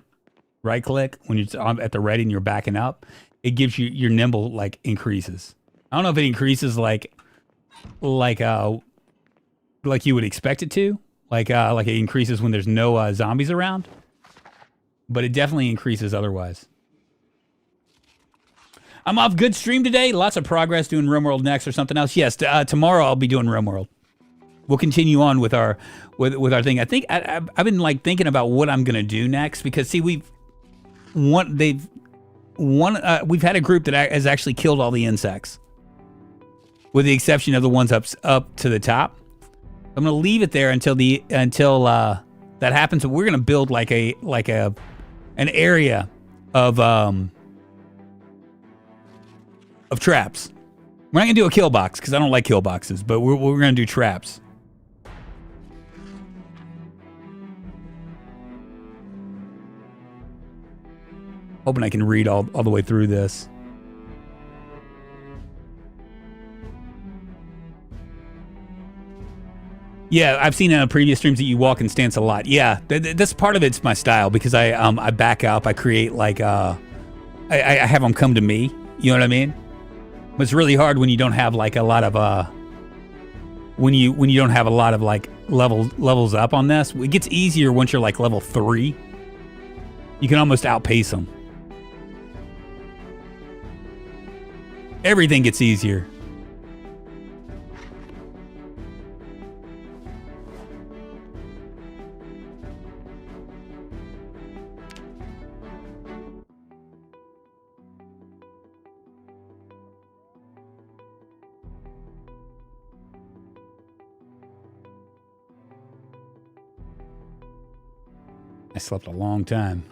right click, when you're at the ready and you're backing up, it gives you your nimble like increases. I don't know if it increases like you would expect it to, like it increases when there's no zombies around. But it definitely increases otherwise. I'm off good stream today. Lots of progress doing RimWorld next or something else. Yes, tomorrow I'll be doing RimWorld. We'll continue on with our thing. I think I've been like thinking about what I'm gonna do next, because see we've had a group that has actually killed all the insects, with the exception of the ones up to the top. I'm gonna leave it there until that happens. We're gonna build like an area of traps. We're not gonna do a kill box because I don't like kill boxes, but we're gonna do traps. Hoping I can read all the way through this. Yeah, I've seen in previous streams that you walk and stance a lot. Yeah, that's part of it's my style, because I back up. I create like I have them come to me. You know what I mean? But it's really hard when you don't have like a lot of when you don't have a lot of like levels up on this. It gets easier once you're like level 3. You can almost outpace them. Everything gets easier. I slept a long time.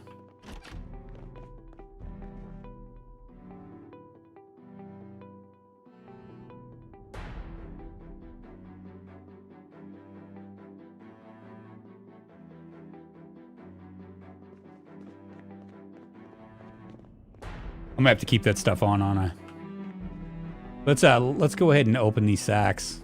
I'm gonna have to keep that stuff on, aren't I? Let's go ahead and open these sacks.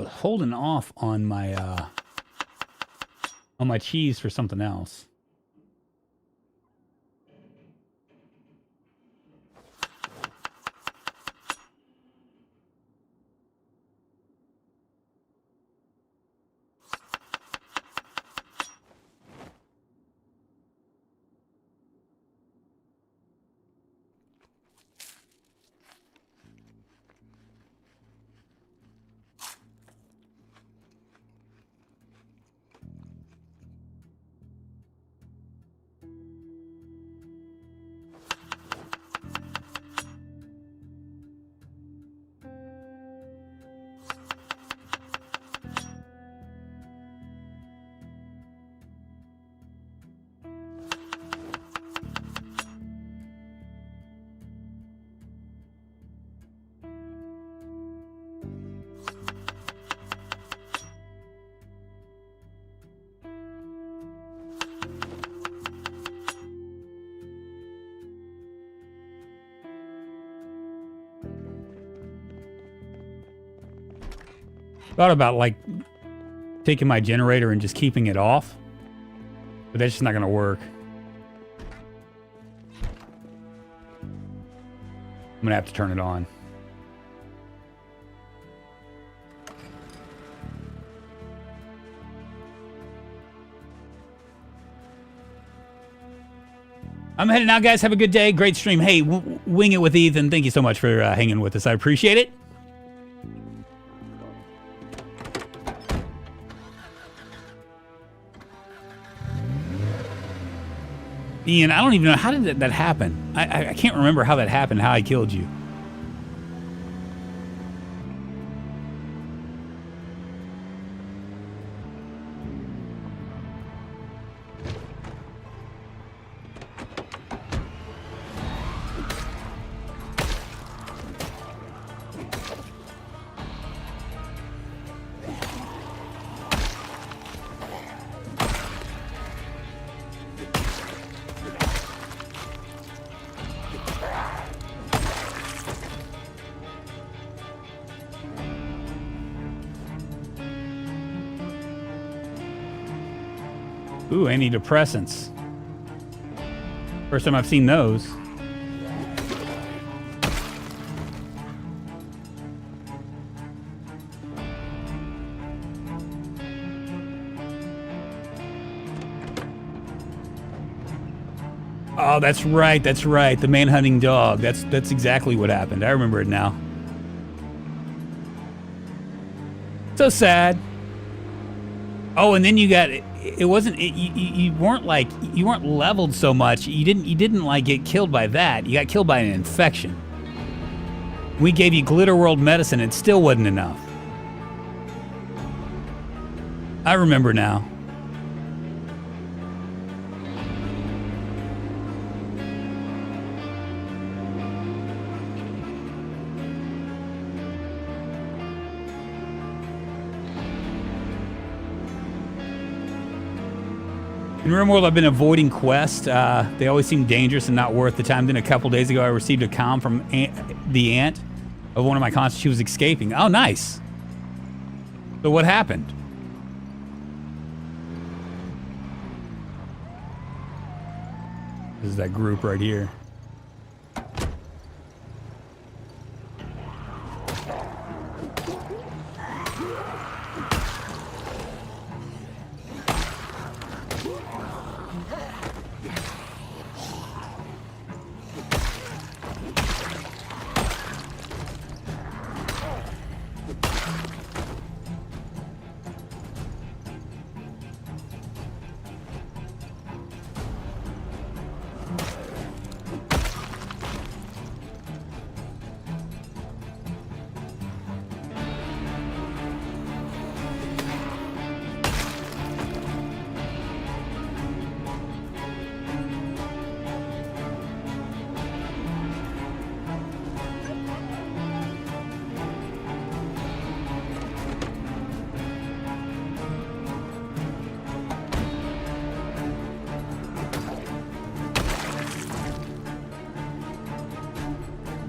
holding off on my cheese for something else. Thought about like taking my generator and just keeping it off, but that's just not gonna work. I'm gonna have to turn it on. I'm heading out, guys. Have a good day. Great stream. Hey, Wing It with Ethan. Thank you so much for hanging with us. I appreciate it. Ian, I don't even know, how did that happen? I can't remember how that happened, how I killed you. Ooh, antidepressants. First time I've seen those. Oh, that's right, that's right. The manhunting dog. That's exactly what happened. I remember it now. So sad. Oh, and then you got it wasn't you weren't like you weren't leveled so much. You didn't like get killed by that. You got killed by an infection. We gave you Glitter World medicine, it still wasn't enough. I remember now. In RimWorld, I've been avoiding quests. They always seem dangerous and not worth the time. Then a couple days ago, I received a comm from the aunt of one of my constants. She was escaping. Oh, nice. So what happened? This is that group right here.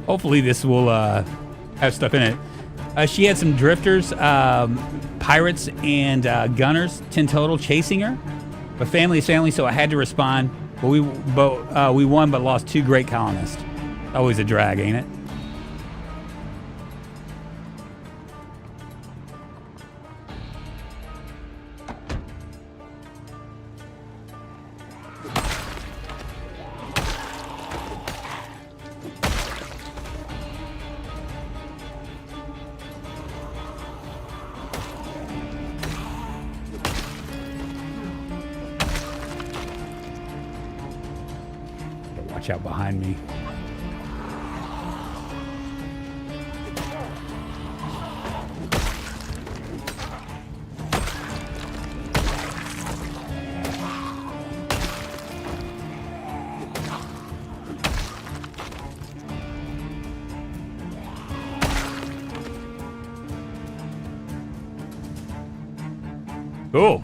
Hopefully this will have stuff in it. She had some drifters, pirates, and gunners, 10 total, chasing her. But family is family, so I had to respond. But we won, but lost 2 great colonists. Always a drag, ain't it? Watch out behind me. Cool.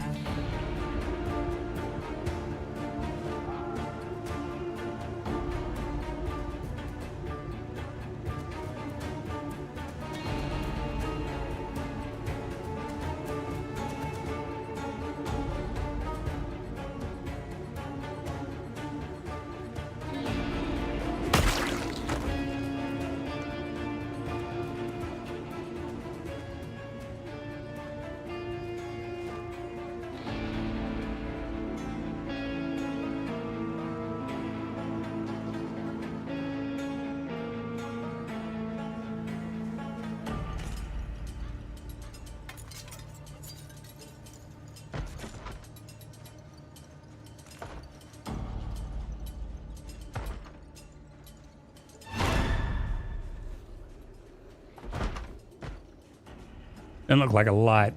Doesn't look like a lot.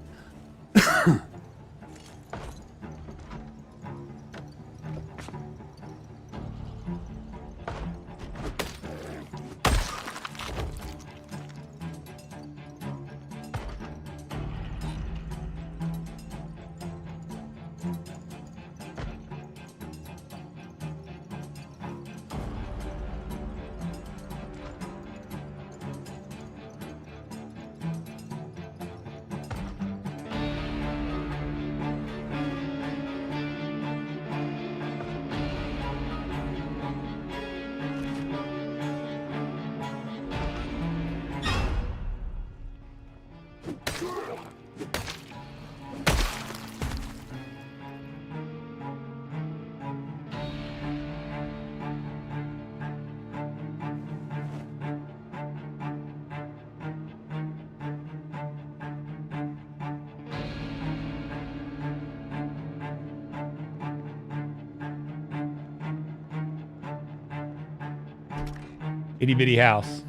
Itty bitty house.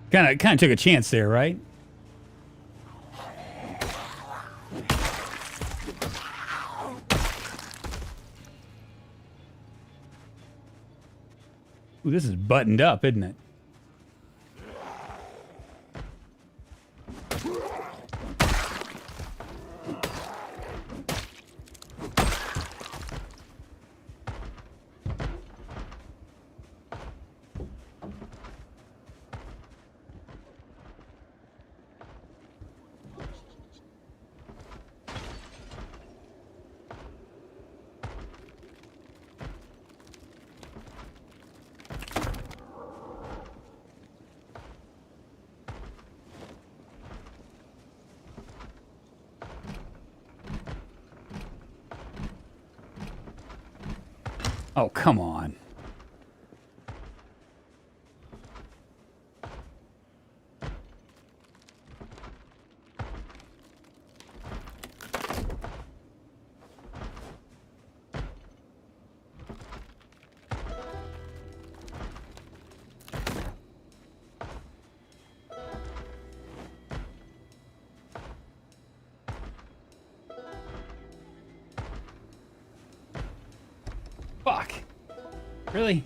Kind of took a chance there, right? Ooh, this is buttoned up, isn't it? Oh, come on. Fuck. Really?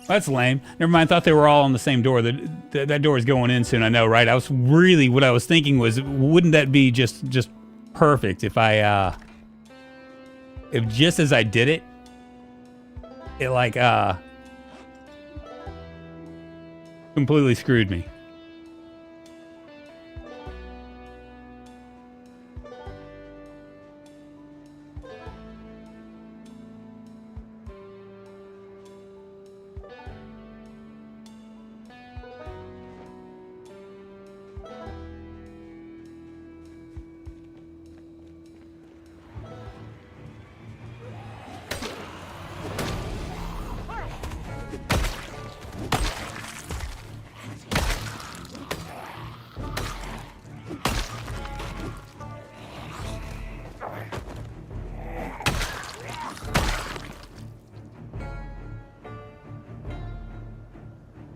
That's lame. Never mind. I thought they were all on the same door. That door is going in soon. I know, right? What I was thinking was, wouldn't that be just perfect if if just as I did it, it like completely screwed me.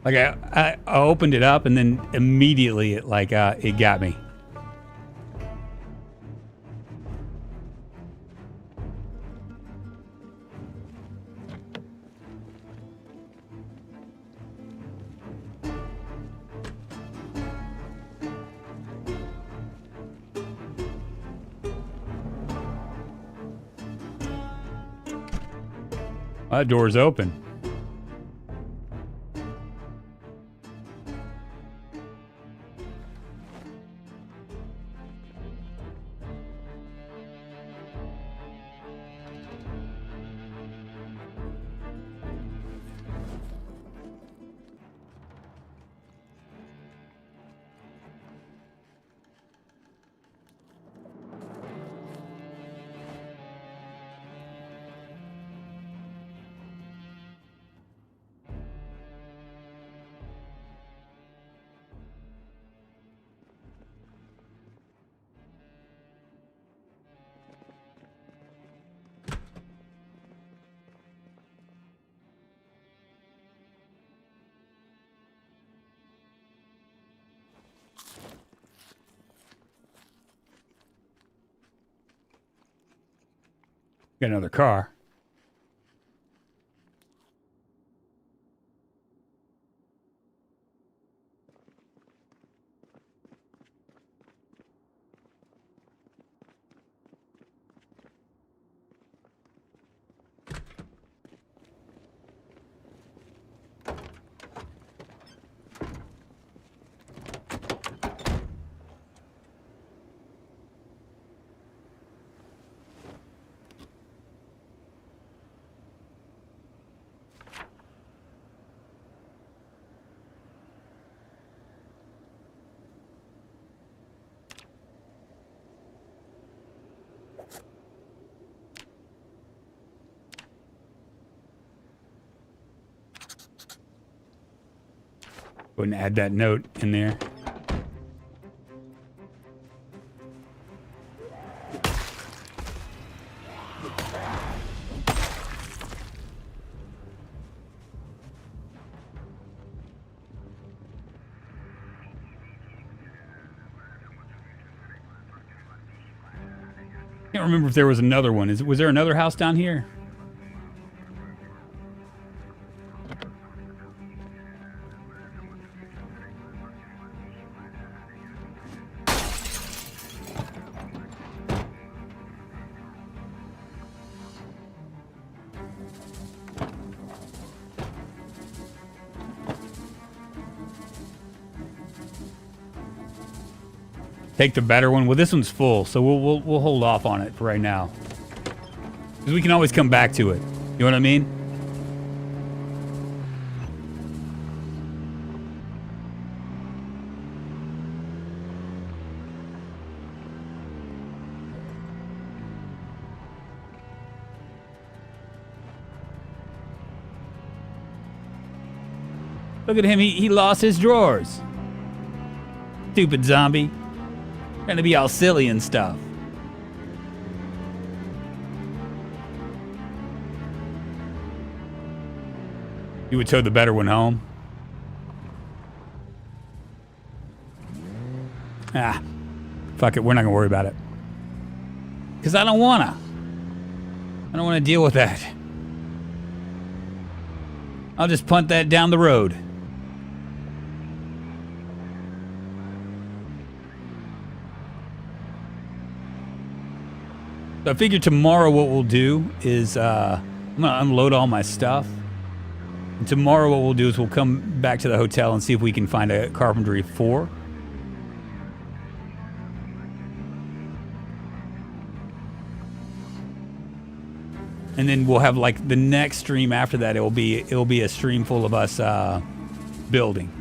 Like I opened it up and then immediately it it got me. Well, that door's open. Got another car. Go ahead and add that note in there. I can't remember if there was another one. Was there another house down here? Take the better one. Well, this one's full, so we'll hold off on it for right now, because we can always come back to it. You know what I mean? Look at him. He lost his drawers. Stupid zombie. Trying to be all silly and stuff. You would tow the better one home? Ah, fuck it. We're not gonna worry about it. Because I don't wanna. I don't want to deal with that. I'll just punt that down the road. So I figure tomorrow what we'll do is I'm gonna unload all my stuff. And tomorrow what we'll do is we'll come back to the hotel and see if we can find a carpentry 4. And then we'll have like the next stream after that. It'll be a stream full of us building.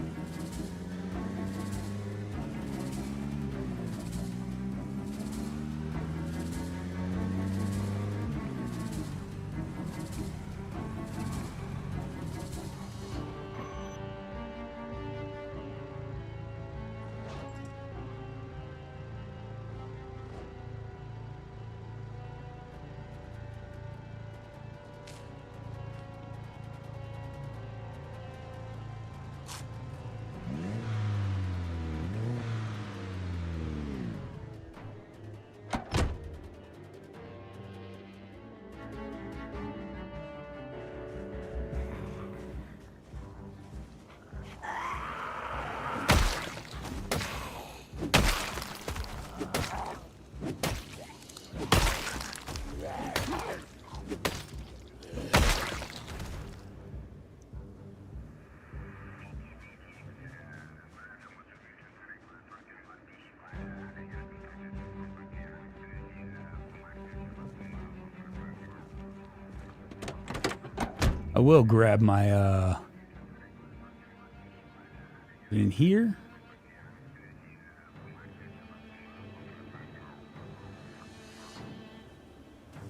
I will grab my in here.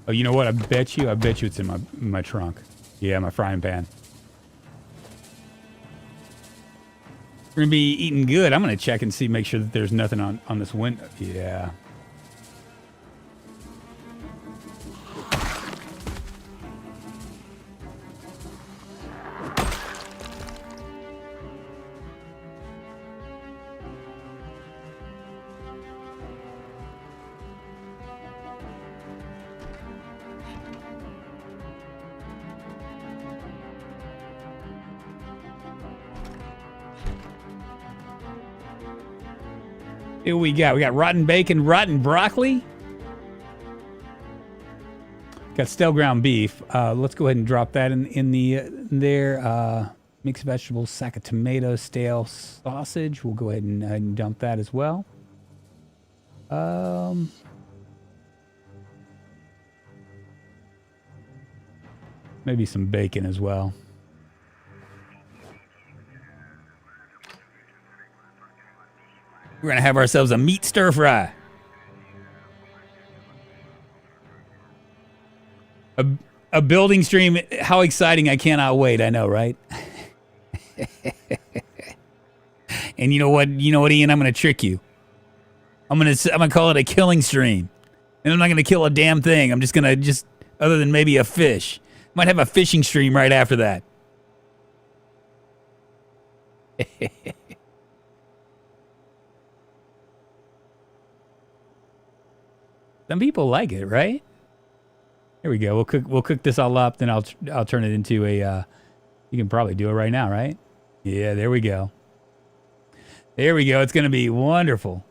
Oh, you know what? I bet you it's in my trunk. Yeah, my frying pan. We're gonna be eating good. I'm gonna check and see, make sure that there's nothing on this window. Yeah. Here we got rotten bacon, rotten broccoli. Got stale ground beef. Let's go ahead and drop that in there. Mixed vegetables, sack of tomatoes, stale sausage. We'll go ahead and dump that as well. Maybe some bacon as well. We're gonna have ourselves a meat stir fry. A building stream. How exciting! I cannot wait. I know, right? And you know what, Ian? I'm gonna trick you. I'm gonna call it a killing stream, and I'm not gonna kill a damn thing. I'm just gonna other than maybe a fish. Might have a fishing stream right after that. Some people like it, right? Here we go. We'll cook this all up, then I'll turn it into a. You can probably do it right now, right? Yeah, there we go. There we go. It's gonna be wonderful.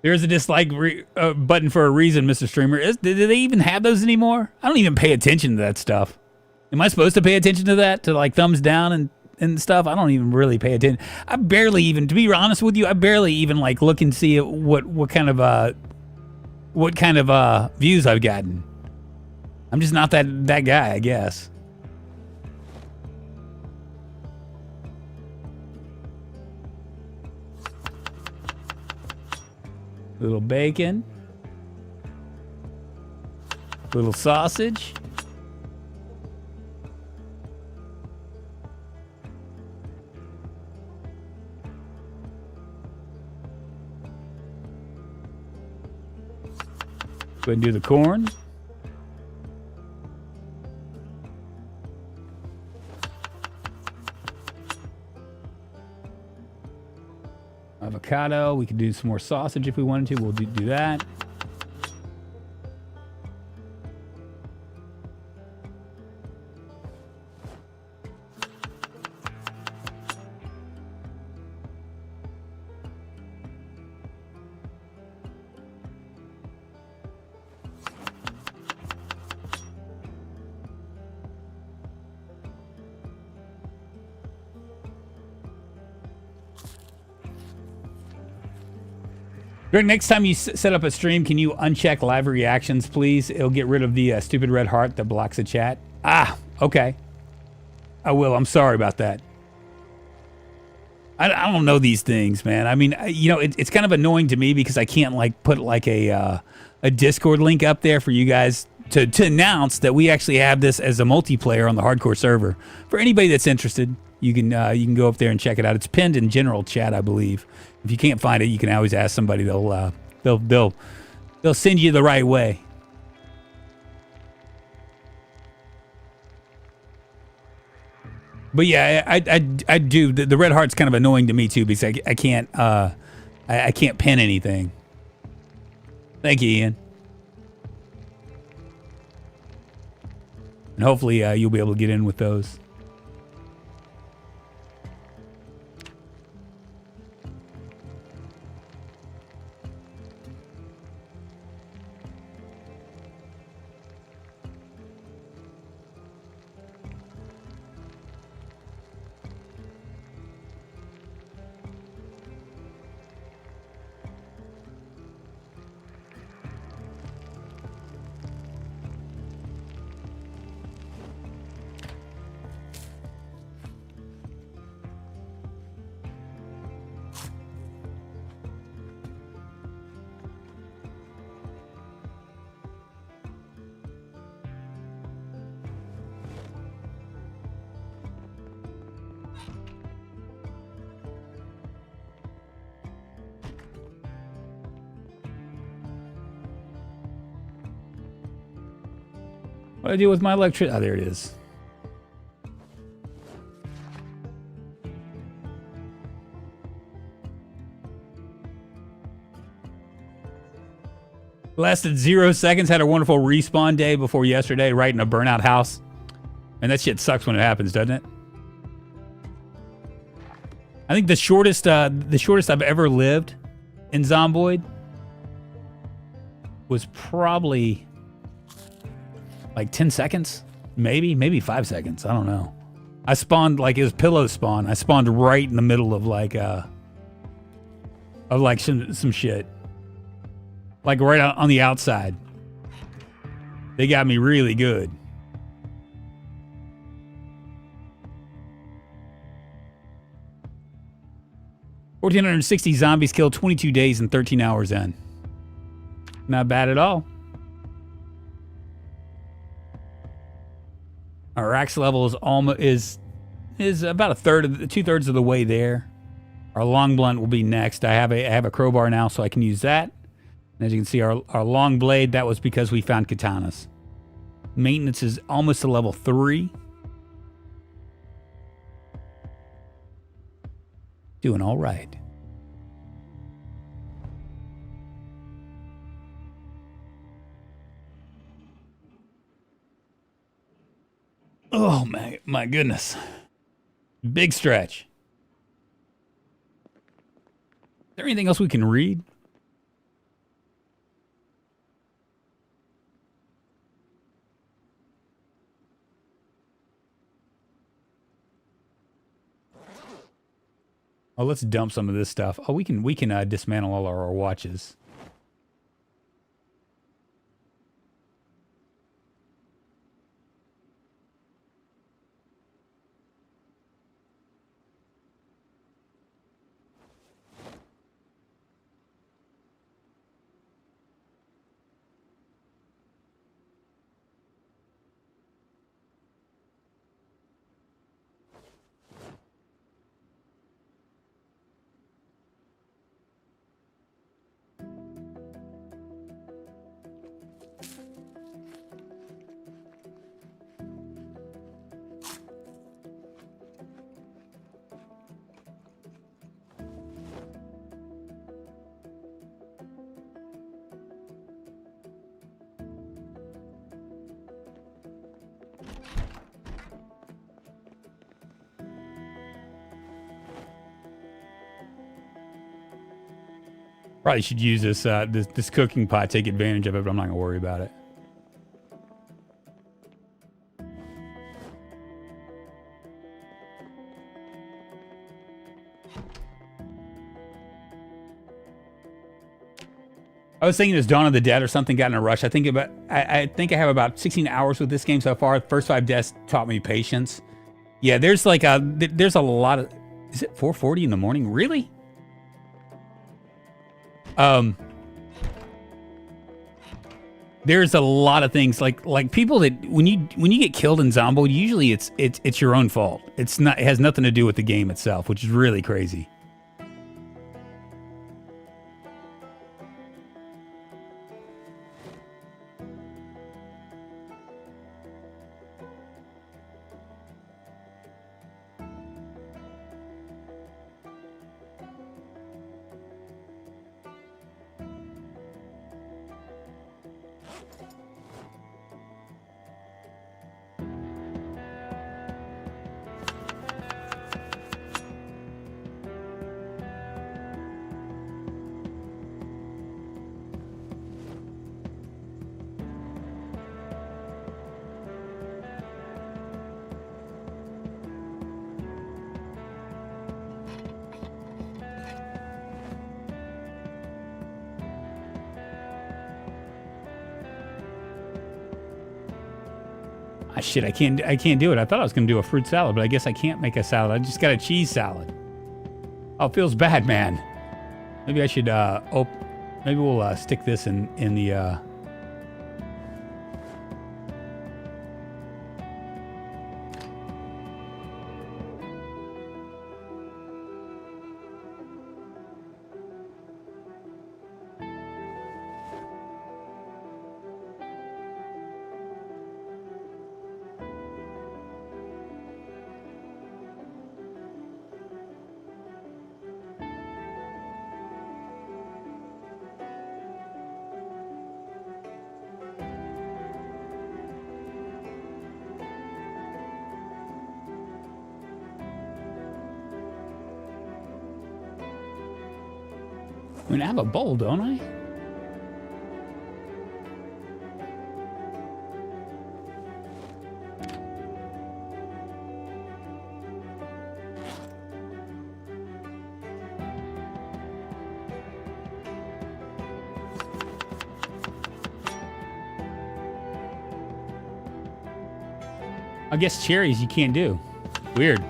There's a dislike button for a reason, Mr. Streamer. Do they even have those anymore? I don't even pay attention to that stuff. Am I supposed to pay attention to that? To like thumbs down and stuff? I don't even really pay attention. I barely even, to be honest with you, I barely even like look and see what kind of views I've gotten. I'm just not that guy, I guess. Little bacon. Little sausage. Go ahead and do the corn. Avocado. We could do some more sausage if we wanted to. We'll do that. Greg, next time you set up a stream, can you uncheck live reactions, please? It'll get rid of the stupid red heart that blocks the chat. Ah, okay. I will. I'm sorry about that. I don't know these things, man. I mean, you know, it's kind of annoying to me because I can't like put like a Discord link up there for you guys to announce that we actually have this as a multiplayer on the hardcore server. For anybody that's interested, you can go up there and check it out. It's pinned in general chat, I believe. If you can't find it, you can always ask somebody. They'll send you the right way. But yeah, I do. The red heart's kind of annoying to me too because I can't pin anything. Thank you, Ian. And hopefully you'll be able to get in with those. What do I do with my electricity? Oh, there it is. Lasted 0 seconds. Had a wonderful respawn day before yesterday, right in a burnout house. And that shit sucks when it happens, doesn't it? I think the shortest I've ever lived in Zomboid was probably like 10 seconds, maybe 5 seconds. I don't know. I spawned like it was pillow spawn. I spawned right in the middle of some shit, like right on the outside. They got me really good. $1,460 zombies killed, 22 days and 13 hours in. Not bad at all. Our axe level is about two-thirds of the way there. Our long blunt will be next. I have a crowbar now, so I can use that. And as you can see, our long blade, that was because we found katanas. Maintenance is almost to level 3. Doing all right. Oh my goodness. Big stretch. Is there anything else we can read? Oh, let's dump some of this stuff. Oh, we can dismantle all our watches. Probably should use this cooking pot, take advantage of it, but I'm not gonna worry about it. I was thinking it's Dawn of the Dead or something. Got in a rush. I think I have about 16 hours with this game so far. The first 5 deaths taught me patience. Yeah, there's a lot of. Is it 4:40 in the morning? Really? There's a lot of things like people that when you get killed in Zomboid, usually it's your own fault. It has nothing to do with the game itself, which is really crazy. Ah, shit, I can't do it. I thought I was gonna do a fruit salad, but I guess I can't make a salad. I just got a cheese salad. Oh, it feels bad, man. Maybe I should maybe we'll stick this in the I mean, I have a bowl, don't I? I guess cherries you can't do. Weird.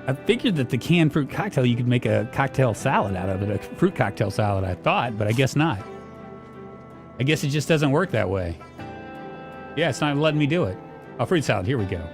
I figured that the canned fruit cocktail, you could make a cocktail salad out of it, a fruit cocktail salad, I thought, but I guess not. I guess it just doesn't work that way. Yeah, it's not letting me do it. Oh, fruit salad, here we go.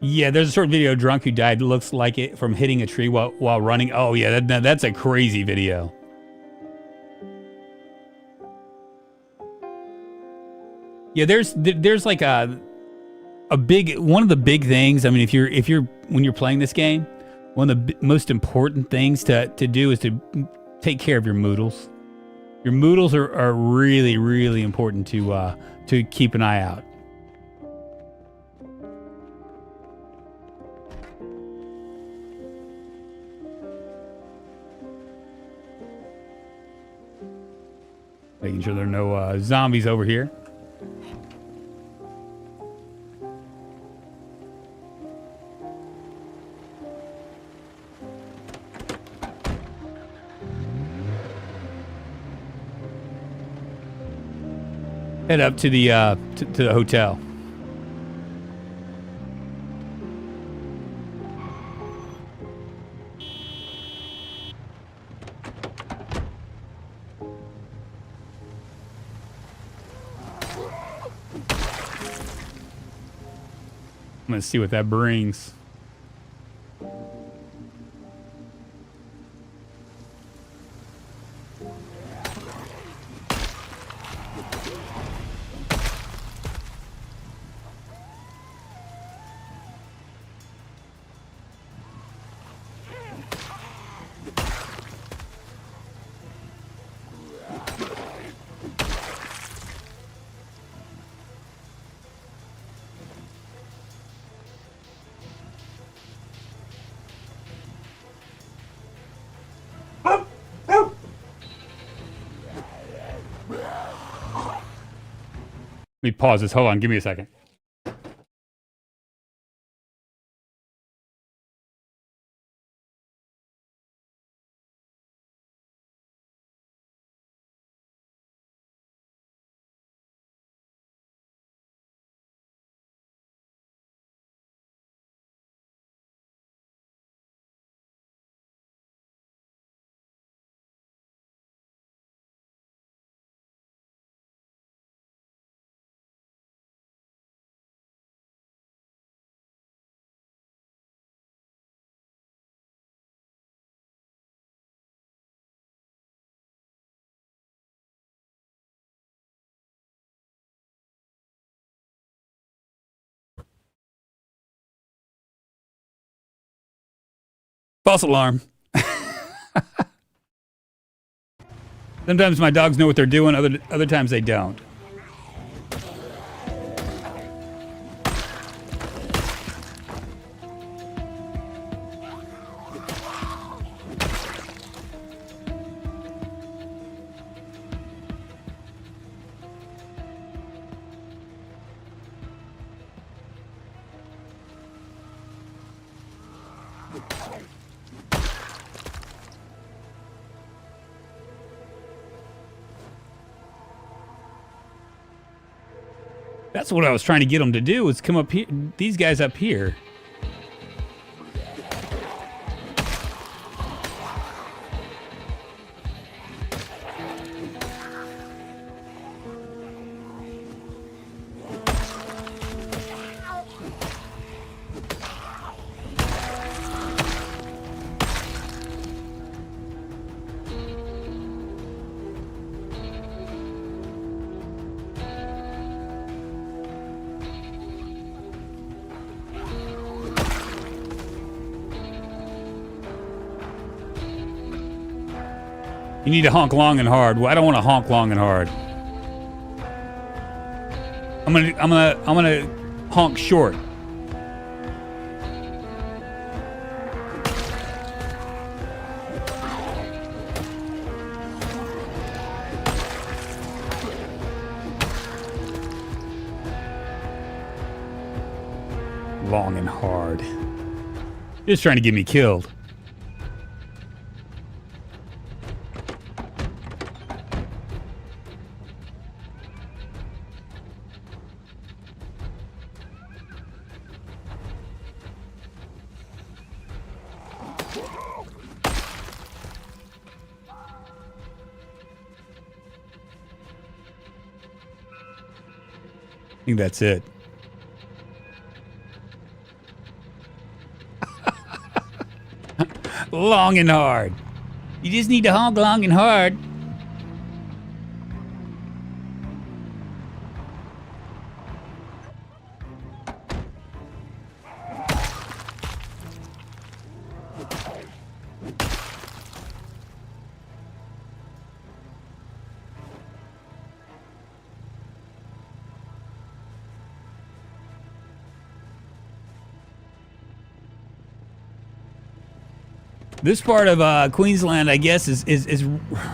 Yeah, there's a short video of drunk who died. Looks like it from hitting a tree while running. Oh yeah, that's a crazy video. Yeah, there's like a big one of the big things. I mean, if you're when you're playing this game, one of the most important things to do is to take care of your moodles. Your moodles are really, really important to keep an eye out. Making sure there are no zombies over here. Head up to the to the hotel. I'm gonna see what that brings. Let me pause this. Hold on. Give me a second. False alarm. Sometimes my dogs know what they're doing, other times they don't. That's what I was trying to get them to do, was come up here, these guys up here. You need to honk long and hard. Well, I don't want to honk long and hard. I'm gonna honk short. Long and hard. You're just trying to get me killed. I think that's it. Long and hard. You just need to honk long and hard. This part of Queensland, I guess, is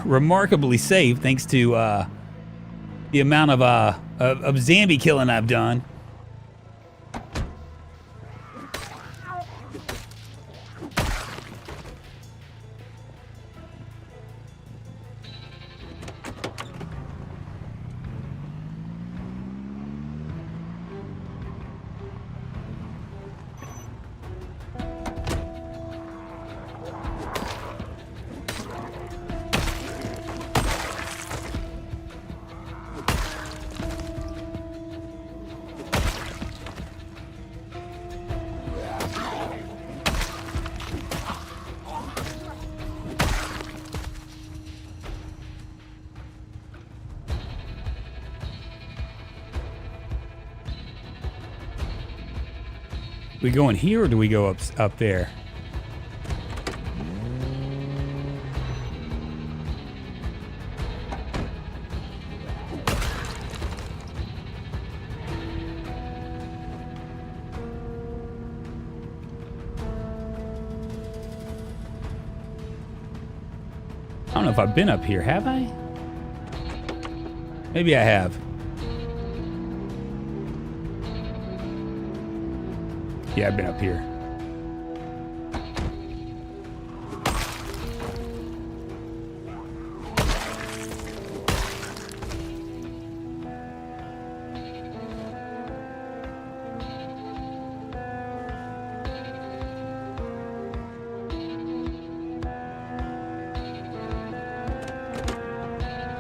remarkably safe thanks to the amount of zombie killing I've done. We go in here or do we go up there? I don't know if I've been up here, have I? Maybe I have. Yeah, I've been up here.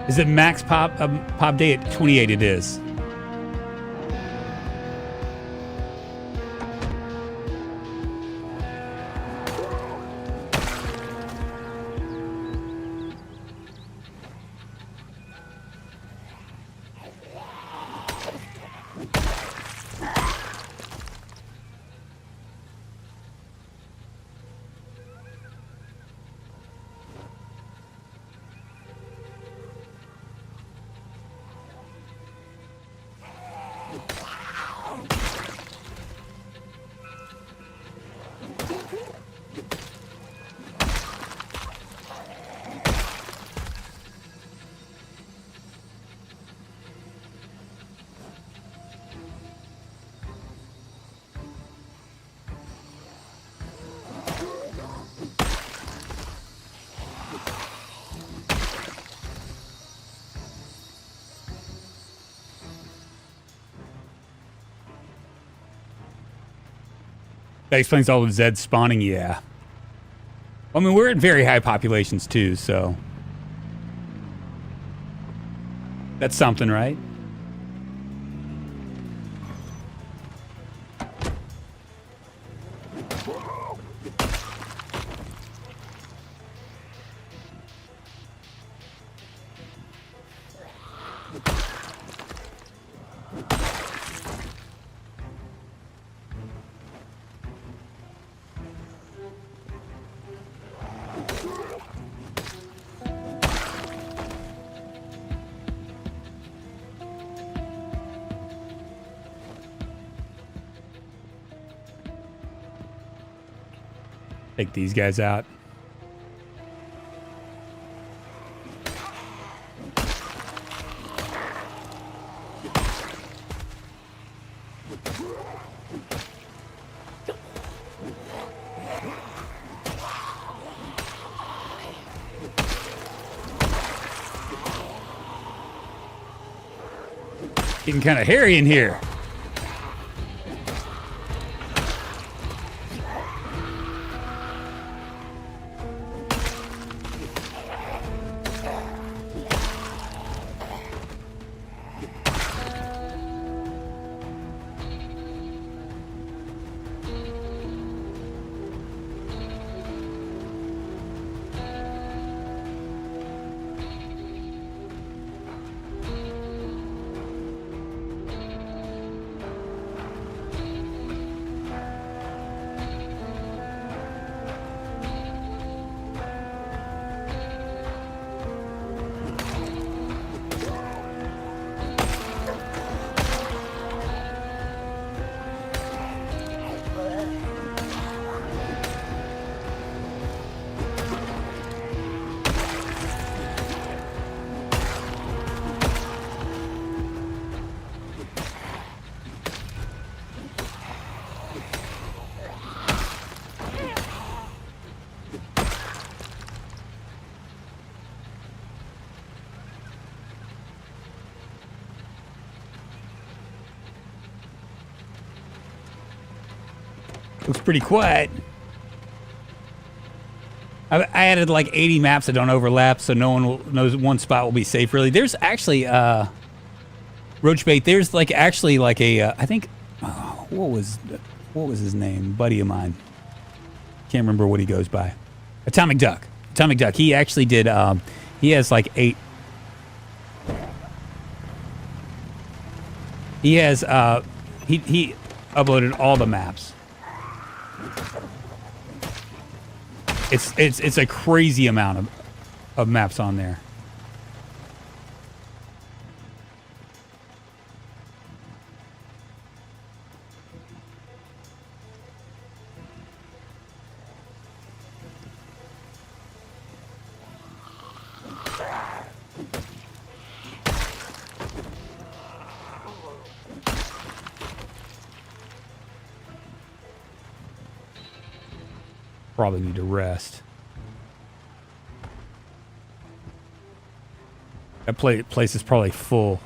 Is it max pop day at 28? It is. That explains all of Zed spawning, yeah. I mean, we're at very high populations too, so. That's something, right? Take these guys out. Getting kind of hairy in here. Looks pretty quiet. I added like 80 maps that don't overlap, so no one knows one spot will be safe. Really, there's actually Roachbait. There's like actually like a I think what was his name? Buddy of mine. Can't remember what he goes by. Atomic Duck. Atomic Duck. He actually did. He has like 8. He has he uploaded all the maps. It's a crazy amount of maps on there. Probably need to rest. That place is probably full.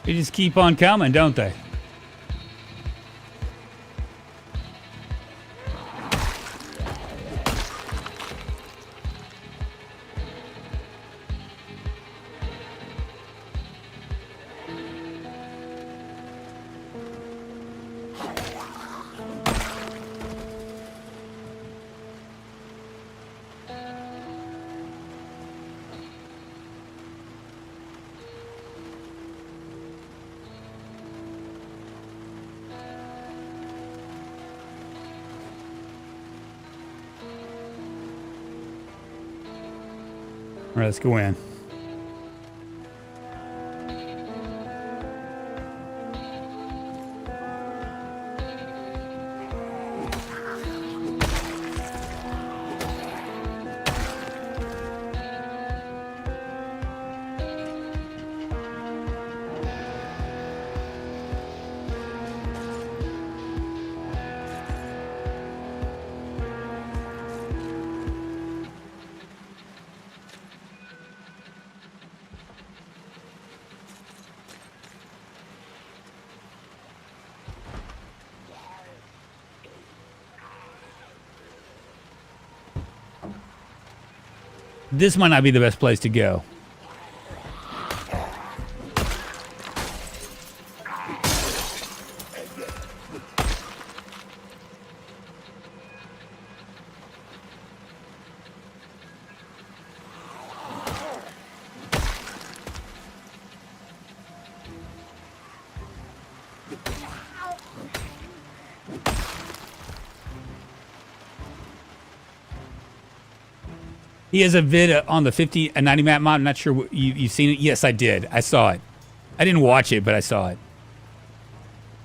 They just keep on coming, don't they? All right, let's go in. This might not be the best place to go. He has a vid on the 50 and 90 map mod. I'm not sure what you've seen it. Yes, I did. I saw it. I didn't watch it, but I saw it.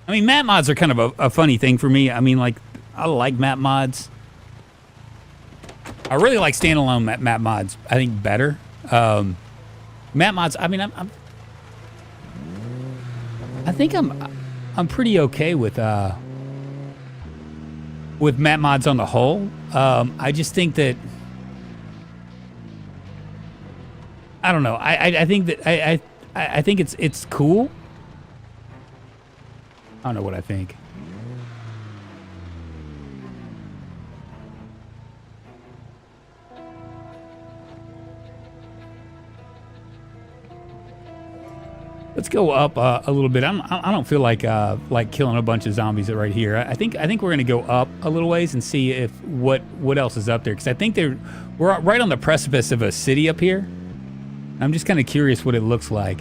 I mean, map mods are kind of a funny thing for me. I mean, like, I like map mods. I really like standalone map mods. I think better. Map mods. I mean, I think I'm pretty okay with map mods on the whole. I just think that. I don't know. I think that I think it's cool. I don't know what I think. Let's go up a little bit. I don't feel like killing a bunch of zombies right here. I think we're gonna go up a little ways and see if what else is up there, because I think we're right on the precipice of a city up here. I'm just kind of curious what it looks like.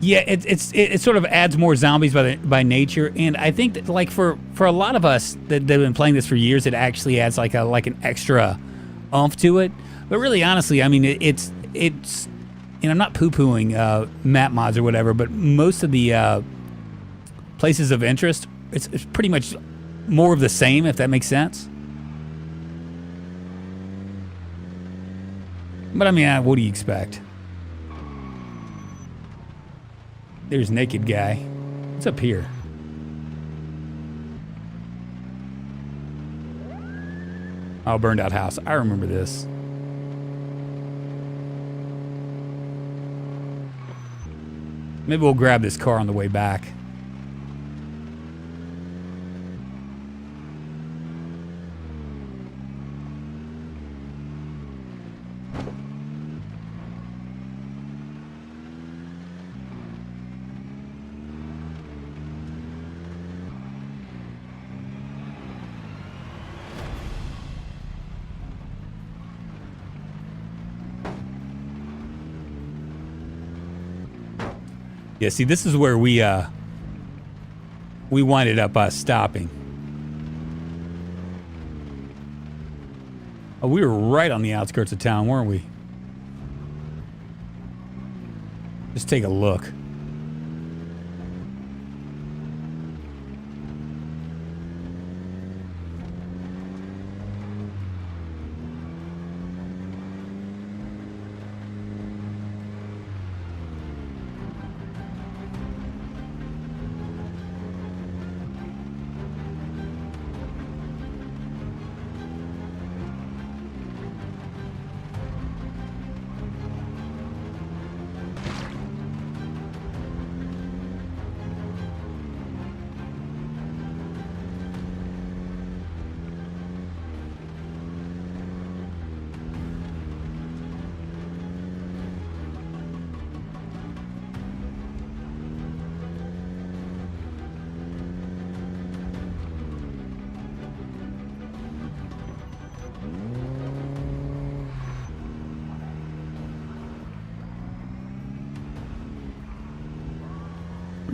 Yeah, it sort of adds more zombies by nature, and I think that, like, for a lot of us that have been playing this for years, it actually adds like an extra oomph to it. But really, honestly, I mean, it's I'm not poo-pooing map mods or whatever, but most of the places of interest, it's pretty much more of the same, if that makes sense. But I mean, what do you expect? There's Naked Guy. What's up here? Oh, burned out house. I remember this. Maybe we'll grab this car on the way back. Yeah, see, this is where we winded up stopping. Oh, we were right on the outskirts of town, weren't we? Just take a look.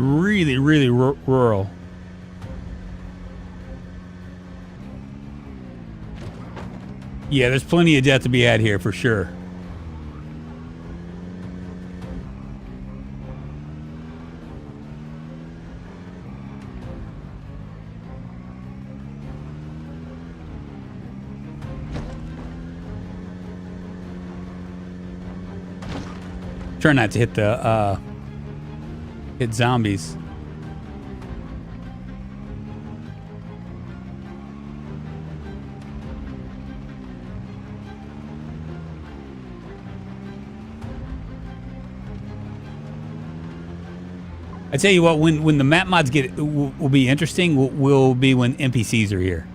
Really, really rural. Yeah, there's plenty of death to be had here for sure. Try not to hit the hit zombies. I tell you what, when the map mods will be interesting, will be when NPCs are here.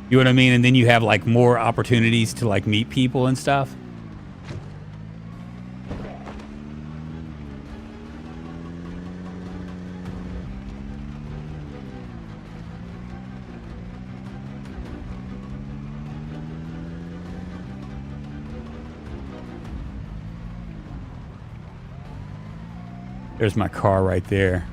You know what I mean? And then you have like more opportunities to like meet people and stuff. There's my car right there.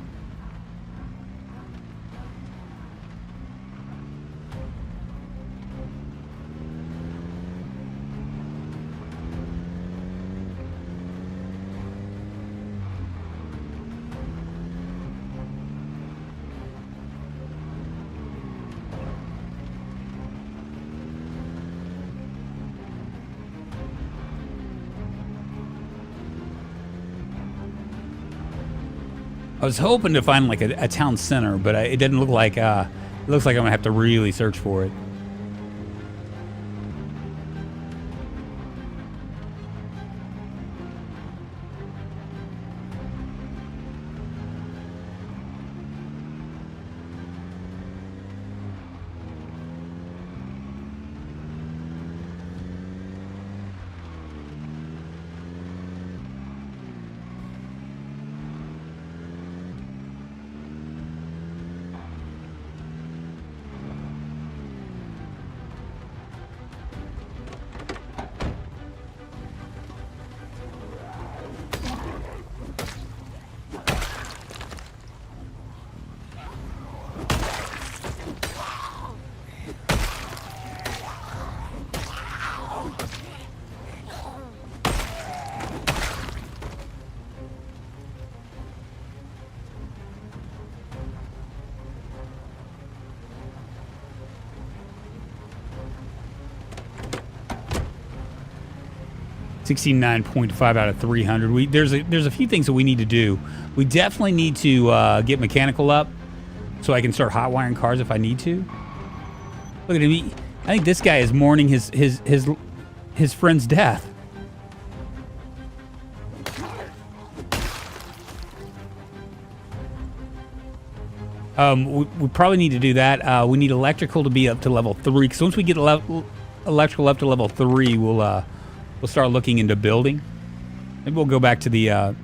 I was hoping to find like a town center, but it didn't look like, it looks like I'm gonna have to really search for it. 69.5 out of 300. There's a few things that we need to do. We definitely need to get mechanical up so I can start hot wiring cars if I need to. Look at him. I think this guy is mourning his friend's death. We probably need to do that. We need electrical to be up to level 3. Because once we get electrical up to level 3, we'll start looking into building. Maybe we'll go back to the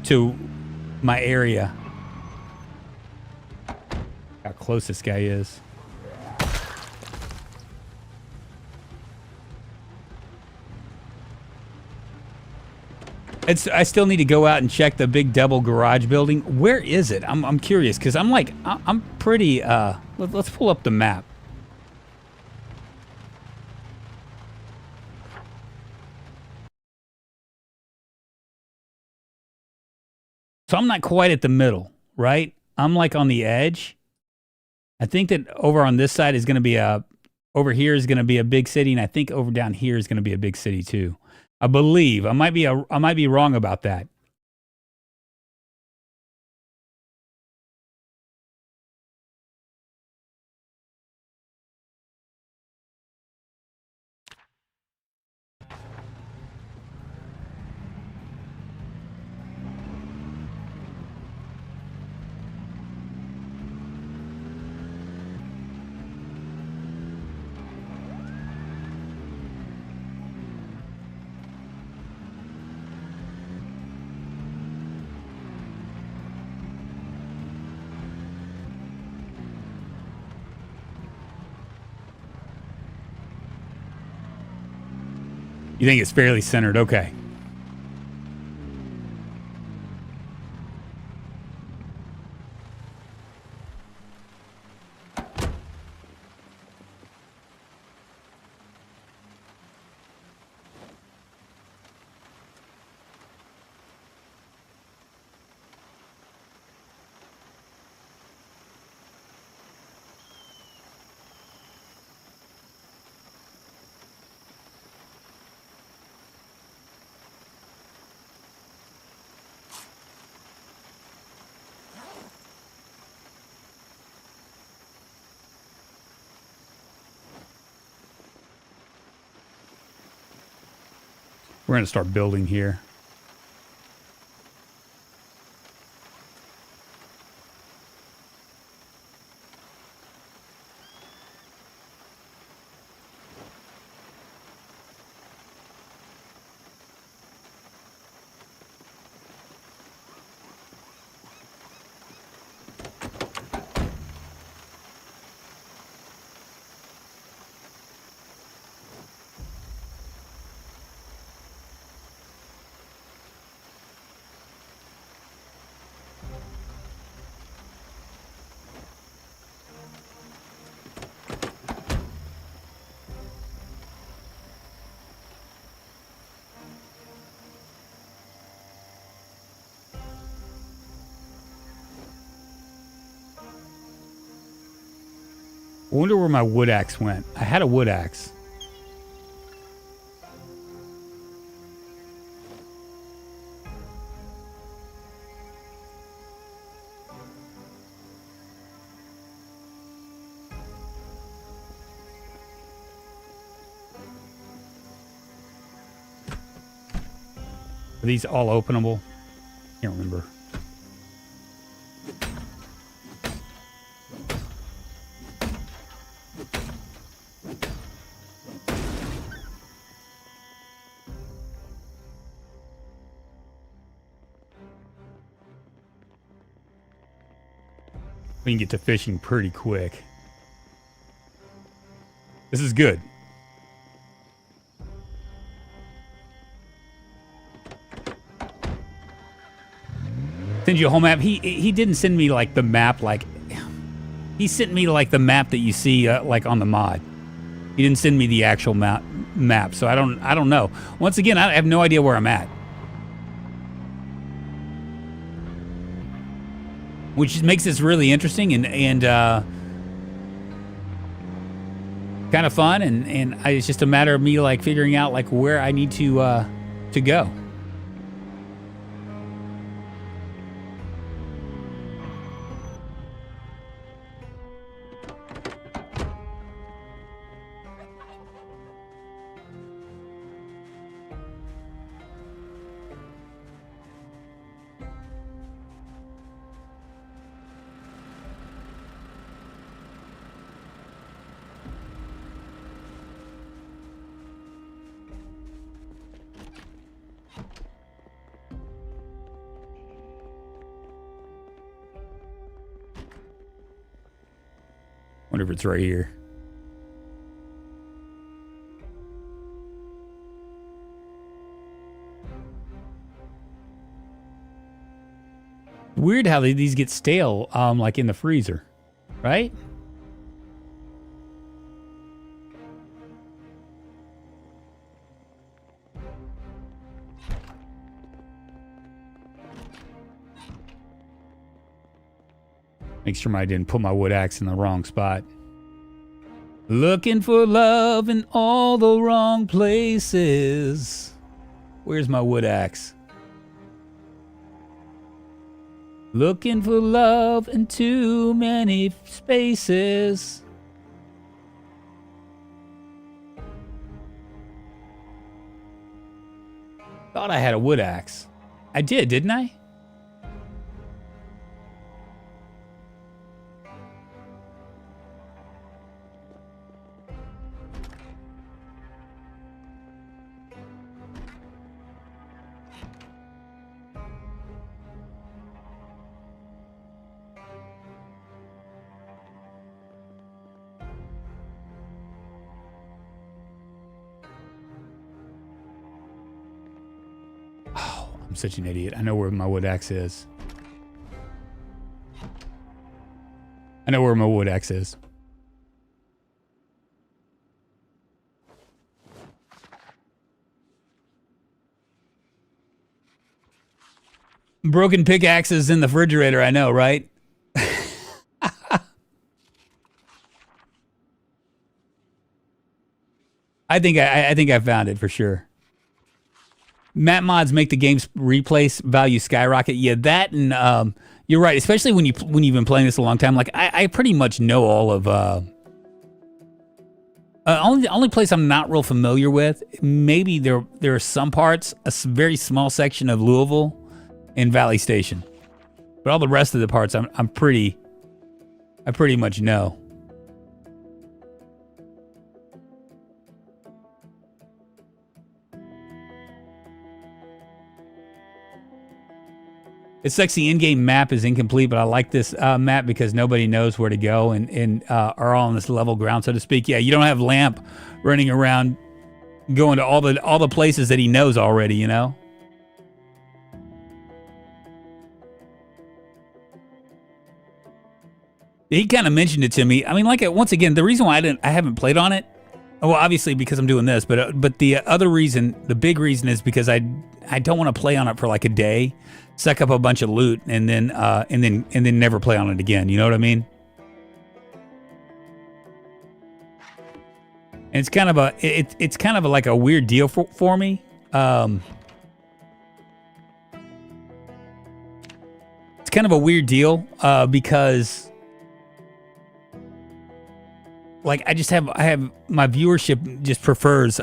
to my area. How close this guy is. I still need to go out and check the big double garage building. Where is it? I'm curious because I'm pretty. Let's pull up the map. So I'm not quite at the middle, right? I'm like on the edge. I think that over on this side is going to be over here is going to be a big city, and I think over down here is going to be a big city too. I believe. I might be wrong about that. You think it's fairly centered? Okay. We're going to start building here. I wonder where my wood axe went. I had a wood axe. Are these all openable? Can't remember. We can get to fishing pretty quick. This is good. Send you a whole map. He didn't send me like the map like he sent me like the map that you see like on the mod. He didn't send me the actual map. So I don't know. Once again, I have no idea where I'm at. Which makes this really interesting and kind of fun, and it's just a matter of me like figuring out like where I need to go. Wonder if it's right here. Weird how these get stale, like in the freezer, right? Make sure I didn't put my wood axe in the wrong spot. Looking for love in all the wrong places. Where's my wood axe? Looking for love in too many spaces. Thought I had a wood axe. I did, didn't I? I'm such an idiot. I know where my wood axe is. I know where my wood axe is. Broken pickaxes in the refrigerator, I know, right? I think I found it for sure. Map mods make the game's replay value skyrocket. Yeah, that and you're right. Especially when you've been playing this a long time. Like I pretty much know all of. Only place I'm not real familiar with. Maybe there are some parts, a very small section of Louisville, and Valley Station, but all the rest of the parts I pretty much know. It sucks the in-game map is incomplete, but I like this map because nobody knows where to go and are all on this level ground, so to speak. Yeah, you don't have Lamp running around going to all the places that he knows already, you know? He kind of mentioned it to me. I mean, like, once again, the reason why I haven't played on it, well, obviously because I'm doing this, but the other reason, the big reason is because I don't want to play on it for like a day, suck up a bunch of loot, and then never play on it again. You know what I mean? And it's kind of like a weird deal for me. It's kind of a weird deal because. Like I have my viewership just prefers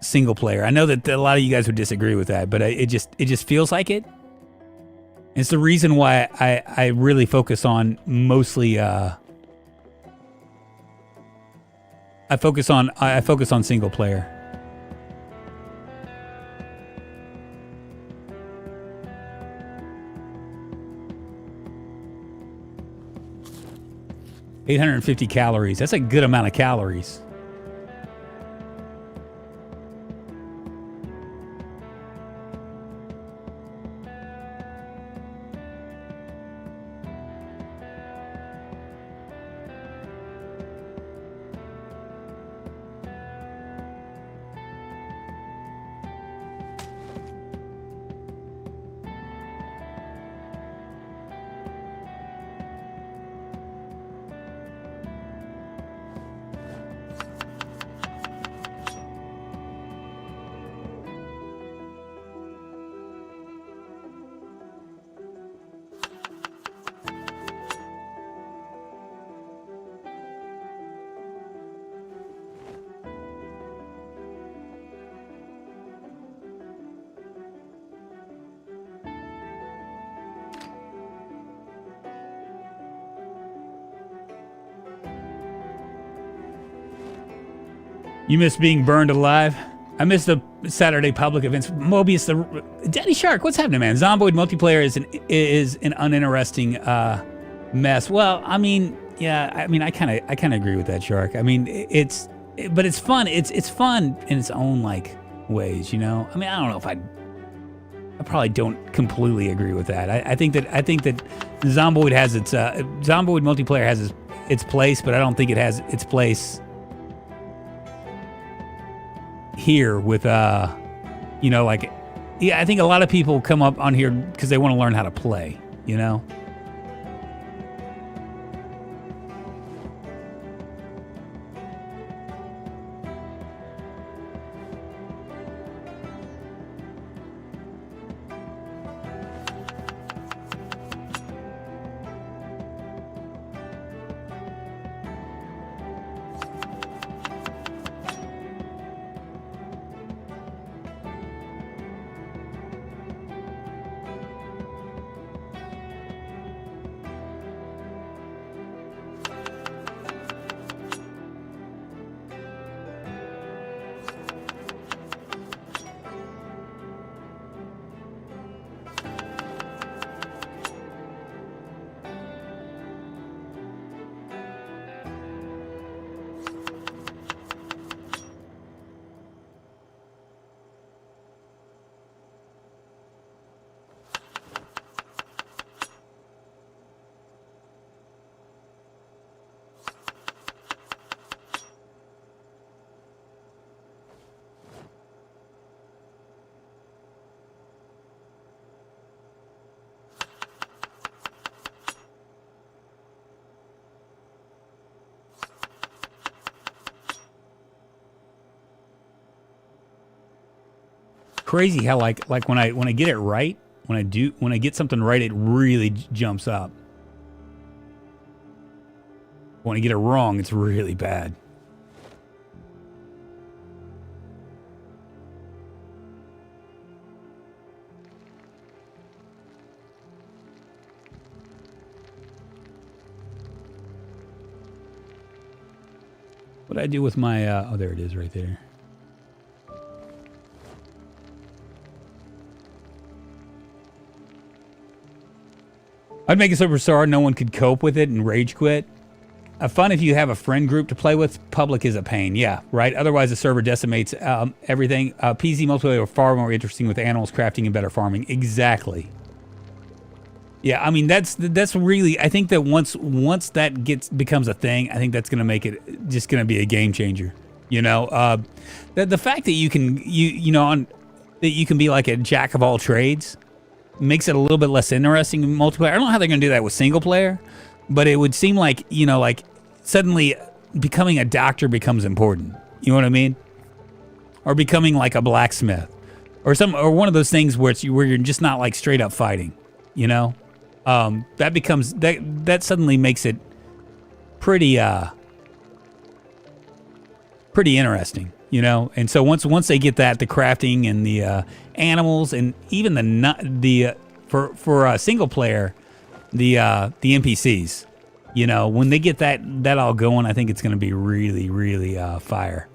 single player. I know that a lot of you guys would disagree with that, but it just feels like it. It's the reason why I really focus on mostly I focus on single player. $850 calories. That's a good amount of calories. You miss being burned alive. I miss the Saturday public events. Mobius, the Daddy Shark. What's happening, man? Zomboid multiplayer is an uninteresting mess. Well, I mean, yeah. I mean, I kind of agree with that, Shark. I mean, but it's fun. It's fun in its own like ways, you know. I mean, I don't know if I probably don't completely agree with that. I think that Zomboid has its Zomboid multiplayer has its place, but I don't think it has its place here with you know, like, yeah, I think a lot of people come up on here because they want to learn how to play, you know. Crazy how like when I get it right, when I get something right, it really jumps up. When I get it wrong, it's really bad. What did I do with my oh, there it is right there. I'd make a superstar no one could cope with it and rage quit. Fun if you have a friend group to play with. Public is a pain, yeah, right? Otherwise, the server decimates everything. PZ multiplayer are far more interesting with animals, crafting, and better farming. Exactly. Yeah, I mean that's really. I think that once that becomes a thing, I think that's gonna make it just gonna be a game changer. You know, the fact that you can that you can be like a jack of all trades makes it a little bit less interesting in multiplayer. I don't know how they're going to do that with single player, but it would seem like, you know, like suddenly becoming a doctor becomes important. You know what I mean? Or becoming like a blacksmith or one of those things where you're just not like straight up fighting, you know? That suddenly makes it pretty interesting. You know, and so once they get that, the crafting and the animals and even for single player, the NPCs, you know, when they get that all going, I think it's going to be really, really fire.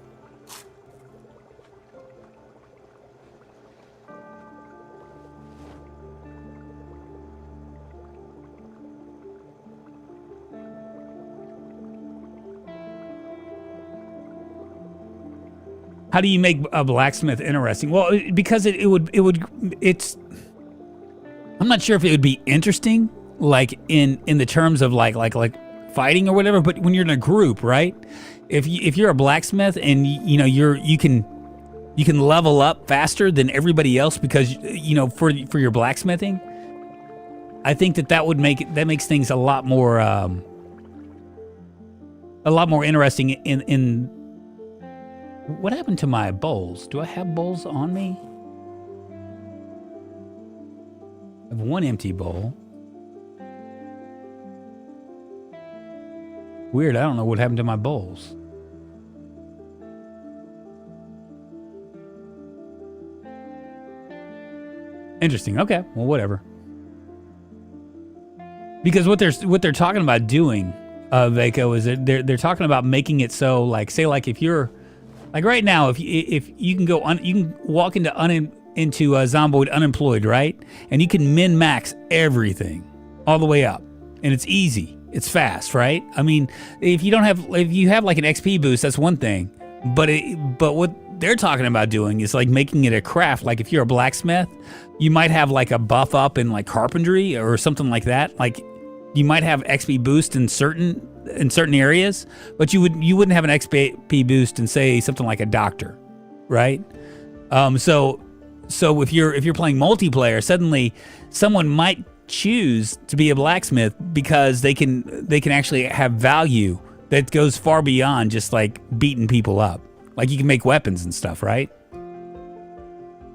How do you make a blacksmith interesting? Well, because it's. I'm not sure if it would be interesting, like in the terms of like fighting or whatever. But when you're in a group, right? If you're a blacksmith and you know you can level up faster than everybody else because you know for your blacksmithing, I think that makes things a lot more interesting in. What happened to my bowls? Do I have bowls on me? I have one empty bowl. Weird, I don't know what happened to my bowls. Interesting. Okay, well, whatever. Because what they're talking about doing, Vaco, is that they're talking about making it so, like, say, like if you're Like right now, if you can go you can walk into Zomboid unemployed, right? And you can min-max everything all the way up, and it's easy. It's fast, right? I mean, if you have like an XP boost, that's one thing. But what they're talking about doing is like making it a craft. Like if you're a blacksmith, you might have like a buff up in like carpentry or something like that. Like you might have XP boost in certain areas, but you wouldn't have an XP boost in say something like a doctor, right? So if you're playing multiplayer, suddenly someone might choose to be a blacksmith because they can actually have value that goes far beyond just like beating people up. Like you can make weapons and stuff, right?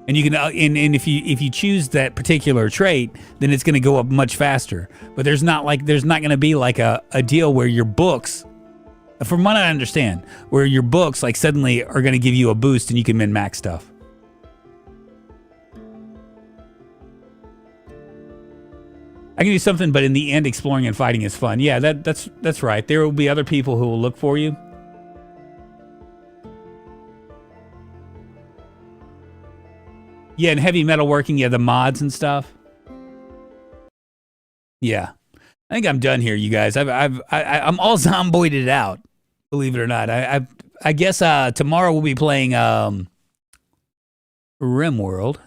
And you can and if you choose that particular trait, then it's going to go up much faster. But there's not going to be like a deal where your books, from what I understand, where your books like suddenly are going to give you a boost and you can min-max stuff. I can do something, but in the end, exploring and fighting is fun. Yeah, that's right. There will be other people who will look for you. Yeah, and heavy metalworking, yeah, the mods and stuff. Yeah, I think I'm done here, you guys. I'm all zomboided out, believe it or not. I guess tomorrow we'll be playing RimWorld,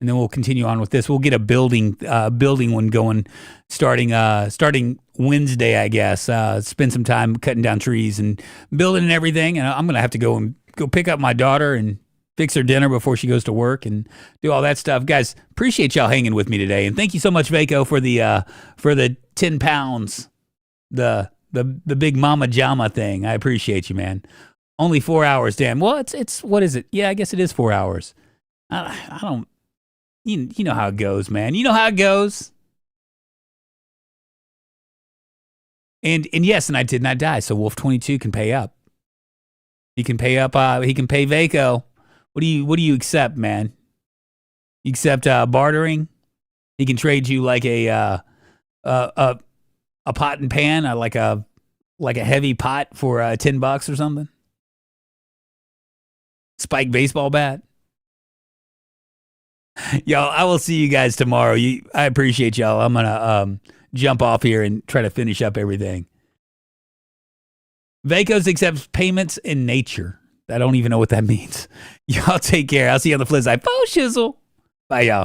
and then we'll continue on with this. We'll get a building one going, starting Wednesday, I guess. Spend some time cutting down trees and building and everything. And I'm gonna have to go pick up my daughter and fix her dinner before she goes to work and do all that stuff. Guys, appreciate y'all hanging with me today. And thank you so much, Vaco, for the 10 pounds, the big mama jama thing. I appreciate you, man. Only 4 hours, damn. Well, it's what is it? Yeah, I guess it is 4 hours. I don't, you know how it goes, man. You know how it goes. And yes, and I did not die, so Wolf 22 can pay up. He can pay up, he can pay Vaco. What do you accept, man? You accept bartering? He can trade you like a pot and pan, like a heavy pot for $10 or something. Spike baseball bat. Y'all, I will see you guys tomorrow. I appreciate y'all. I'm gonna jump off here and try to finish up everything. Vacos accepts payments in nature. I don't even know what that means. Y'all take care. I'll see you on the flip side. Faux shizzle. Bye, y'all.